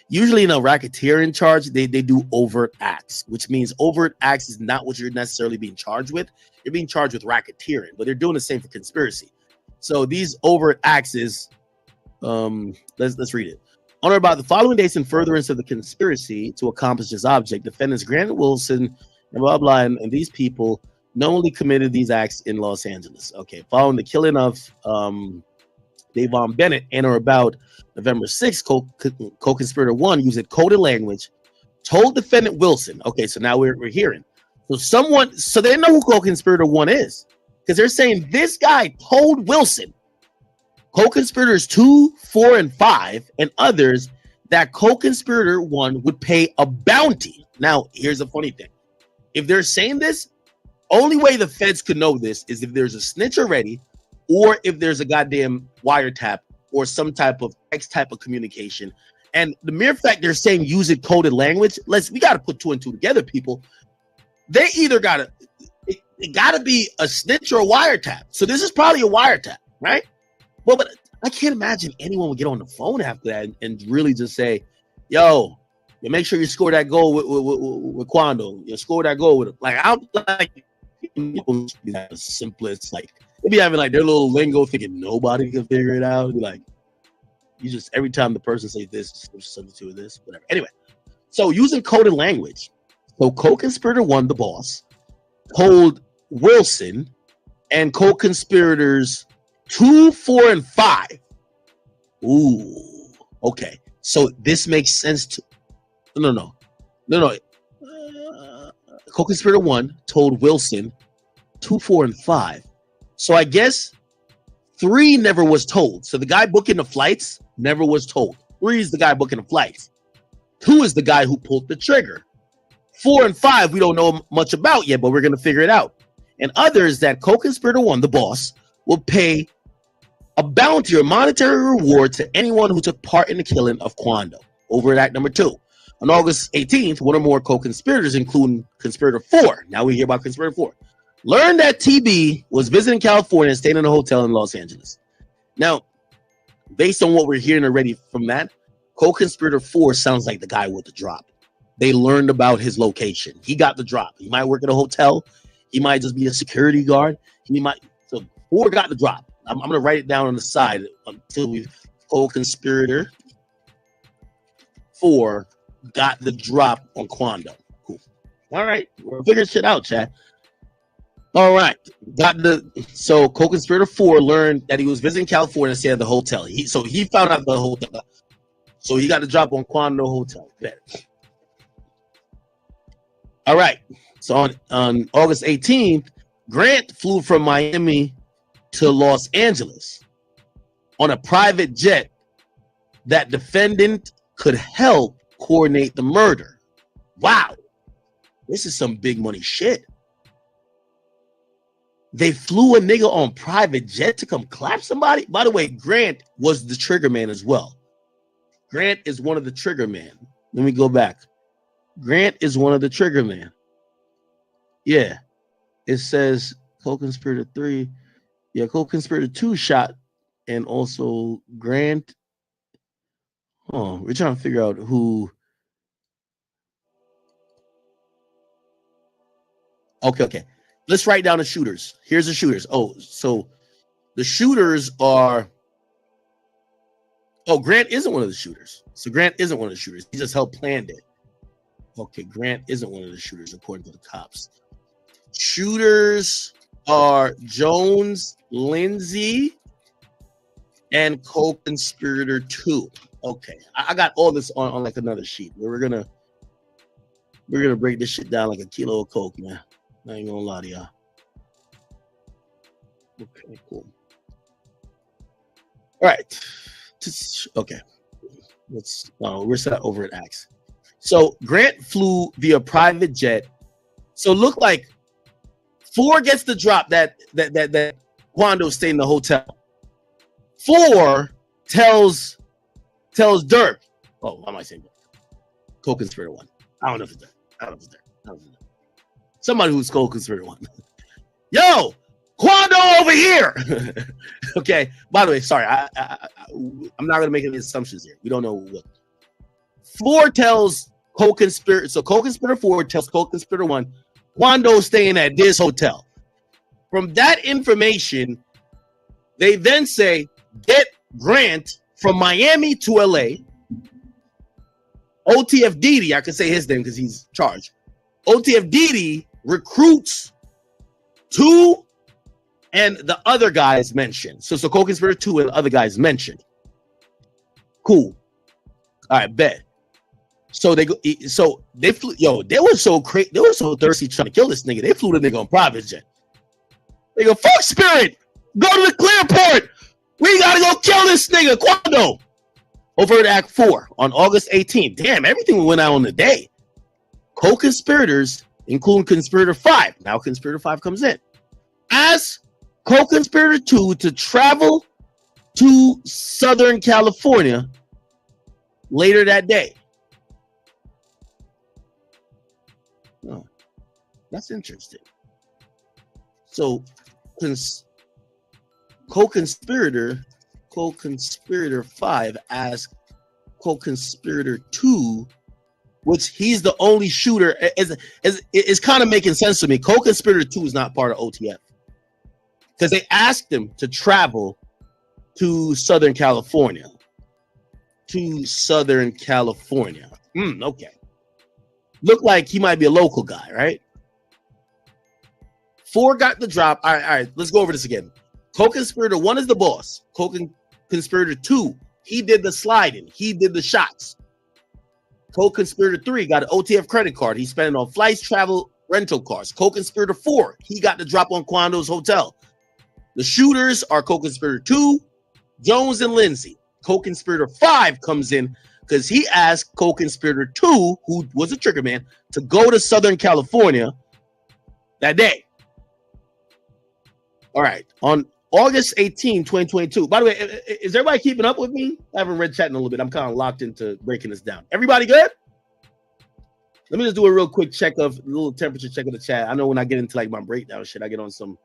usually in a racketeering charge, they do overt acts, which means overt acts is not what you're necessarily being charged with. You're being charged with racketeering, but they're doing the same for conspiracy. So these overt acts is, let's read it. On or about the following dates in furtherance of the conspiracy to accomplish this object, defendants Grant Wilson and blah blah and these people knowingly committed these acts in Los Angeles. Okay, following the killing of Davon Bennett and or about November 6th, co-conspirator 1 using coded language told defendant Wilson. Okay, so now we're hearing. So they know who co-conspirator 1 is because they're saying this guy told Wilson, co-conspirators 2, 4, and 5, and others that co-conspirator 1 would pay a bounty. Now, here's the funny thing. If they're saying this, only way the feds could know this is if there's a snitch already or if there's a goddamn wiretap or some type of communication. And the mere fact they're saying use it coded language, we got to put 2 and 2 together, people. They either it got to be a snitch or a wiretap. So this is probably a wiretap, right? Well, but I can't imagine anyone would get on the phone after that and really just say, yo, make sure you score that goal with Quando. You score that goal with him. Like, I'm like, the simplest, like, they be having like their little lingo thinking nobody can figure it out. Be like, you just, every time the person says this, there's something to this, whatever. Anyway, so using coded language. So co-conspirator 1, the boss, told Wilson and co-conspirators 2, 4, and 5. Ooh, okay. So this makes sense to no. Co-conspirator 1 told Wilson 2, 4, and 5. So I guess 3 never was told. So the guy booking the flights never was told. 3 is the guy booking the flights. 2 is the guy who pulled the trigger. 4 and 5 we don't know much about yet, but we're going to figure it out. And others that co-conspirator 1, the boss, will pay a bounty or monetary reward to anyone who took part in the killing of Quando. Overt act number 2. On August 18th, 1 or more co-conspirators, including conspirator 4, now we hear about conspirator 4, learned that TB was visiting California and staying in a hotel in Los Angeles. Now, based on what we're hearing already from that, co-conspirator 4 sounds like the guy with the drop. They learned about his location. He got the drop. He might work at a hotel. He might just be a security guard. So 4 got the drop. I'm going to write it down on the side until we co-conspirator 4 got the drop on Quando. Cool. All right. We're figuring shit out, chat. All right. So co-conspirator 4 learned that he was visiting California and stayed at the hotel. He found out the hotel. So he got the drop on Quando Hotel. Better. All right. So on August 18th, Grant flew from Miami to Los Angeles on a private jet that defendant could help coordinate the murder. Wow. This is some big money shit. They flew a nigga on private jet to come clap somebody. By the way, Grant was the trigger man as well. Grant is one of the trigger man. Let me go back. Grant is one of the trigger man. Yeah. It says co-conspirator 3. Yeah, co-conspirator 2 shot, and also Grant. Oh, we're trying to figure out who. Okay. Let's write down the shooters. Here's the shooters. Oh, so the shooters are. Oh, Grant isn't one of the shooters. So Grant isn't one of the shooters. He just helped plan it. Okay, Grant isn't one of the shooters according to the cops. Shooters are Jones, Lindsay, and co-conspirator 2. Okay, I got all this on like another sheet. We're gonna break this shit down like a kilo of coke, man. I ain't gonna lie to y'all. Okay, cool. All right. Okay. We're set over at Axe. So Grant flew via private jet. So it looked like 4 gets the drop that Quando stayed in the hotel. 4 tells Durk. Oh, why am I saying Durk? Co-conspirator 1. I don't know if it's Durk. Somebody who's co-conspirator 1. Yo, Quando over here. Okay. By the way, sorry, I'm not gonna make any assumptions here. We don't know what. 4 tells co-conspirator. So co-conspirator 4 tells co-conspirator 1. Quando's staying at this hotel. From that information, they then say, get Grant from Miami to LA. OTF Didi, I can say his name because he's charged. OTF Didi recruits 2 and the other guys mentioned. So co-conspirator 2 and the other guys mentioned. Cool. All right, bet. So they flew. Yo, they were so crazy. They were so thirsty trying to kill this nigga. They flew the nigga on private jet. They go, fuck Spirit. Go to the Clearport. We gotta go kill this nigga, Quando. Over at Act 4 on August 18th. Damn, everything went out on the day. Co-conspirators, including conspirator 5. Now conspirator 5 comes in. Ask co-conspirator 2 to travel to Southern California later that day. Oh, that's interesting. So, co-conspirator 5 asked co-conspirator 2, which he's the only shooter, is kind of making sense to me. Co-conspirator 2 is not part of OTF because they asked him to travel to Southern California. Okay. Look like he might be a local guy, right? 4 got the drop. All right. Let's go over this again. Co-conspirator 1 is the boss. Co-conspirator 2, he did the sliding. He did the shots. Co-conspirator 3 got an OTF credit card. He spent it on flights, travel, rental cars. Co-conspirator 4, he got the drop on Quando's hotel. The shooters are co-conspirator 2, Jones and Lindsay. Co-conspirator 5 comes in because he asked co-conspirator 2, who was a trigger man, to go to Southern California that day. All right. On August 18, 2022. By the way, is everybody keeping up with me? I haven't read chat in a little bit. I'm kind of locked into breaking this down. Everybody good? Let me just do a real quick check of a little temperature check of the chat. I know when I get into like my breakdown shit, I get on some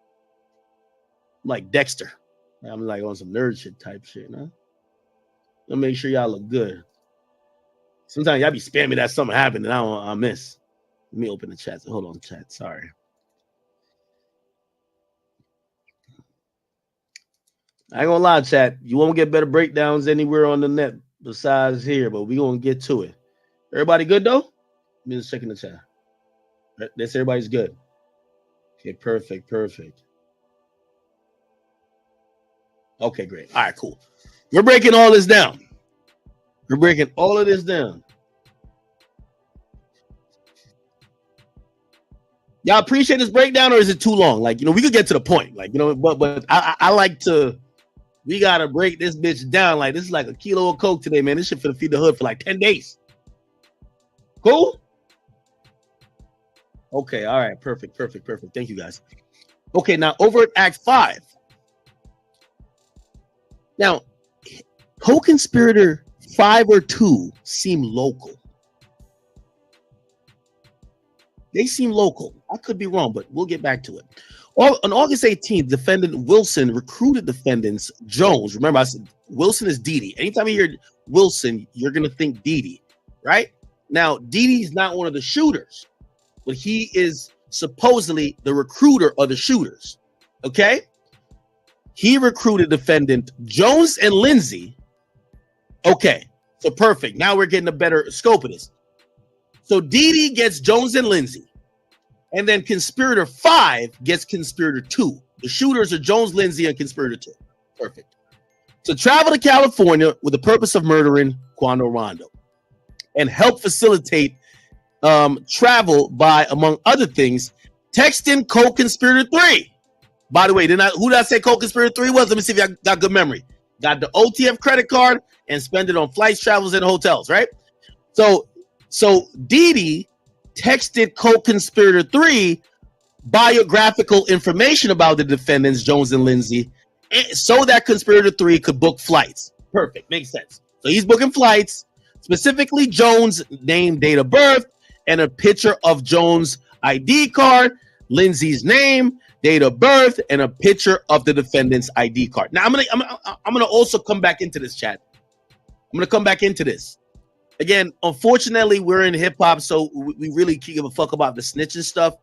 like Dexter. I'm like on some nerd shit type shit, huh? Let me make sure y'all look good. Sometimes y'all be spamming that something happened and I miss. Let me open the chat. Hold on, chat. Sorry. I ain't gonna lie, chat. You won't get better breakdowns anywhere on the net besides here, but we gonna get to it. Everybody good though? Let me just check in the chat. That's everybody's good. Okay, perfect. Okay, great. All right, cool. We're breaking all this down. We're breaking all of this down. Y'all appreciate this breakdown, or is it too long? Like, we could get to the point. Like, but I like to. We gotta break this bitch down. Like, this is like a kilo of coke today, man. This shit finna feed the hood for like 10 days. Cool? Okay, all right, perfect. Thank you guys. Okay, now over at Act 5. Now, co-conspirator 5 or 2 seem local. They seem local. I could be wrong, but we'll get back to it. On August 18th, defendant Wilson recruited defendants Jones. Remember, I said Wilson is Didi. Anytime you hear Wilson, you're going to think Didi, right? Now, Didi's not one of the shooters, but he is supposedly the recruiter of the shooters, okay? He recruited defendant Jones and Lindsay. Okay, so perfect. Now we're getting a better scope of this. So Didi gets Jones and Lindsay, and then conspirator 5 gets conspirator 2. The shooters are Jones, Lindsay, and conspirator 2. Perfect. To travel to California with the purpose of murdering Quando Rondo and help facilitate travel by, among other things, texting co-conspirator 3. By the way, who did I say co-conspirator 3 was? Let me see if I got good memory. Got the OTF credit card and spend it on flights, travels, and hotels, right? So Didi texted co-conspirator 3 biographical information about the defendants, Jones and Lindsay, so that conspirator 3 could book flights. Perfect, makes sense. So he's booking flights, specifically Jones' name, date of birth, and a picture of Jones' ID card, Lindsay's name, date of birth, and a picture of the defendant's ID card. Now I'm gonna also come back into this, chat. I'm gonna come back into this. Again, unfortunately, we're in hip hop, so we really can't give a fuck about the snitching stuff.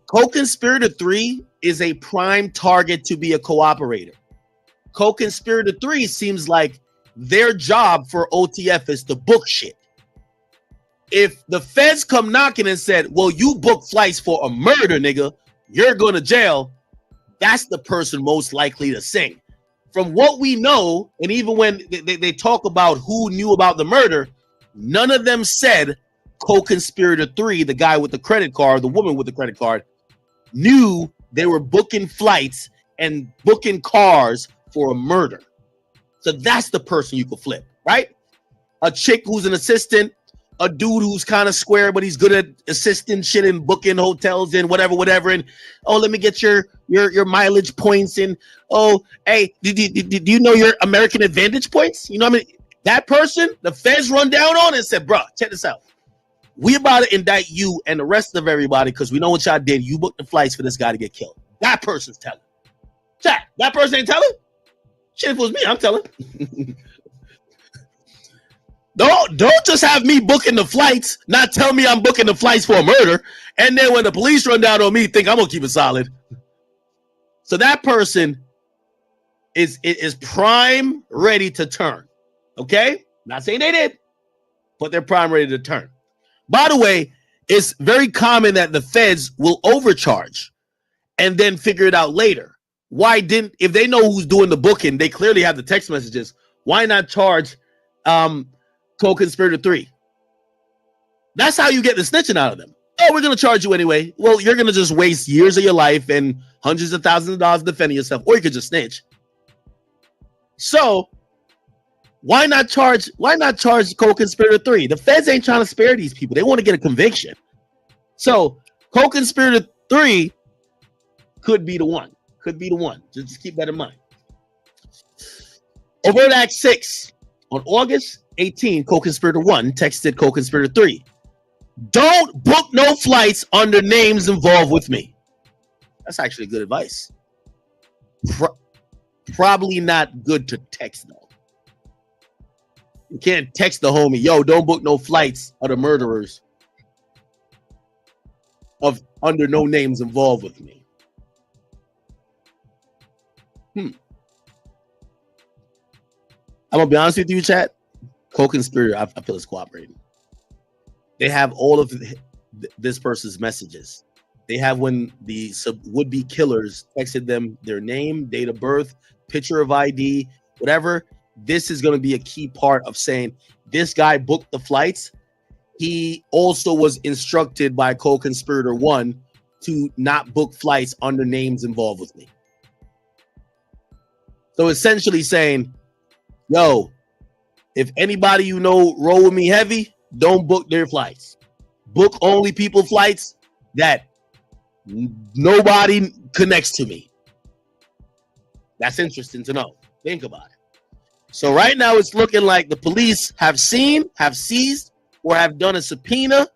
Co-conspirator 3 is a prime target to be a cooperator. Co-conspirator 3 seems like their job for OTF is to book shit. If the feds come knocking and said, well, you book flights for a murder, nigga, you're going to jail, that's the person most likely to sing. From what we know, and even when they talk about who knew about the murder, none of them said co-conspirator 3, the guy with the credit card, the woman with the credit card, knew they were booking flights and booking cars for a murder. So that's the person you could flip, right? A chick who's an assistant, a dude who's kind of square, but he's good at assisting shit and booking hotels and whatever. And oh, let me get your mileage points. And oh, hey, do you know your American Advantage points? You know what I mean? That person, the feds run down on and said, bro, check this out. We about to indict you and the rest of everybody because we know what y'all did. You booked the flights for this guy to get killed. That person's telling. Chat, that person ain't telling? Shit, if it was me, I'm telling. Don't just have me booking the flights, not tell me I'm booking the flights for a murder, and then when the police run down on me, think I'm gonna keep it solid. So that person is prime ready to turn. Okay? Not saying they did, but they're prime ready to turn. By the way, it's very common that the feds will overcharge and then figure it out later. If they know who's doing the booking, they clearly have the text messages. Why not charge co-conspirator 3? That's how you get the snitching out of them. Oh, we're going to charge you anyway. Well, you're going to just waste years of your life and hundreds of thousands of dollars defending yourself, or you could just snitch. So why not charge co-conspirator 3? The feds ain't trying to spare these people. They want to get a conviction. So co-conspirator 3 could be the one. Just keep that in mind. Overt Act 6. On August 18, co-conspirator 1 texted co-conspirator 3. Don't book no flights under names involved with me. That's actually good advice. Probably not good to text though. You can't text the homie, yo, don't book no flights of the murderers of under no names involved with me. I'm gonna be honest with you, chat. Co-conspirator, I feel is cooperating. They have all of this person's messages. They have when the would-be killers texted them their name, date of birth, picture of ID, whatever. This is going to be a key part of saying this guy booked the flights. He also was instructed by co-conspirator 1 to not book flights under names involved with me. So essentially saying, yo, if anybody you know roll with me heavy, don't book their flights. Book only people flights that nobody connects to me. That's interesting to know. Think about it. So right now it's looking like the police have seized, or have done a subpoena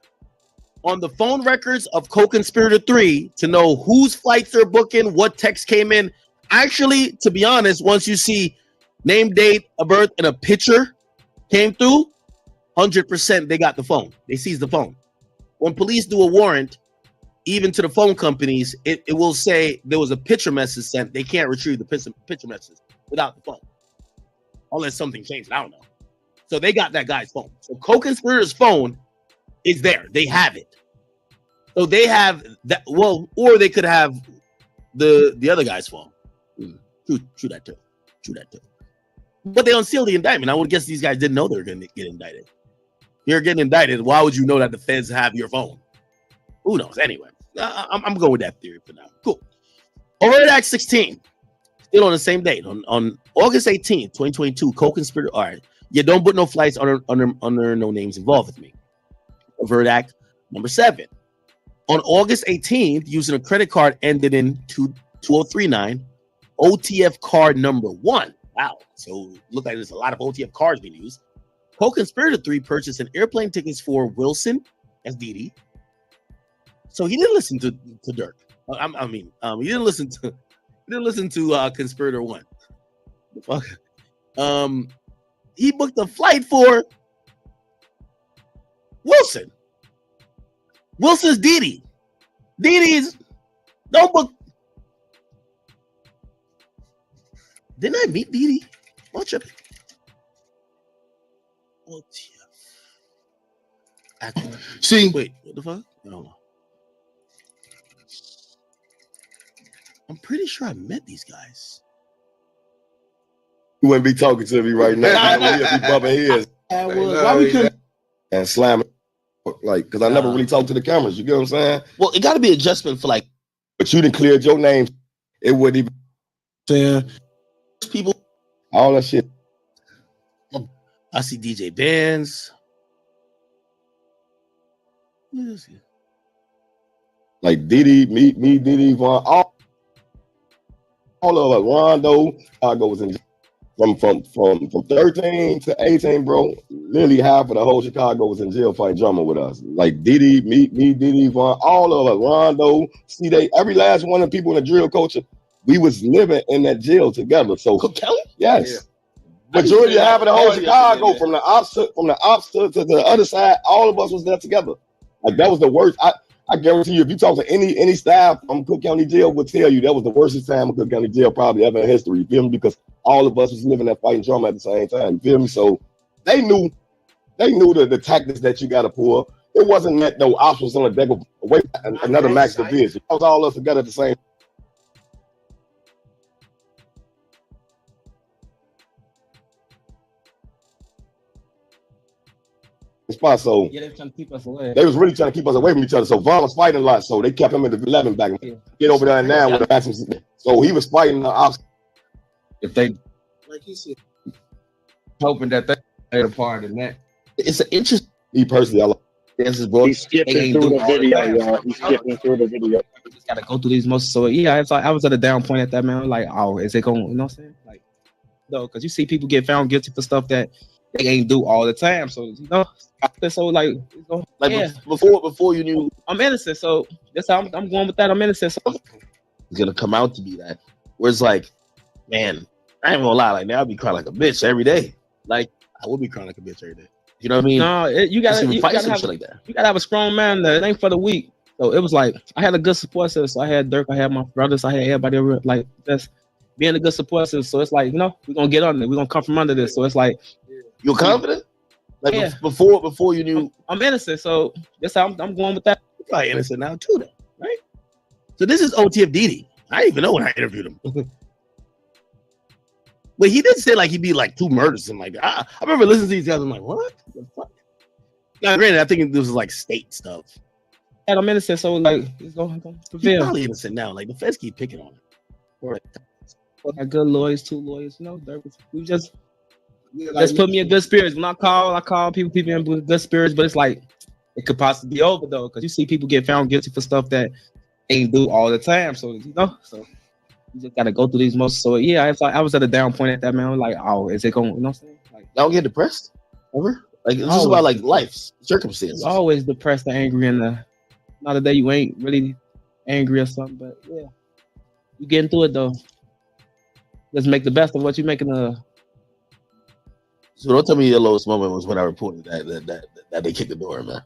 on the phone records of co-conspirator 3 to know whose flights they're booking, what text came in. Actually, to be honest, once you see name, date of birth, and a picture Came through, 100% they got the phone. They seized the phone. When police do a warrant, even to the phone companies, it will say there was a picture message sent. They can't retrieve the picture message without the phone. Unless something changed, I don't know. So they got that guy's phone. So co-conspirator's phone is there. They have it. So they have that. Well, or they could have the other guy's phone. True that too. True that too. But they unsealed the indictment. I would guess these guys didn't know they were going to get indicted. You're getting indicted. Why would you know that the feds have your phone? Who knows? Anyway, I'm going with that theory for now. Cool. Overt Act 16. Still on the same date. On August 18th, 2022, co-conspirator. All right. Yeah, don't put no flights under no names involved with me. Overt Act number 7. On August 18th, using a credit card ended in 2039, OTF card number 1. Wow. So look like there's a lot of OTF cards being used. Co-conspirator 3 purchased an airplane tickets for Wilson as Didi. So he didn't listen to Durk. He didn't listen to conspirator 1. Fuck. He booked a flight for Wilson. Wilson's Didi. Didi's don't book. Didn't I meet Didi? Watch it. See, wait, what the fuck? No. I'm pretty sure I met these guys. You wouldn't be talking to me right now. We'd be bumping heads. Why we couldn't? And slamming, like, because I never really talked to the cameras. You get what I'm saying? Well, it got to be adjustment for like. But you didn't clear your name. It wouldn't even. Saying people, all that shit. I see DJ Benz. Like Didi, me, Didi, Vaughn, all of us. Rondo, Chicago was in from 13 to 18, bro. Literally half of the whole Chicago was in jail fighting drama with us. Like Didi, me, Didi, Vaughn, all of us. Rondo, see, every last one of the people in the drill culture, we was living in that jail together. So Cook Kelly? Yes. Yeah. Majority of half of the whole Chicago, from the ops to the other side, all of us was there together. Like that was the worst. I guarantee you, if you talk to any staff from Cook County Jail, would tell you that was the worst time in Cook County Jail probably ever in history. You feel me? Because all of us was living that fighting drama at the same time. You feel me? So they knew the tactics that you got to pull. It wasn't that no ops was on the deck of away another max division. It was all us together at the same. Spot. So Yeah, they were trying to keep us away. they was really trying to keep us away from each other. So Vaughn was fighting a lot. So they kept him in the 11 back. Get over there now with the maximum. So he was fighting the ops. If they Like he said, hoping that they played a part in that. it's an interest. Me personally, I like This is bro. He's skipping through the video, y'all. He's skipping through the video. Just gotta go through these most. So yeah, I was at a down point at that, man. Like, oh, is it going? You know what I'm saying? Like, no, because you see people get found guilty for stuff that they ain't do all the time. So you know, so like yeah. before you knew, I'm innocent. So that's how I'm going with that. I'm innocent. So it's gonna come out to be that. Where it's like, man, I ain't gonna lie. Like now, I'll be crying like a bitch every day. Like I would be crying like a bitch every day. You know what I mean? no, you gotta have shit like that. You gotta have a strong man. That it ain't for the weak. So it was like I had a good support system. So I had Durk, I had my brothers, I had everybody like just being a good support system. So it's like, you know, we're gonna get on it. We're gonna come from under this. So it's like, you're confident? Like yeah. before you knew. I'm innocent. So that's how I'm going with that. You're probably innocent now too, then, right? So this is OTF Didi. I didn't even know when I interviewed him. But he didn't say like he'd be like 2 murders and like I remember listening to these guys. I'm like, what the fuck? Now, granted, I think this was like state stuff. And I'm innocent, so like it's gonna He's prevail. probably innocent now. Like the feds keep picking on him. Right. Got good lawyers, 2 lawyers. You know, we just put me in good spirits. When I call people in good spirits. But it's like it could possibly be over though, because you see people get found guilty for stuff that ain't do all the time. So you know, so you just gotta go through these most. So yeah, it's like I was at a down point at that, man. I was like, oh, is it going? You know what I'm saying? Like, y'all get depressed ever? Like it's just about like life circumstances. Always depressed and angry, and not a day you ain't really angry or something. But yeah, you getting through it though. Let's make the best of what you're making. So don't tell me your lowest moment was when I reported that they kicked the door, man.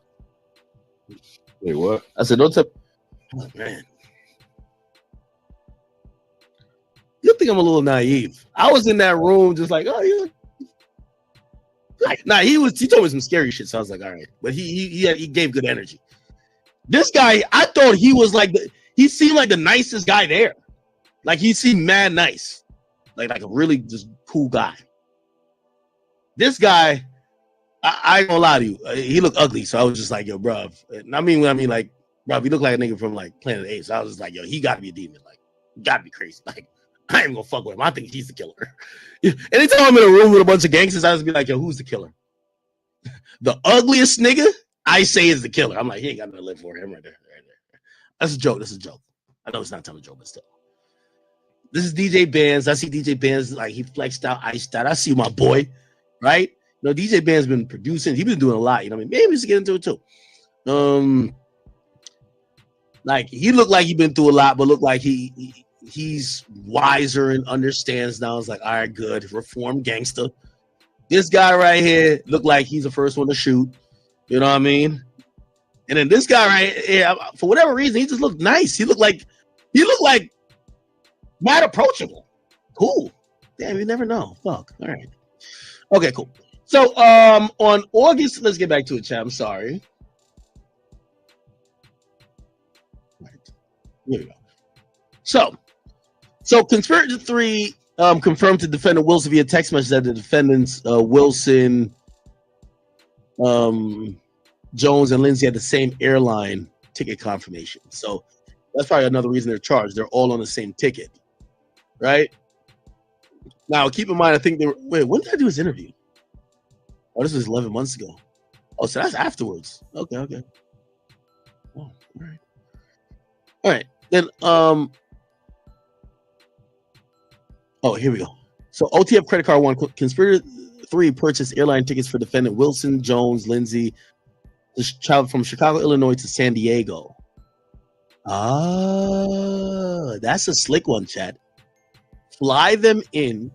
Wait, what? I said, don't tell. Oh, man. You think I'm a little naive? I was in that room just like, oh, you. Nah, he told me some scary shit, so I was like, all right. But he gave good energy. This guy, I thought he was like he seemed like the nicest guy there. Like he seemed mad nice. Like a really just cool guy. This guy, I ain't gonna lie to you, he looked ugly. So I was just like, yo, bro. I mean, like, bro, he looked like a nigga from like Planet of the Apes. So I was just like, yo, he gotta be a demon. Like, gotta be crazy. Like, I ain't gonna fuck with him. I think he's the killer. Anytime I'm in a room with a bunch of gangsters, I just be like, yo, who's the killer? The ugliest nigga, I say is the killer. I'm like, he ain't got nothing to live for. Him right there. That's a joke. That's a joke. I know it's not telling a joke, but still. This is DJ Bands. I see DJ Bands like he flexed out, iced out. I see my boy, right? You know, DJ Band's been producing. He's been doing a lot. You know what I mean? Maybe we should get into it too. Like he looked like he'd been through a lot, but looked like he's wiser and understands now. It's like, all right, good. Reformed gangster. This guy right here looked like he's the first one to shoot. You know what I mean? And then this guy right here, for whatever reason, he just looked nice. He looked like mad approachable. Cool. Damn, you never know. Fuck. All right. Okay, cool. So on August, let's get back to it, chat. I'm sorry. Right. Here we go. So Conspirator 3 confirmed to defendant Wilson via text message that the defendants Wilson, Jones, and Lindsay had the same airline ticket confirmation. So that's probably another reason they're charged. They're all on the same ticket, right? Now, keep in mind, I think they were. Wait, when did I do his interview? Oh, this was 11 months ago. Oh, so that's afterwards. Okay. Oh, all right. Then, oh, here we go. So OTF credit card 1, Conspirator 3 purchased airline tickets for defendant Wilson, Jones, Lindsay, to travel from Chicago, Illinois to San Diego. Ah, that's a slick one, Chad. Fly them in,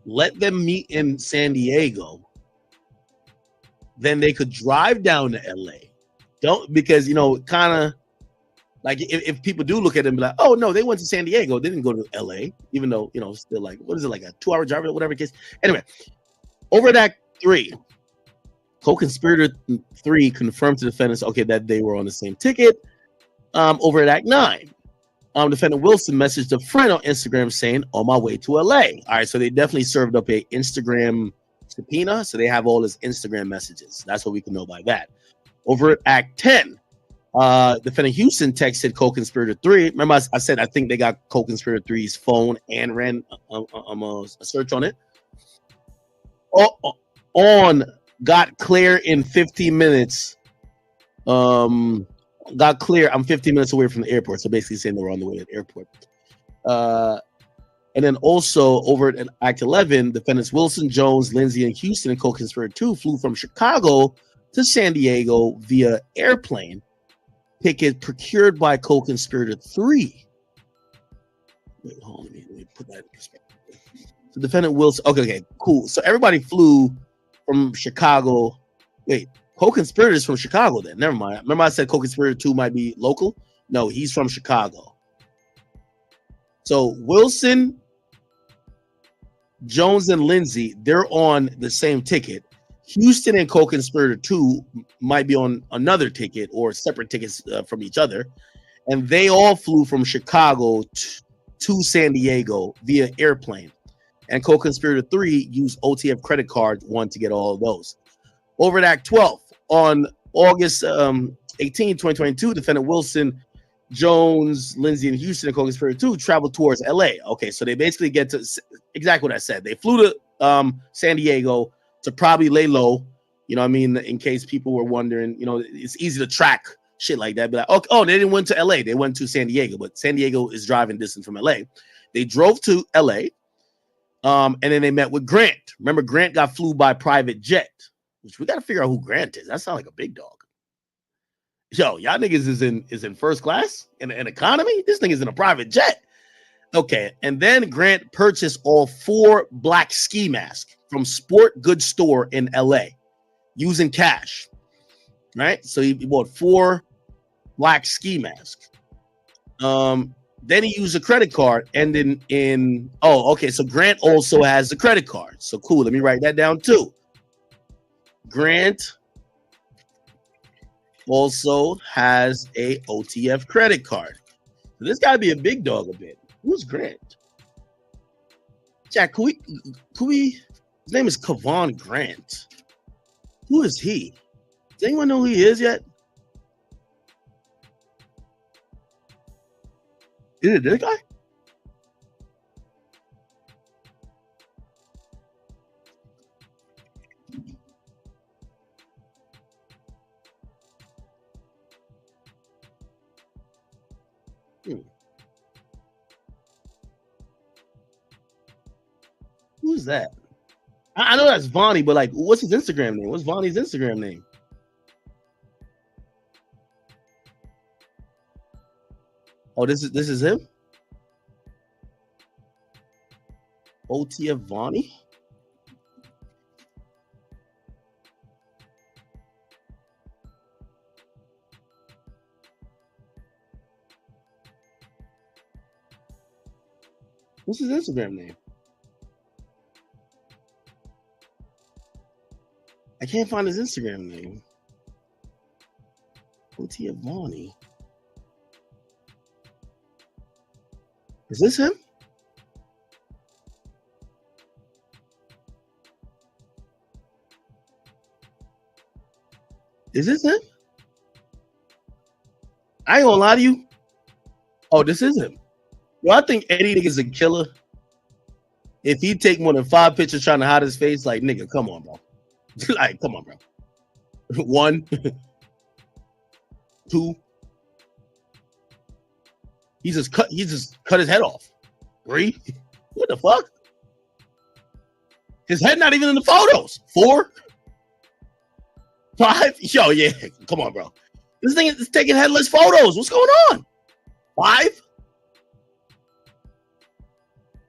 let them meet in San Diego. Then they could drive down to LA. Because, you know, kind of like if people do look at them and be like, oh, no, they went to San Diego. They didn't go to LA, even though, you know, still like, what is it, like a 2-hour drive or whatever case. Anyway, over at Act 3, co-conspirator 3 confirmed to defendants, okay, that they were on the same ticket. Over at Act 9, defendant Wilson messaged a friend on Instagram saying, on my way to LA. All right, so they definitely served up a Instagram subpoena, so they have all his Instagram messages. That's what we can know by that. Over at Act 10, defendant Houston texted co-conspirator 3. Remember, I said I think they got co-conspirator 3's phone and ran a search on it. Got clear in 15 minutes. Got clear. I'm 15 minutes away from the airport, so basically saying they were on the way to the airport. And then also over at Act 11, defendants Wilson, Jones, Lindsay, and Houston and co-conspirator 2 flew from Chicago to San Diego via airplane ticket procured by co-conspirator 3. Wait, hold on, let me put that in perspective. So defendant Wilson, okay, cool. So everybody flew from Chicago. Wait, co-conspirators from Chicago then. Never mind. Remember I said co-conspirator 2 might be local? No, he's from Chicago. So Wilson, Jones, and Lindsay, they're on the same ticket. Houston and co-conspirator 2 might be on another ticket or separate tickets from each other. And they all flew from Chicago to San Diego via airplane. And co-conspirator 3 used OTF credit card 1 to get all of those. Over at Act 12, on August 18, 2022, defendant Wilson, Jones, Lindsay, and Houston and co-conspirator 2 traveled towards LA. Okay, so they basically get to exactly what I said. They flew to San Diego to probably lay low, you know what I mean, in case people were wondering, you know, it's easy to track shit like that. Be like, oh, they didn't went to LA, they went to San Diego, but San Diego is driving distance from LA. They drove to LA, and then they met with Grant. Remember, Grant got flew by private jet, which we got to figure out who Grant is. That sounds like a big dog. Yo, y'all niggas is in first class in economy. This thing is in a private jet. Okay, and then Grant purchased all 4 black ski masks. from sport goods store in LA using cash. Right? So he bought 4 black ski masks. Then he used a credit card, and then so Grant also has the credit card. So cool. Let me write that down too. Grant also has a OTF credit card. So this got to be a big dog a bit. Who's Grant? Jack, can we? His name is Kevon Grant. Who is he? Does anyone know who he is yet? Is it this guy? Who's that? I know that's Vonnie, but like, what's his Instagram name? What's Vonnie's Instagram name? Oh, this is him? OTF Vonnie? What's his Instagram name? I can't find his Instagram name. OTF Vonnie. Is this him? Is this him? I ain't gonna lie to you. Oh, this is him. Well, I think Eddie is a killer. If he take more than 5 pictures trying to hide his face, like, nigga, come on, bro. Like, come on, bro. 1, 2. He just cut his head off. 3. What the fuck? His head not even in the photos. 4. 5. Yo, yeah. Come on, bro. This thing is taking headless photos. What's going on? 5.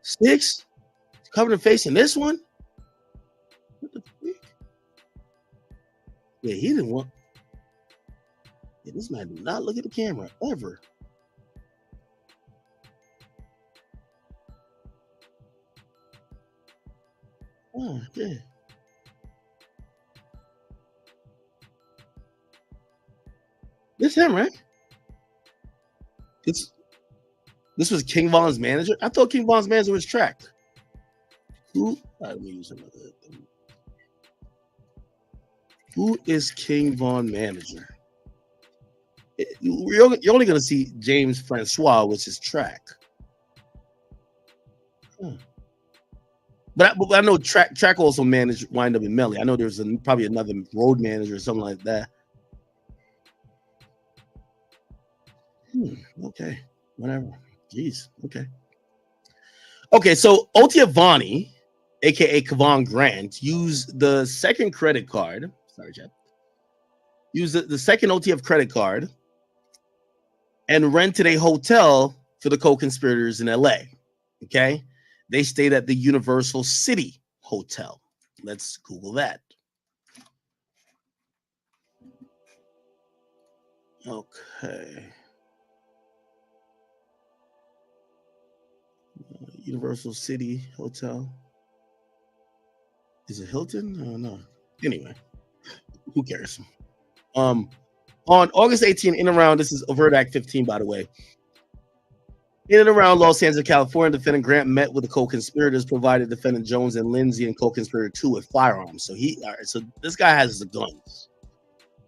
6. Covering the face in this one. What the fuck? Yeah, he didn't want. Yeah, this man did not look at the camera ever. Oh, yeah. This him, right? This was King Von's manager. I thought King Von's manager was tracked. Who? Let me use another. Who is King Von manager? You're only going to see James Francois, which is track. But I know track also managed wind up in Melly. I know there's probably another road manager or something like that. Okay, whatever. Jeez. Okay. So OTF Vonnie, aka Kevon Grant, used the second credit card. Sorry, Chad. Used the second OTF credit card and rented a hotel for the co-conspirators in LA. Okay. They stayed at the Universal City Hotel. Let's Google that. Okay. Universal City Hotel. Is it Hilton? Oh, no. Anyway, who cares? On August 18, in and around, this is Overt Act 15, by the way. In and around Los Angeles, California, defendant Grant met with the co-conspirators, provided defendant Jones and Lindsay and co-conspirator 2 with firearms. So this guy has the guns,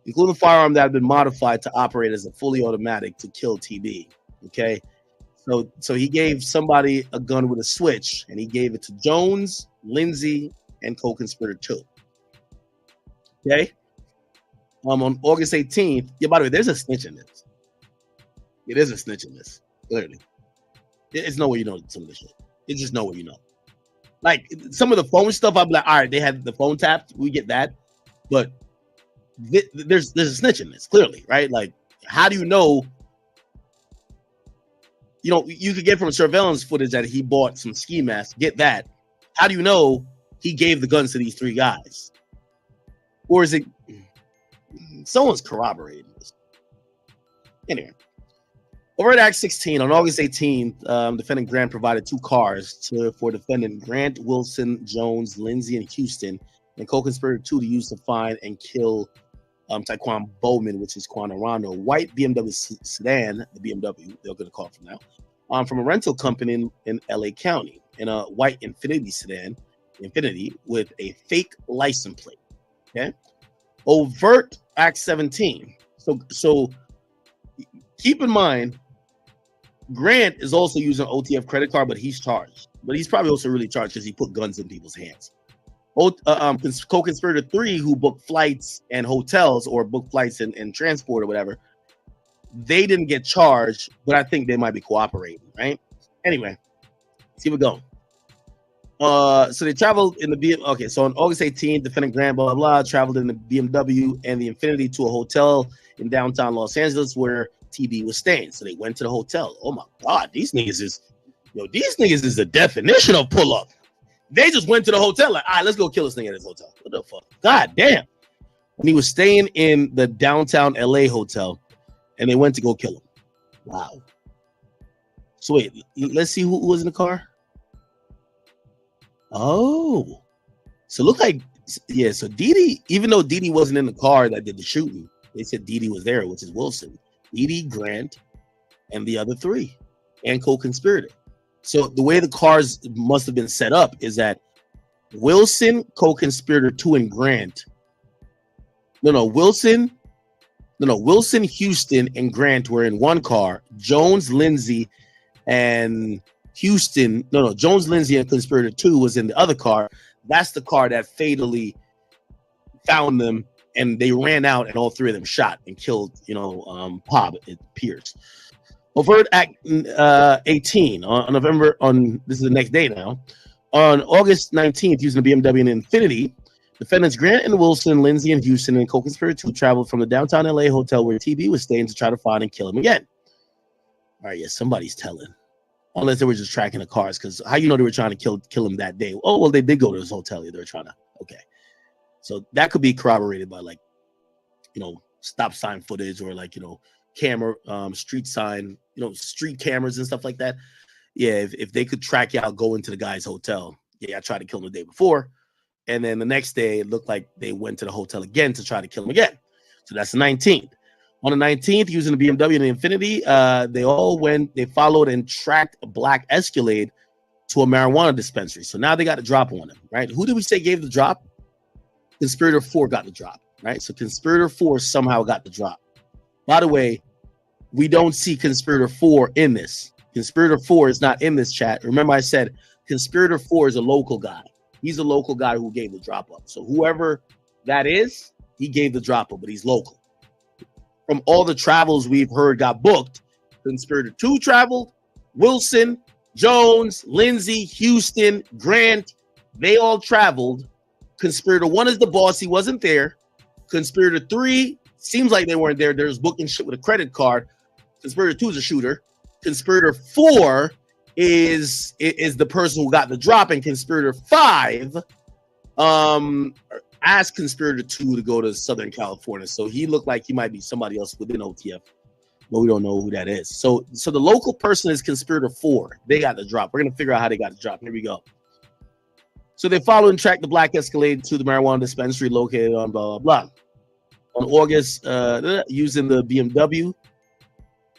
including a firearm that had been modified to operate as a fully automatic to kill TB. Okay, so he gave somebody a gun with a switch, and he gave it to Jones, Lindsay, and co-conspirator 2. Okay. On August 18th. Yeah, by the way, there's a snitch in this. It is a snitch in this, clearly. It's no way you know some of this shit. It's just no way you know. Like some of the phone stuff, I'm like, all right, they had the phone tapped. We get that. But there's a snitch in this, clearly, right? Like, how do you know? You could get from surveillance footage that he bought some ski masks. Get that. How do you know he gave the guns to these three guys, or is it someone's corroborating this? Anyway, over at Act 16 on August 18th, defendant Grant provided 2 cars for defendant Grant, Wilson, Jones, Lindsay, and Houston, and co-conspirator 2 to use to find and kill Taekwon Bowman, which is Quan Arano, white BMW sedan, the BMW they're going to call it from now, from a rental company in LA County, in a white Infinity sedan, Infinity, with a fake license plate. Okay, overt Act 17. So keep in mind, Grant is also using an OTF credit card, but he's charged. But he's probably also really charged because he put guns in people's hands. Co-conspirator 3, who booked flights and hotels, or booked flights and transport or whatever, they didn't get charged, but I think they might be cooperating, right? Anyway, let's keep it going. So they traveled in the BMW. Okay, so on August 18th, defendant Grant, blah, blah, blah, traveled in the BMW and the Infinity to a hotel in downtown Los Angeles where TB was staying. So they went to the hotel. Oh my God, these niggas is the definition of pull up. They just went to the hotel like, all right, let's go kill this nigga at this hotel. What the fuck? God damn. And he was staying in the downtown LA hotel, and they went to go kill him. Wow. So wait, let's see who was in the car. Oh, so look like, yeah. So Didi, even though Didi wasn't in the car that did the shooting, they said Didi was there, which is Wilson, Didi, Grant, and the other 3, and co-conspirator. So the way the cars must have been set up is that Wilson, co-conspirator 2, and Grant. Wilson, Houston, and Grant were in one car. Jones, Lindsay, and Houston. Jones, Lindsay, and conspirator 2 was in the other car. That's the car that fatally found them, and they ran out, and all 3 of them shot and killed, Pob, it appears. Overt Act 18 this is the next day now. On August 19th, using the BMW and Infinity, defendants Grant and Wilson, Lindsay, and Houston, and co-conspirator 2 traveled from the downtown LA hotel where TB was staying to try to find and kill him again. All right, yeah, somebody's telling. Unless they were just tracking the cars, because how you know they were trying to kill him that day? Oh, well, they did go to this hotel. They were trying to, okay. So that could be corroborated by stop sign footage, or camera, street sign, street cameras and stuff like that. Yeah, if they could track you out, go into the guy's hotel. Yeah, I tried to kill him the day before, and then the next day it looked like they went to the hotel again to try to kill him again. So that's the 19th. On the 19th, using the BMW and the Infinity, they followed and tracked a black Escalade to a marijuana dispensary. So now they got a drop on him, right? Who did we say gave the drop? Conspirator 4 got the drop, right? So Conspirator 4 somehow got the drop. By the way, we don't see Conspirator 4 in this. Conspirator 4 is not in this chat. Remember I said Conspirator 4 is a local guy. He's a local guy who gave the drop up. So whoever that is, he gave the drop up, but he's local. From all the travels we've heard got booked, Conspirator 2 traveled, Wilson, Jones, Lindsay, Houston, Grant, they all traveled. Conspirator 1 is the boss. He wasn't there. Conspirator 3 seems like they weren't there. They're just booking shit with a credit card. Conspirator 2 is a shooter. Conspirator 4 is the person who got the drop, and Conspirator 5 asked Conspirator 2 to go to Southern California. So he looked like he might be somebody else within OTF, but we don't know who that is. So the local person is Conspirator 4. They got the drop. We're gonna figure out how they got the drop. Here we go. So they followed and tracked the black Escalade to the marijuana dispensary located on blah blah blah. On August, using the BMW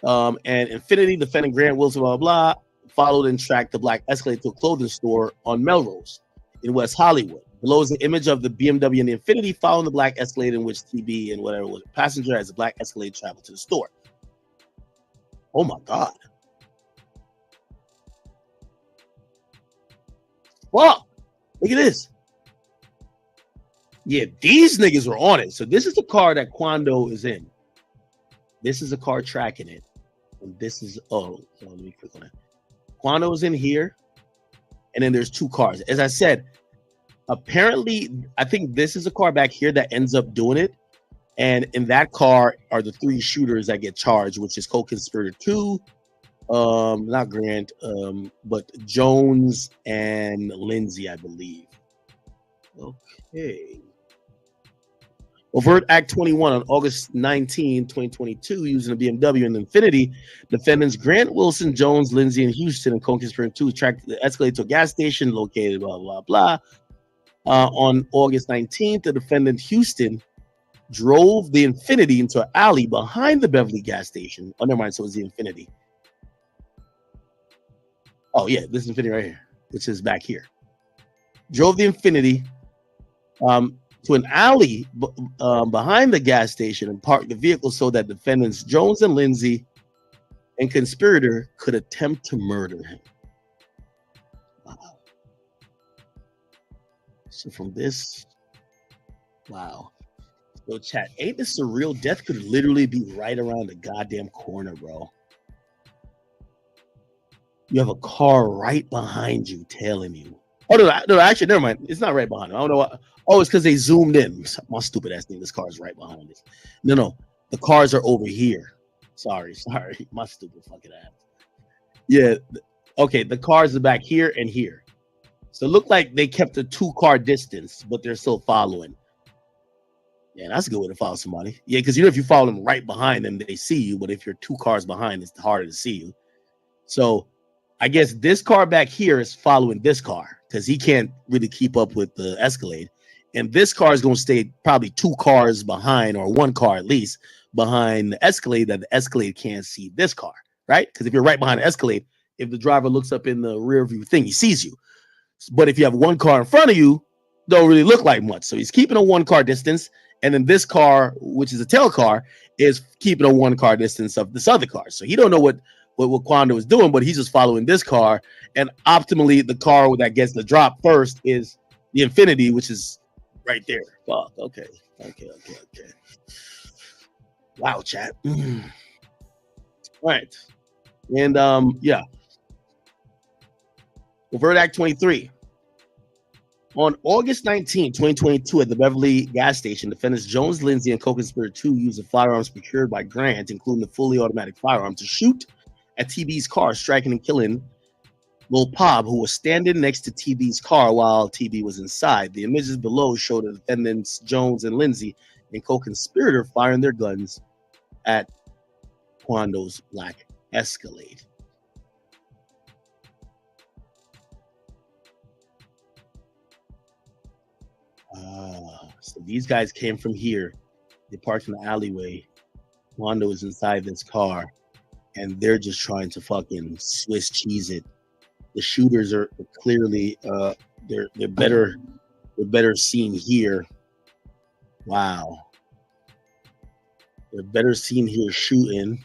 and Infinity, defending Grant, Wilson, blah blah, followed and tracked the black Escalade to a clothing store on Melrose in West Hollywood. Below is an image of the BMW and the Infinity following the black Escalade, in which TB and whatever was a passenger as the black Escalade traveled to the store. Oh my God. Well, look at this. Yeah, these niggas were on it. So this is the car that Quando is in. This is a car tracking it. And this is, let me click on it. Quando is in here. And then there's 2 cars. As I said, apparently, I think this is a car back here that ends up doing it. And in that car are the 3 shooters that get charged, which is co-conspirator 2, not Grant, but Jones and Lindsay, I believe. Okay. Overt Act 21 on August 19, 2022, using a BMW and Infiniti, defendants Grant, Wilson, Jones, Lindsay, and Houston and co-conspirator 2 tracked the Escalade to a gas station located blah, blah, blah. On August 19th, the defendant Houston drove the Infiniti into an alley behind the Beverly gas station. Oh, never mind. So it was the Infiniti. Oh, yeah. This is Infiniti right here, which is back here. Drove the Infiniti to an alley behind the gas station and parked the vehicle so that defendants Jones and Lindsay and conspirator could attempt to murder him. Wow. So from this, wow. Yo, chat, ain't this surreal? Death could literally be right around the goddamn corner, bro. You have a car right behind you tailing you. Oh, no, actually, never mind. It's not right behind him. I don't know what. Oh, it's because they zoomed in. My stupid ass thing. This car is right behind us. No. The cars are over here. Sorry. My stupid fucking ass. Yeah. Okay. The cars are back here and here. So it looked like they kept a 2-car distance, but they're still following. Yeah, that's a good way to follow somebody. Yeah, because if you follow them right behind them, they see you. But if you're 2 cars behind, it's harder to see you. So I guess this car back here is following this car because he can't really keep up with the Escalade. And this car is going to stay probably 2 cars behind, or 1 car at least, behind the Escalade, that the Escalade can't see this car, right? Because if you're right behind the Escalade, if the driver looks up in the rear view thing, he sees you. But if you have 1 car in front of you, don't really look like much. So he's keeping a 1-car distance. And then this car, which is a tail car, is keeping a 1-car distance of this other car. So he don't know what Quando is doing, but he's just following this car. And optimally, the car that gets the drop first is the Infiniti, which is right there. Fuck. Okay. Wow, chat. All right. And yeah. Overt Act 23. On August 19, 2022, at the Beverly gas station, defendants Jones, Lindsay, and co-conspirator 2 used the firearms procured by Grant, including the fully automatic firearm, to shoot at TB's car, striking and killing Lil Pob, who was standing next to TB's car while TB was inside. The images below show the defendants Jones and Lindsay and co-conspirator firing their guns at Quando's black Escalade. So these guys came from here. They parked in the alleyway. Quando is inside this car, and they're just trying to fucking Swiss cheese it. The shooters are clearly they're better seen here. Wow, they're better seen here shooting.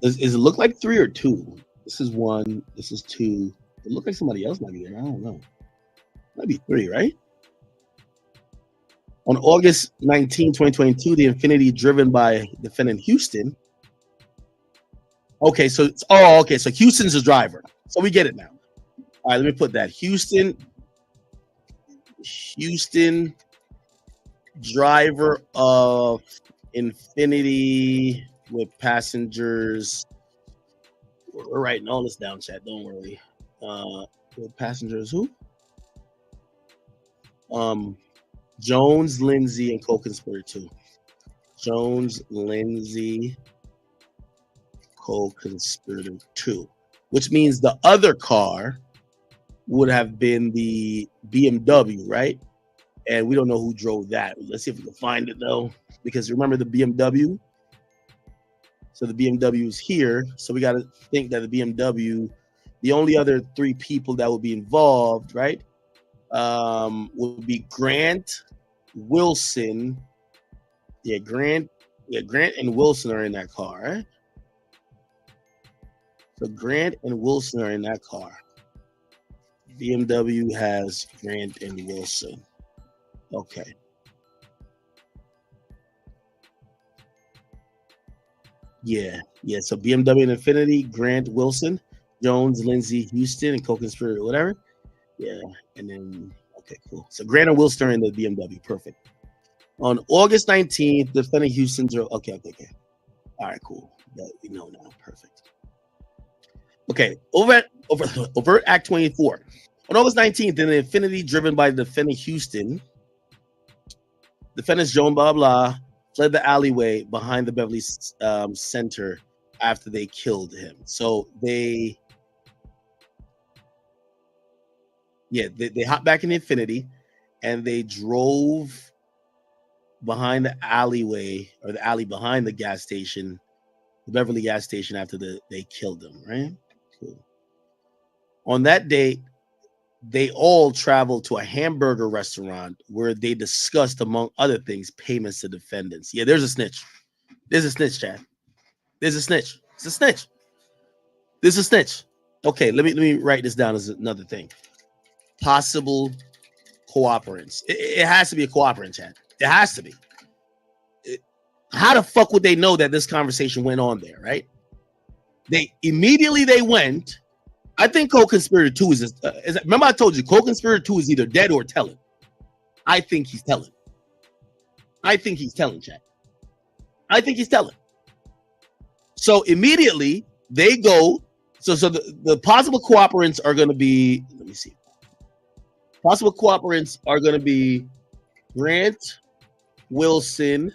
Does it look like 3 or 2? This is 1. This is 2. It looked like somebody else might be there. I don't know. Might be 3, right? On August 19, 2022, the Infiniti driven by defendant Houston. Okay, so so Houston's the driver. So we get it now. All right, let me put that. Houston driver of Infiniti with passengers. We're writing all this down, chat. Don't worry. With passengers who? Jones, Lindsay, and co-conspirator 2. Jones, Lindsay, co-conspirator 2. Which means the other car would have been the BMW, right? And we don't know who drove that. Let's see if we can find it though. Because remember the BMW? So the BMW is here. So we got to think that the BMW, the only other 3 people that would be involved, right? Would be Grant, Wilson. Yeah, Grant and Wilson are in that car, right? So Grant and Wilson are in that car. BMW has Grant and Wilson. Okay. Yeah. So BMW and Infiniti, Grant, Wilson, Jones, Lindsay, Houston, and co-conspirator, whatever. Yeah, and then okay, cool. So Grant and Wilson are in the BMW. Perfect. On August 19th, defendant Houston drove. Okay. All right, cool. We know now. Perfect. Okay, Overt Act 24. On August 19th, in an Infiniti driven by the defendant Houston, defendants Joan blah blah fled the alleyway behind the Beverly Center after they killed him. So they hopped back in the Infiniti and they drove behind the alleyway, or the alley behind the gas station, the Beverly gas station, after they killed him, right? Cool. On that date, they all traveled to a hamburger restaurant where they discussed, among other things, payments to defendants. Yeah, there's a snitch. There's a snitch, Chad. There's a snitch. It's a snitch. There's a snitch. Okay, let me write this down as another thing. Possible cooperants. It has to be a cooperant, Chad. It has to be. How the fuck would they know that this conversation went on there, right? They went. I think co-conspirator 2 is remember I told you co-conspirator 2 is either dead or telling. I think he's telling. I think he's telling, Chad. I think he's telling. So immediately they go. So the possible cooperants are going to be, let me see. Possible cooperants are going to be Grant, Wilson,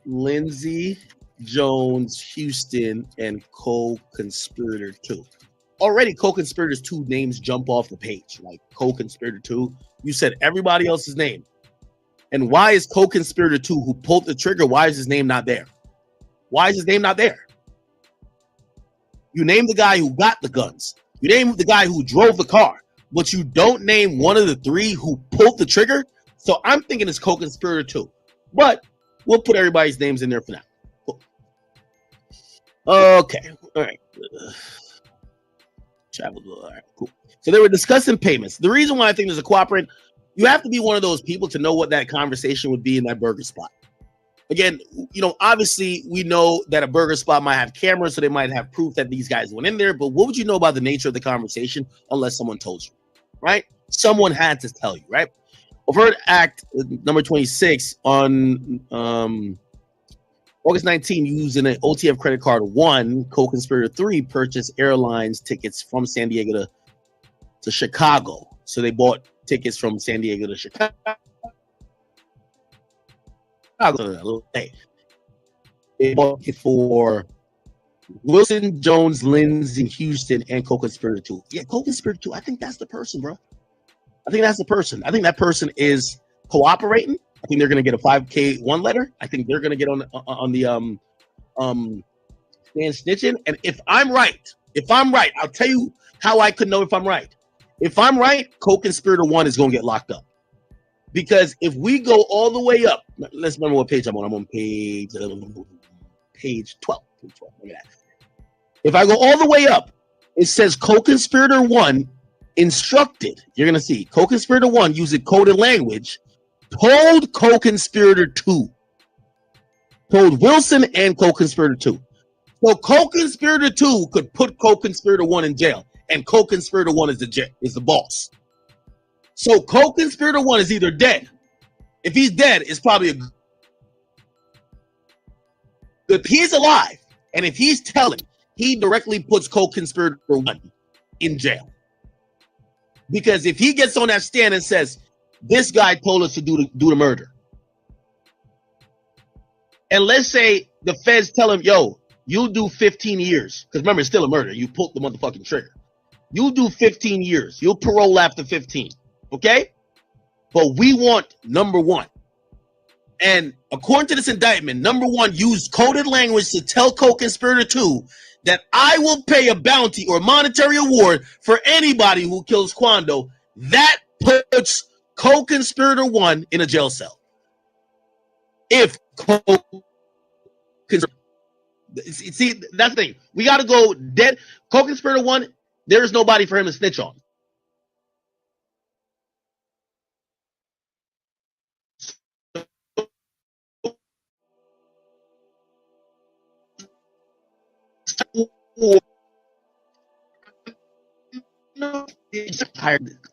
Lindsay, Jones, Houston, and co-conspirator 2. Already co-conspirators 2 names jump off the page. Like co-conspirator 2, you said everybody else's name. And why is co-conspirator 2 who pulled the trigger, why is his name not there? Why is his name not there? You name the guy who got the guns. You name the guy who drove the car, but you don't name one of the 3 who pulled the trigger. So I'm thinking it's co-conspirator 2, but we'll put everybody's names in there for now. Cool. Okay. All right. Travel. All right. Cool. So they were discussing payments. The reason why I think there's a cooperant, you have to be one of those people to know what that conversation would be in that burger spot. Again, obviously we know that a burger spot might have cameras, so they might have proof that these guys went in there. But what would you know about the nature of the conversation unless someone told you, right? Someone had to tell you, right? Overt Act number 26 on August 19, using an OTF credit card 1, co-conspirator 3 purchased airlines tickets from San Diego to Chicago. So they bought tickets from San Diego to Chicago. They bought it for Wilson, Jones, Lindsay, Houston, and co-conspirator 2. Yeah, co-conspirator 2. I think that's the person, bro. I think that's the person. I think that person is cooperating. I think they're gonna get a 5K1 letter. I think they're gonna get on the stand snitching. And if I'm right, I'll tell you how I could know if I'm right. If I'm right, co-conspirator 1 is gonna get locked up. Because if we go all the way up, let's remember what page I'm on. I'm on page 12. Page 12. Look at that. If I go all the way up, it says co-conspirator 1 instructed. You're gonna see co-conspirator 1 using coded language told co-conspirator 2, told Wilson and co-conspirator 2. So co-conspirator 2 could put co-conspirator 1 in jail, and co-conspirator 1 is the boss. So co-conspirator 1 is either dead. If he's dead, it's probably if he's alive, and if he's telling, he directly puts co-conspirator 1 in jail. Because if he gets on that stand and says, this guy told us to do the murder, and let's say the feds tell him, yo, you'll do 15 years, because remember, it's still a murder. You pulled the motherfucking trigger. You'll do 15 years. You'll parole after 15. Okay? But we want number 1. And according to this indictment, number 1 used coded language to tell co-conspirator 2 that I will pay a bounty or monetary award for anybody who kills Quando. That puts co-conspirator 1 in a jail cell. If see, that's the thing. We got to go dead. Co-conspirator 1, there is nobody for him to snitch on.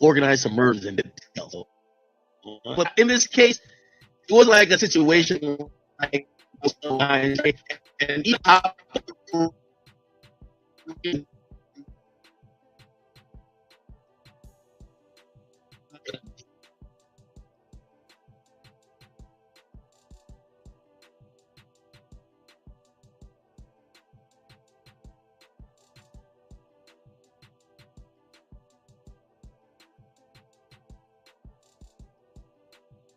Organize some murders in detail. But in this case, it wasn't like a situation like and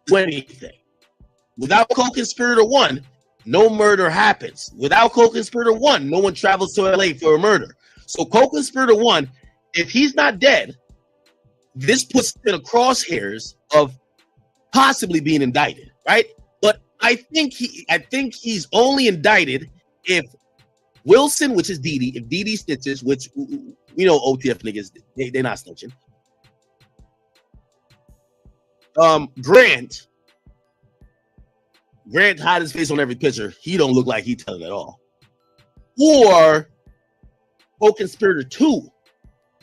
do anything. Without co-conspirator 1, no murder happens. Without co-conspirator 1, no one travels to LA for a murder. So co-conspirator 1, if he's not dead, this puts him in a crosshairs of possibly being indicted, right? But I think he's only indicted if Wilson, which is Didi, if Didi snitches, which we know OTF niggas, they're not snitching. Grant hide his face on every picture. He don't look like he telling at all. Or co-conspirator 2.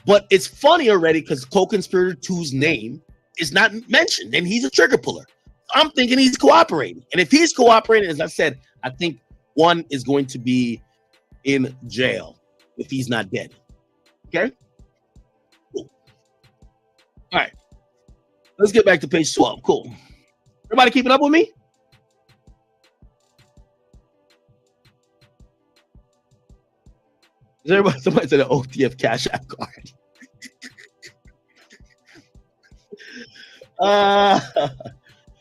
But it's funny already because co-conspirator 2's name is not mentioned, and he's a trigger puller. I'm thinking he's cooperating. And if he's cooperating, as I said, I think 1 is going to be in jail if he's not dead. Okay? Cool. All right. Let's get back to page 12. Cool. Everybody keeping up with me? Is everybody, somebody said an OTF Cash App card.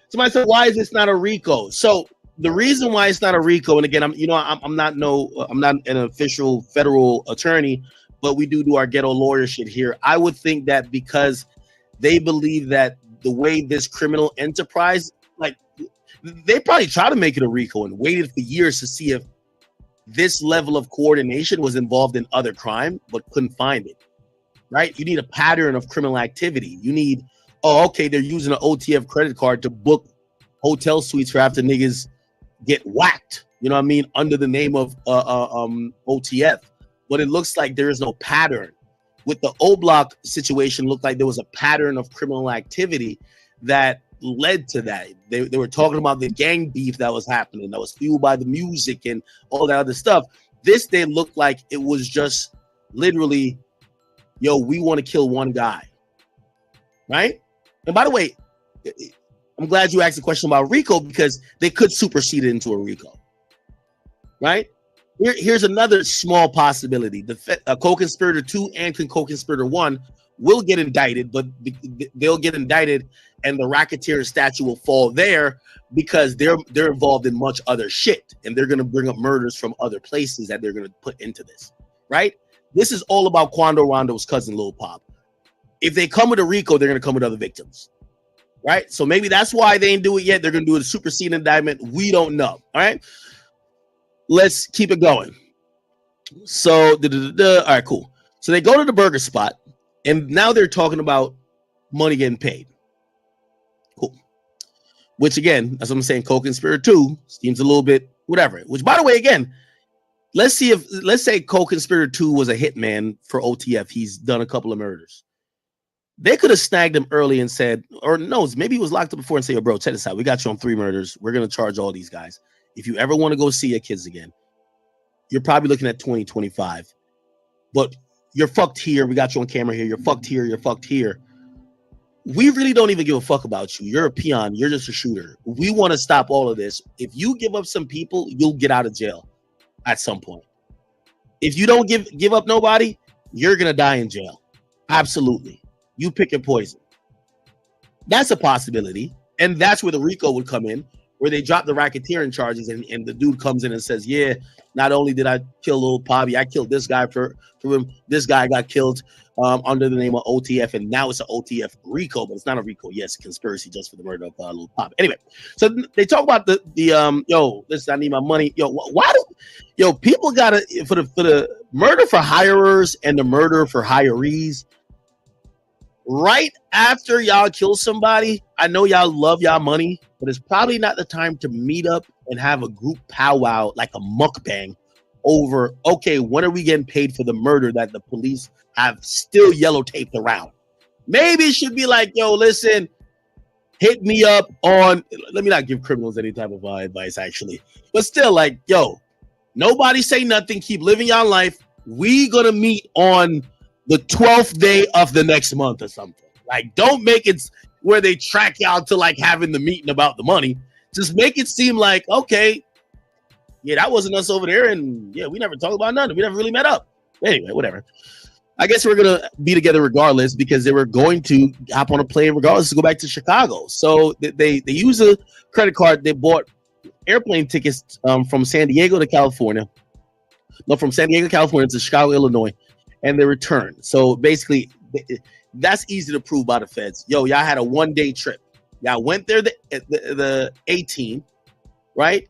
Somebody said, why is this not a RICO? So the reason why it's not a RICO, and again, I'm not an official federal attorney, but we do our ghetto lawyer shit here. I would think that because they believe that the way this criminal enterprise, like, they probably try to make it a RICO and waited for years to see if this level of coordination was involved in other crime, but couldn't find it, right? You need a pattern of criminal activity. You need, oh, okay, they're using an OTF credit card to book hotel suites for after niggas get whacked, you know what I mean, under the name of OTF. But it looks like there is no pattern. With the O-Block situation, looked like there was a pattern of criminal activity that led to that. They were talking about the gang beef that was happening, that was fueled by the music and all that other stuff. This day looked like it was just literally, yo, we want to kill one guy, right? And by the way, I'm glad you asked the question about RICO because they could supersede it into a RICO, right? Here's another small possibility. The co-conspirator 2 and co-conspirator 1 will get indicted, but they'll get indicted and the racketeer statute will fall there because they're involved in much other shit and they're going to bring up murders from other places that they're going to put into this, right? This is all about Quando Rondo's cousin, Lil Pop. If they come with a RICO, they're going to come with other victims, right? So maybe that's why they ain't do it yet. They're going to do a superseding indictment. We don't know, all right? Let's keep it going. So, all right, cool. So they go to the burger spot, and now they're talking about money getting paid. Cool. Which, again, as I'm saying, co-conspirator 2 seems a little bit whatever. Which, by the way, again, let's say co-conspirator 2 was a hitman for OTF. He's done a couple of murders. They could have snagged him early and said, or no, maybe he was locked up before and say, yo, bro, check this out. We got you on 3 murders. We're going to charge all these guys. If you ever want to go see your kids again, you're probably looking at 2025. But you're fucked here. We got you on camera here. You're fucked here. You're fucked here. We really don't even give a fuck about you. You're a peon. You're just a shooter. We want to stop all of this. If you give up some people, you'll get out of jail at some point. If you don't give up nobody, you're going to die in jail. Absolutely. You pick your poison. That's a possibility. And that's where the RICO would come in, where they drop the racketeering charges and the dude comes in and says, yeah, not only did I kill Lil Poppy, I killed this guy for him. This guy got killed under the name of OTF, and now it's an OTF RICO, but it's not a RICO. Yes, conspiracy just for the murder of Lil Poppy. Anyway, so they talk about the yo, listen, I need my money. Yo, why do people gotta for the murder for hirers and the murder for hirees? Right after y'all kill somebody, I know y'all love y'all money, but it's probably not the time to meet up and have a group powwow like a mukbang over, okay, when are we getting paid for the murder that the police have still yellow taped around? Maybe it should be like, yo, listen, hit me up on, let me not give criminals any type of advice actually, but still like, yo, nobody say nothing, keep living your life. We gonna meet on the 12th day of the next month or something. Like, don't make it where they track y'all to like having the meeting about the money. Just make it seem like, okay, yeah, that wasn't us over there, and yeah, we never talked about nothing. We never really met up. Anyway, whatever. I guess we're gonna be together regardless because they were going to hop on a plane regardless to go back to Chicago. So they use a credit card. They bought airplane tickets from San Diego to California. No, from San Diego, California to Chicago, Illinois, and they returned. So basically, that's easy to prove by the feds. Yo, y'all had a 1-day trip. Y'all went there the 18th, right?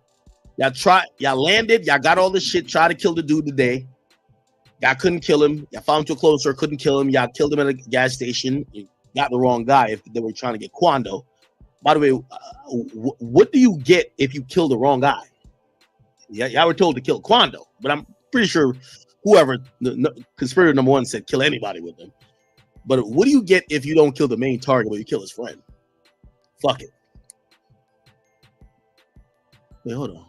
Y'all landed. Y'all got all this shit. Tried to kill the dude today. Y'all couldn't kill him. Y'all found him to a clothes store, couldn't kill him. Y'all killed him at a gas station. You got the wrong guy if they were trying to get Quando. By the way, what do you get if you kill the wrong guy? Yeah, y'all were told to kill Quando, but I'm pretty sure whoever, the conspirator number one said kill anybody with him. But what do you get if you don't kill the main target, but you kill his friend? Fuck it. Wait, hold on.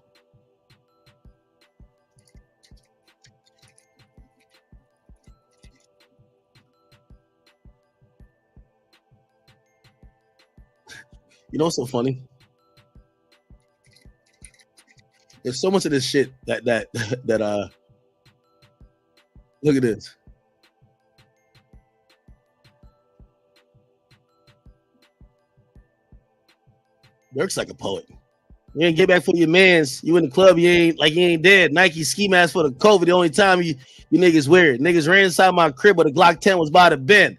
You know what's so funny? There's so much of this shit that look at this. Durk's like a poet. You ain't get back for your mans. You in the club, you ain't dead. Nike ski mask for the COVID. The only time you niggas wear it. Niggas ran inside my crib, but the Glock 10 was by the bed.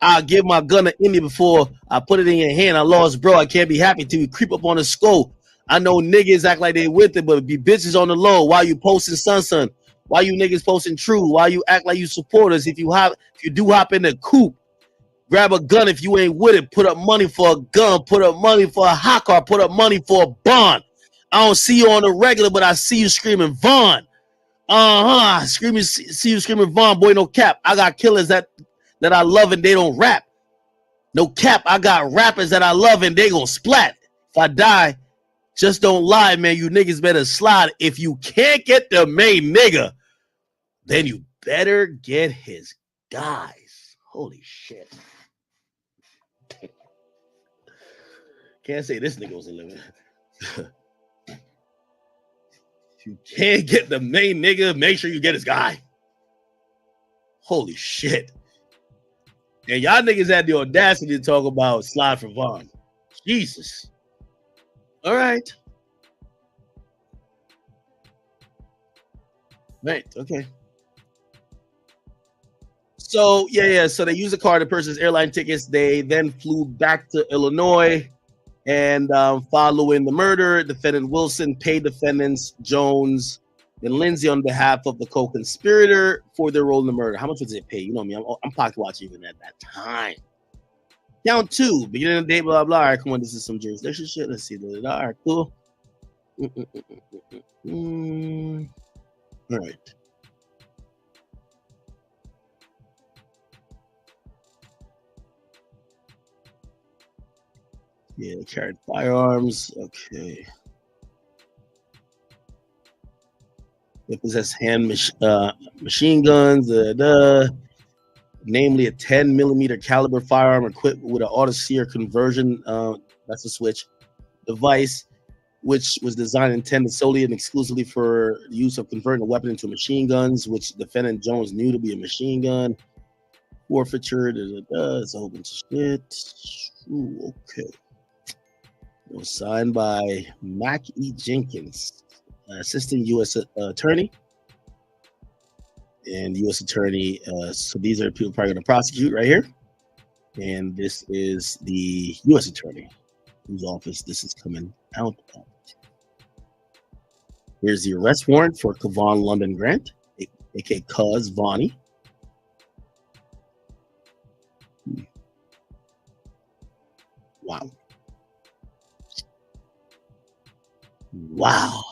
I'll give my gun to Indy before I put it in your hand. I lost, bro. I can't be happy till you creep up on the skull. I know niggas act like they with it, but be bitches on the low. Why you posting son? Why you niggas posting true? Why you act like you support us? If you do hop in the coupe, grab a gun if you ain't with it. Put up money for a gun. Put up money for a hot car. Put up money for a bond. I don't see you on the regular, but I see you screaming Vaughn. See you screaming Vaughn, boy, no cap. I got killers that I love and they don't rap. No cap, I got rappers that I love and they gon' splat. If I die, just don't lie, man. You niggas better slide. If you can't get the main nigga, then you better get his guys. Holy shit. Can't say this nigga was a living. If you can't get the main nigga, make sure you get his guy. Holy shit. And y'all niggas had the audacity to talk about slide for Vaughn. Jesus. All right. Right. Okay. So, yeah. So they used a card to purchase airline tickets. They then flew back to Illinois. And following the murder, defendant Wilson paid defendants Jones and Lindsay on behalf of the co-conspirator for their role in the murder. How much was it paid? You know me, I'm pocket watching even at that time. Count 2, beginning of the day, blah, blah. All right, come on, this is some jurisdiction shit. Let's see. All right, cool. All right. Yeah, they carried firearms. Okay. They possess machine guns, namely a 10mm caliber firearm equipped with an auto-sear conversion, that's a switch, device, which was designed and intended solely and exclusively for the use of converting a weapon into machine guns, which defendant Jones knew to be a machine gun. Forfeiture, it's a whole bunch of shit. Ooh, okay. It was signed by Mac E. Jenkins, Assistant U.S. Attorney. And U.S. Attorney, so these are people probably going to prosecute right here. And this is the U.S. Attorney whose office this is coming out of. Here's the arrest warrant for Kavon London Grant, aka Cuz Vonnie. Wow. Wow.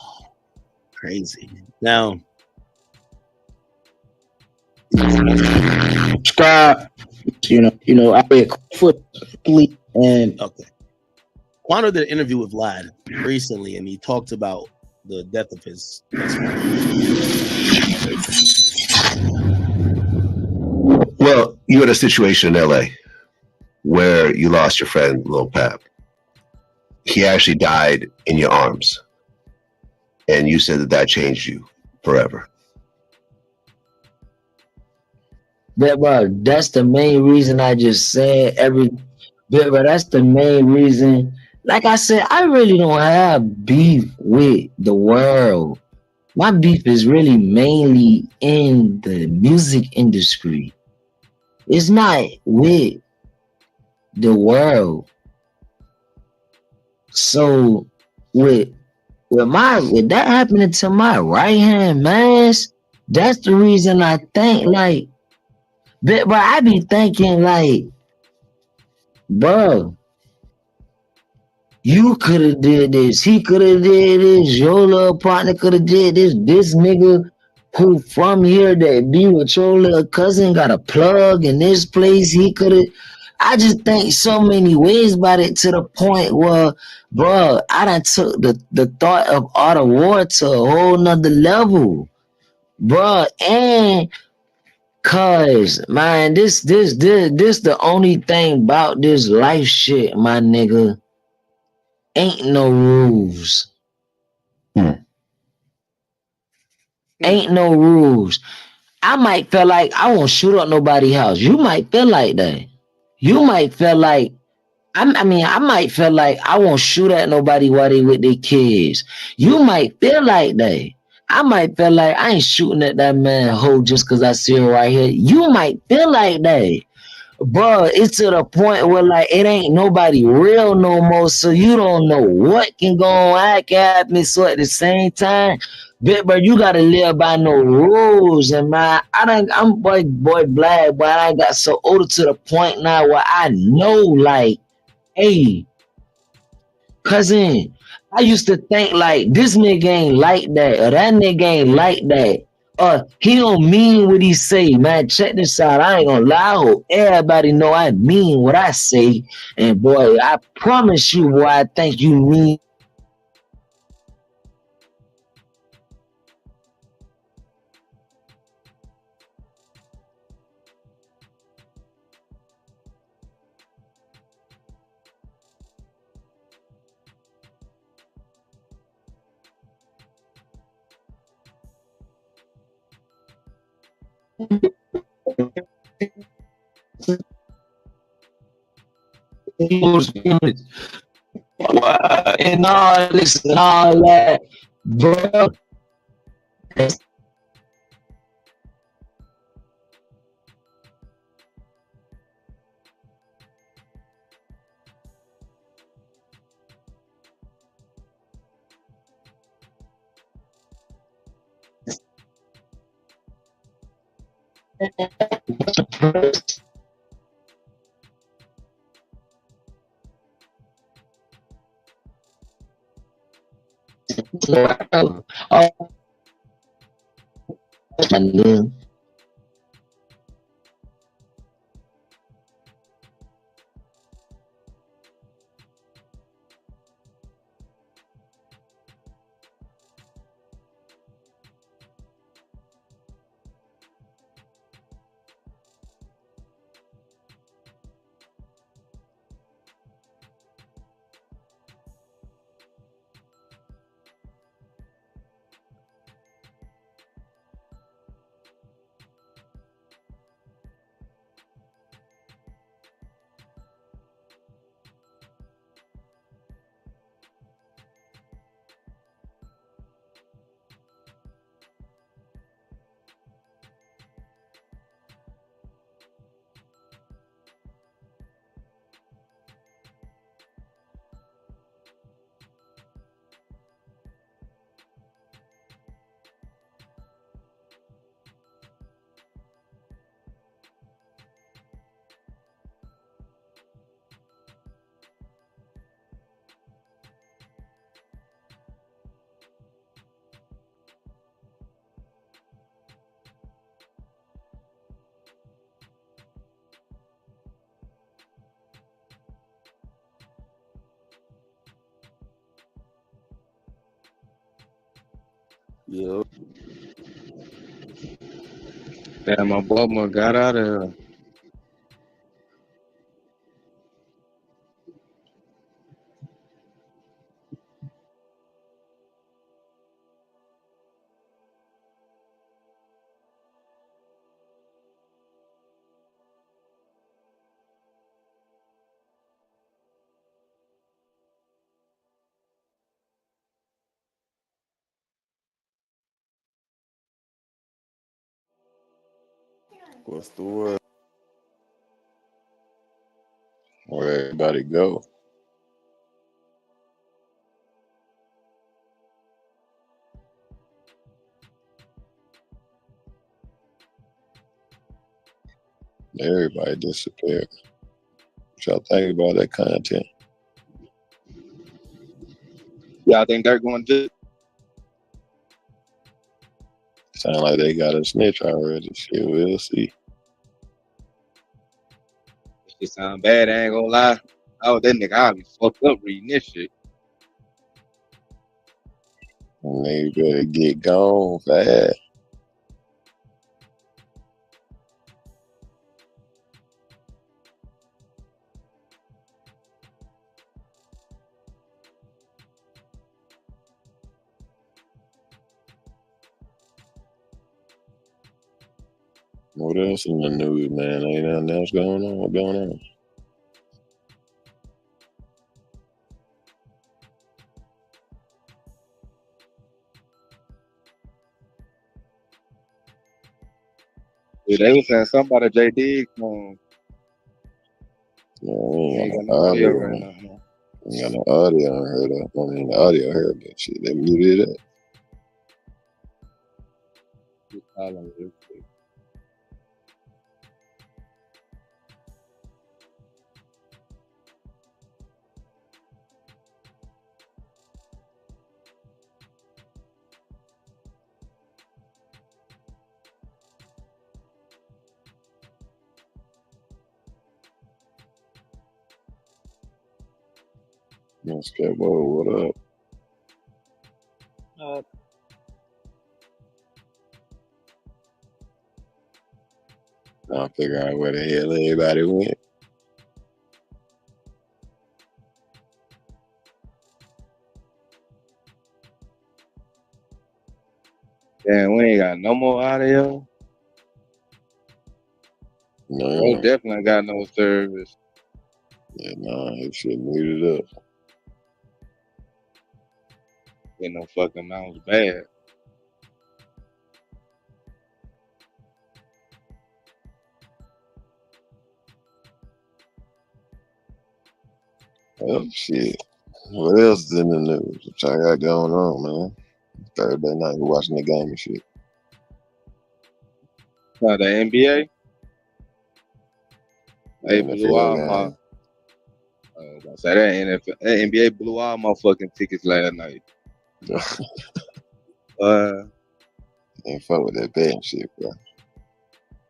Crazy. Now, subscribe. I read foot and okay. Quando did an interview with Vlad recently, and he talked about the death of his best friend. Well, you had a situation in LA where you lost your friend, Lil Pap. He actually died in your arms. And you said that changed you forever. But bro, that's the main reason I just said but that's the main reason. Like I said, I really don't have beef with the world. My beef is really mainly in the music industry. It's not with the world. So with with that happening to my right hand mask, that's the reason I think like, but I be thinking like, bro, you could have did this, he could have did this, your little partner could have did this. This nigga who from here that be with your little cousin got a plug in this place, he could have. I just think so many ways about it to the point where, bro, I done took the thought of art of war to a whole nother level, bro. And cause man, this the only thing about this life shit, my nigga. Ain't no rules. Ain't no rules. I might feel like I won't shoot up nobody's house. You might feel like that. You might feel like I might feel like I won't shoot at nobody while they with their kids. You might feel like that. I might feel like I ain't shooting at that man hoe just cause I see her right here. You might feel like that. Bro, it's to the point where like it ain't nobody real no more, so you don't know what can go on, I can happen. So at the same time, bro, you gotta live by no rules. And man, I'm boy black, but I got so older to the point now where I know like, hey, cousin, I used to think like this nigga ain't like that, or that nigga ain't like that. He don't mean what he say, man. Check this out. I ain't gonna lie. I hope everybody know I mean what I say. And boy, I promise you, boy, I think you mean. And all this and all that, bro. Yo. Damn, my boy got out of here. What's the word? Where everybody go? Everybody disappeared. What y'all think about that content? Y'all think they're going to? Sound like they got a snitch already. Shit, we'll see. It sound bad. I ain't gonna lie. Oh, that nigga, I'll be fucked up reading this shit. And they better get gone fast. What else in the news, man? Ain't nothing else going on? What's going on? Dude, they was saying something about a J Diggs song. Yeah, we Ain't ain't got got no no audio audio, right man. now. Ain't got no audio unheard of. I mean, the audio heard, but shit, they muted it up. Skateboard, what up? I'll figure out where the hell everybody went. Damn, we ain't got no more audio. No, Definitely got no service. Yeah, nah, it shit muted up. Ain't no fucking mouse bad. Oh shit. What else is in the news? What y'all got going on, man? Thursday night, we watching the game and shit. The NBA? They NFL blew all game. my. I say that NBA blew all my fucking tickets last night. Ain't fuck with that betting shit, bro.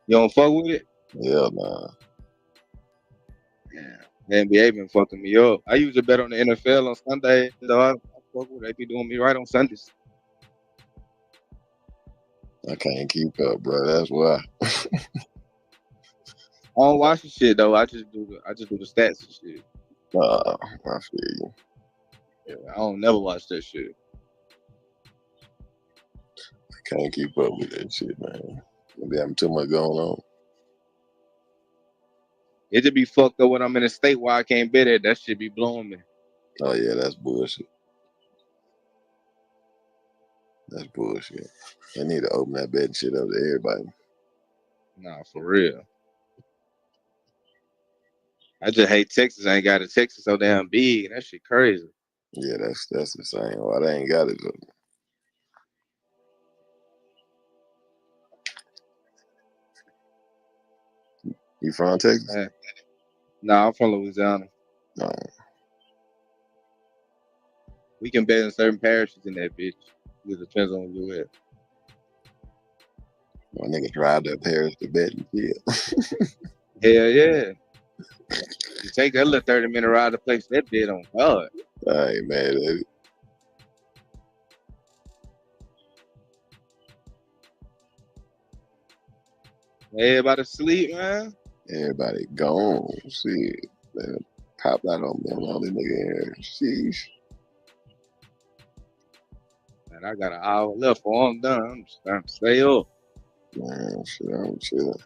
You don't fuck with it? Hell nah. The NBA been fucking me up. I usually bet on the NFL on Sunday, though. I fuck with it. They be doing me right on Sundays. I can't keep up, bro. That's why. I don't watch the shit though. I just do the stats and shit. I feel you. Yeah, I don't never watch that shit. I can't keep up with that shit, man. Maybe having too much going on. It just be fucked up when I'm in a state where I can't bet it. That shit be blowing me. Oh yeah, that's bullshit. That's bullshit. They need to open that betting shit up to everybody. Nah, for real. I just hate Texas. I ain't got a Texas so damn big. That shit crazy. Yeah, that's insane. Why they ain't got it though? You from Texas? Nah, I'm from Louisiana. No. We can bet in certain parishes in that bitch. It depends on where you at. My nigga drive to Paris to bet and shit. Hell yeah. You take that little 30-minute ride to place that bet on God. I ain't mad at it. Everybody sleep, man. Everybody gone. Shit. Man, popped out on me. I'm the only nigga here. Sheesh. Man, I got an hour left before I'm done. I'm just trying to stay up. Man, shit, I'm chilling.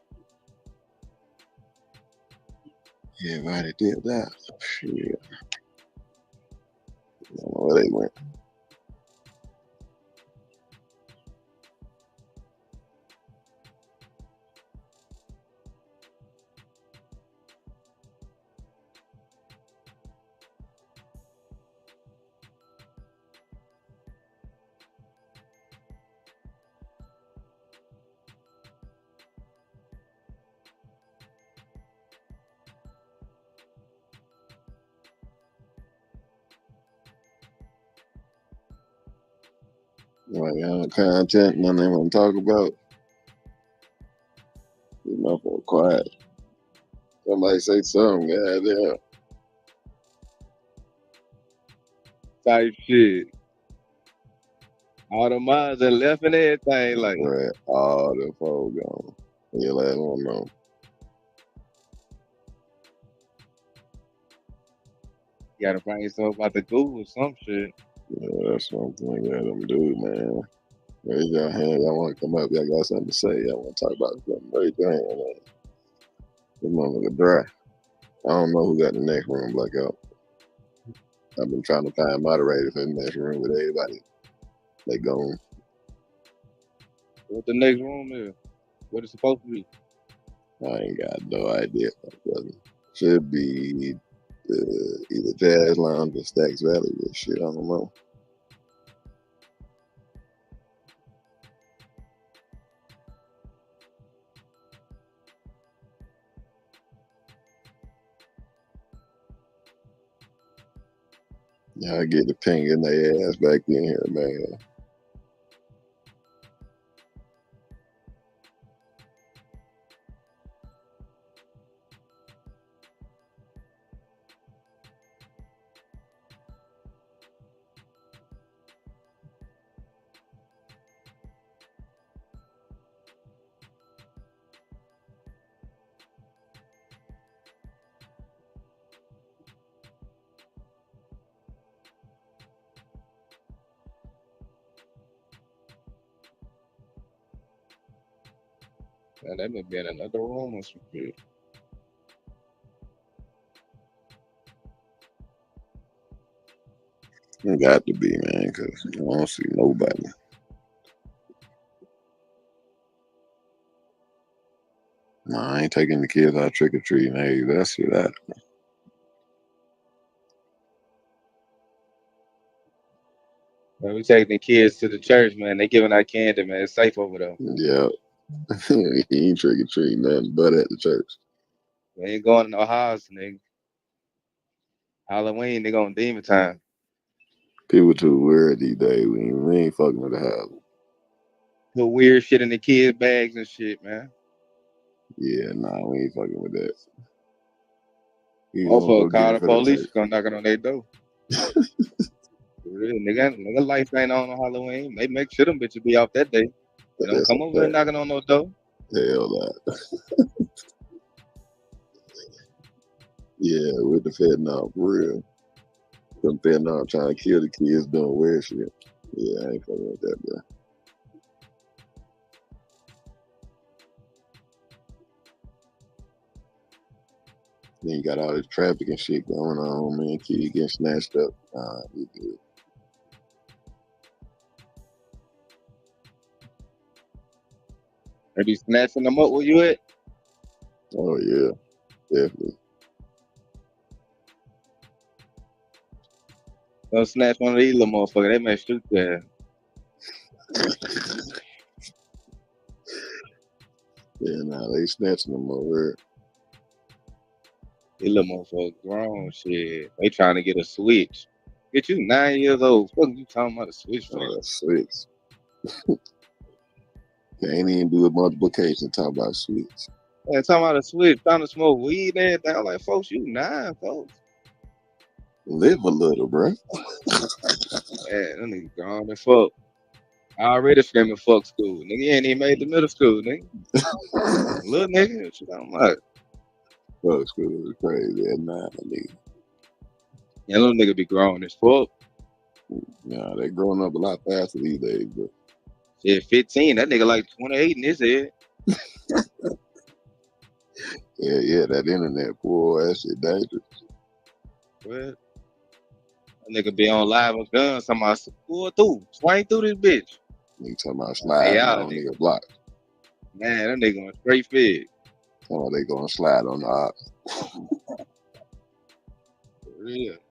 Everybody did that. Shit. I don't know where they went. Like content, nothing they want to talk about. You motherfucker quiet. Somebody say something, goddamn. Type shit. All the minds are left and everything. Like, Right, all the folks gone. You let them know. you gotta bring yourself about the Google or some shit. Yeah, that's something I got them do, man. Raise your hand. Y'all want to come up? Y'all got something to say? Y'all want to talk about something? Raise your hand. Man. This motherfucker dry. I don't know who got the next room blackout. I've been trying to find moderators in the next room with everybody. They gone. What the next room is? What it's supposed to be? I ain't got no idea. Should be either Jazz Lounge or Stacks Valley with shit. I don't know. Y'all get the ping in their ass back in here, man. Man, that may be in another room or some shit. It got to be, man, because I don't see nobody. Nah, I ain't taking the kids out trick or treating. Hey, that's it. Man, we taking the kids to the church, man. They giving out candy, man. It's safe over there. Yeah. He ain't trick or treating nothing but at the church. They ain't going to no house, nigga. Halloween, they going demon time. People too weird these days. We ain't fucking with the house. Put weird shit in the kids' bags and shit, man. Yeah, nah, we ain't fucking with that. You gonna Motherfucker go get call it the for the police, church. come knocking on their door. Real, nigga life ain't on Halloween. They make sure them bitches be off that day. They don't That's come a over here fact. knocking on no door. Hell nah. Yeah, with the fentanyl, for real. Them fentanyl trying to kill the kids doing weird shit. Yeah, I ain't fucking with that, bro. Then you got all this traffic and shit going on, man. Kids getting snatched up. Nah, we good. They be snatching them up where you at? Oh yeah, definitely. Don't snatch one of these little motherfuckers. They may shoot their Yeah, nah, they snatching them over here. These little motherfuckers grown shit. They trying to get a switch. Get you 9 years old. What you talking about a switch for? Switch. Can't even do a multiplication. Talk about switch. Man, talking about a switch, trying to smoke weed and everything. I'm like, folks, you 9, folks. Live a little, bro. Man, that nigga grown as fuck. I already screaming fuck school. Nigga, you ain't even made the middle school, nigga. Little nigga, what you talking about? Fuck school is crazy at 9, nigga. Yeah, little nigga be grown as fuck. Nah, they growing up a lot faster these days, but Shit, 15, that nigga like 28 in his head. yeah, that internet, boy, that shit dangerous. What? That nigga be on live with guns, talking about, pull through, swing through this bitch. Nigga talking about sliding on nigga block. Man, that nigga going straight fed. Talking about they gonna slide on the ops. For real.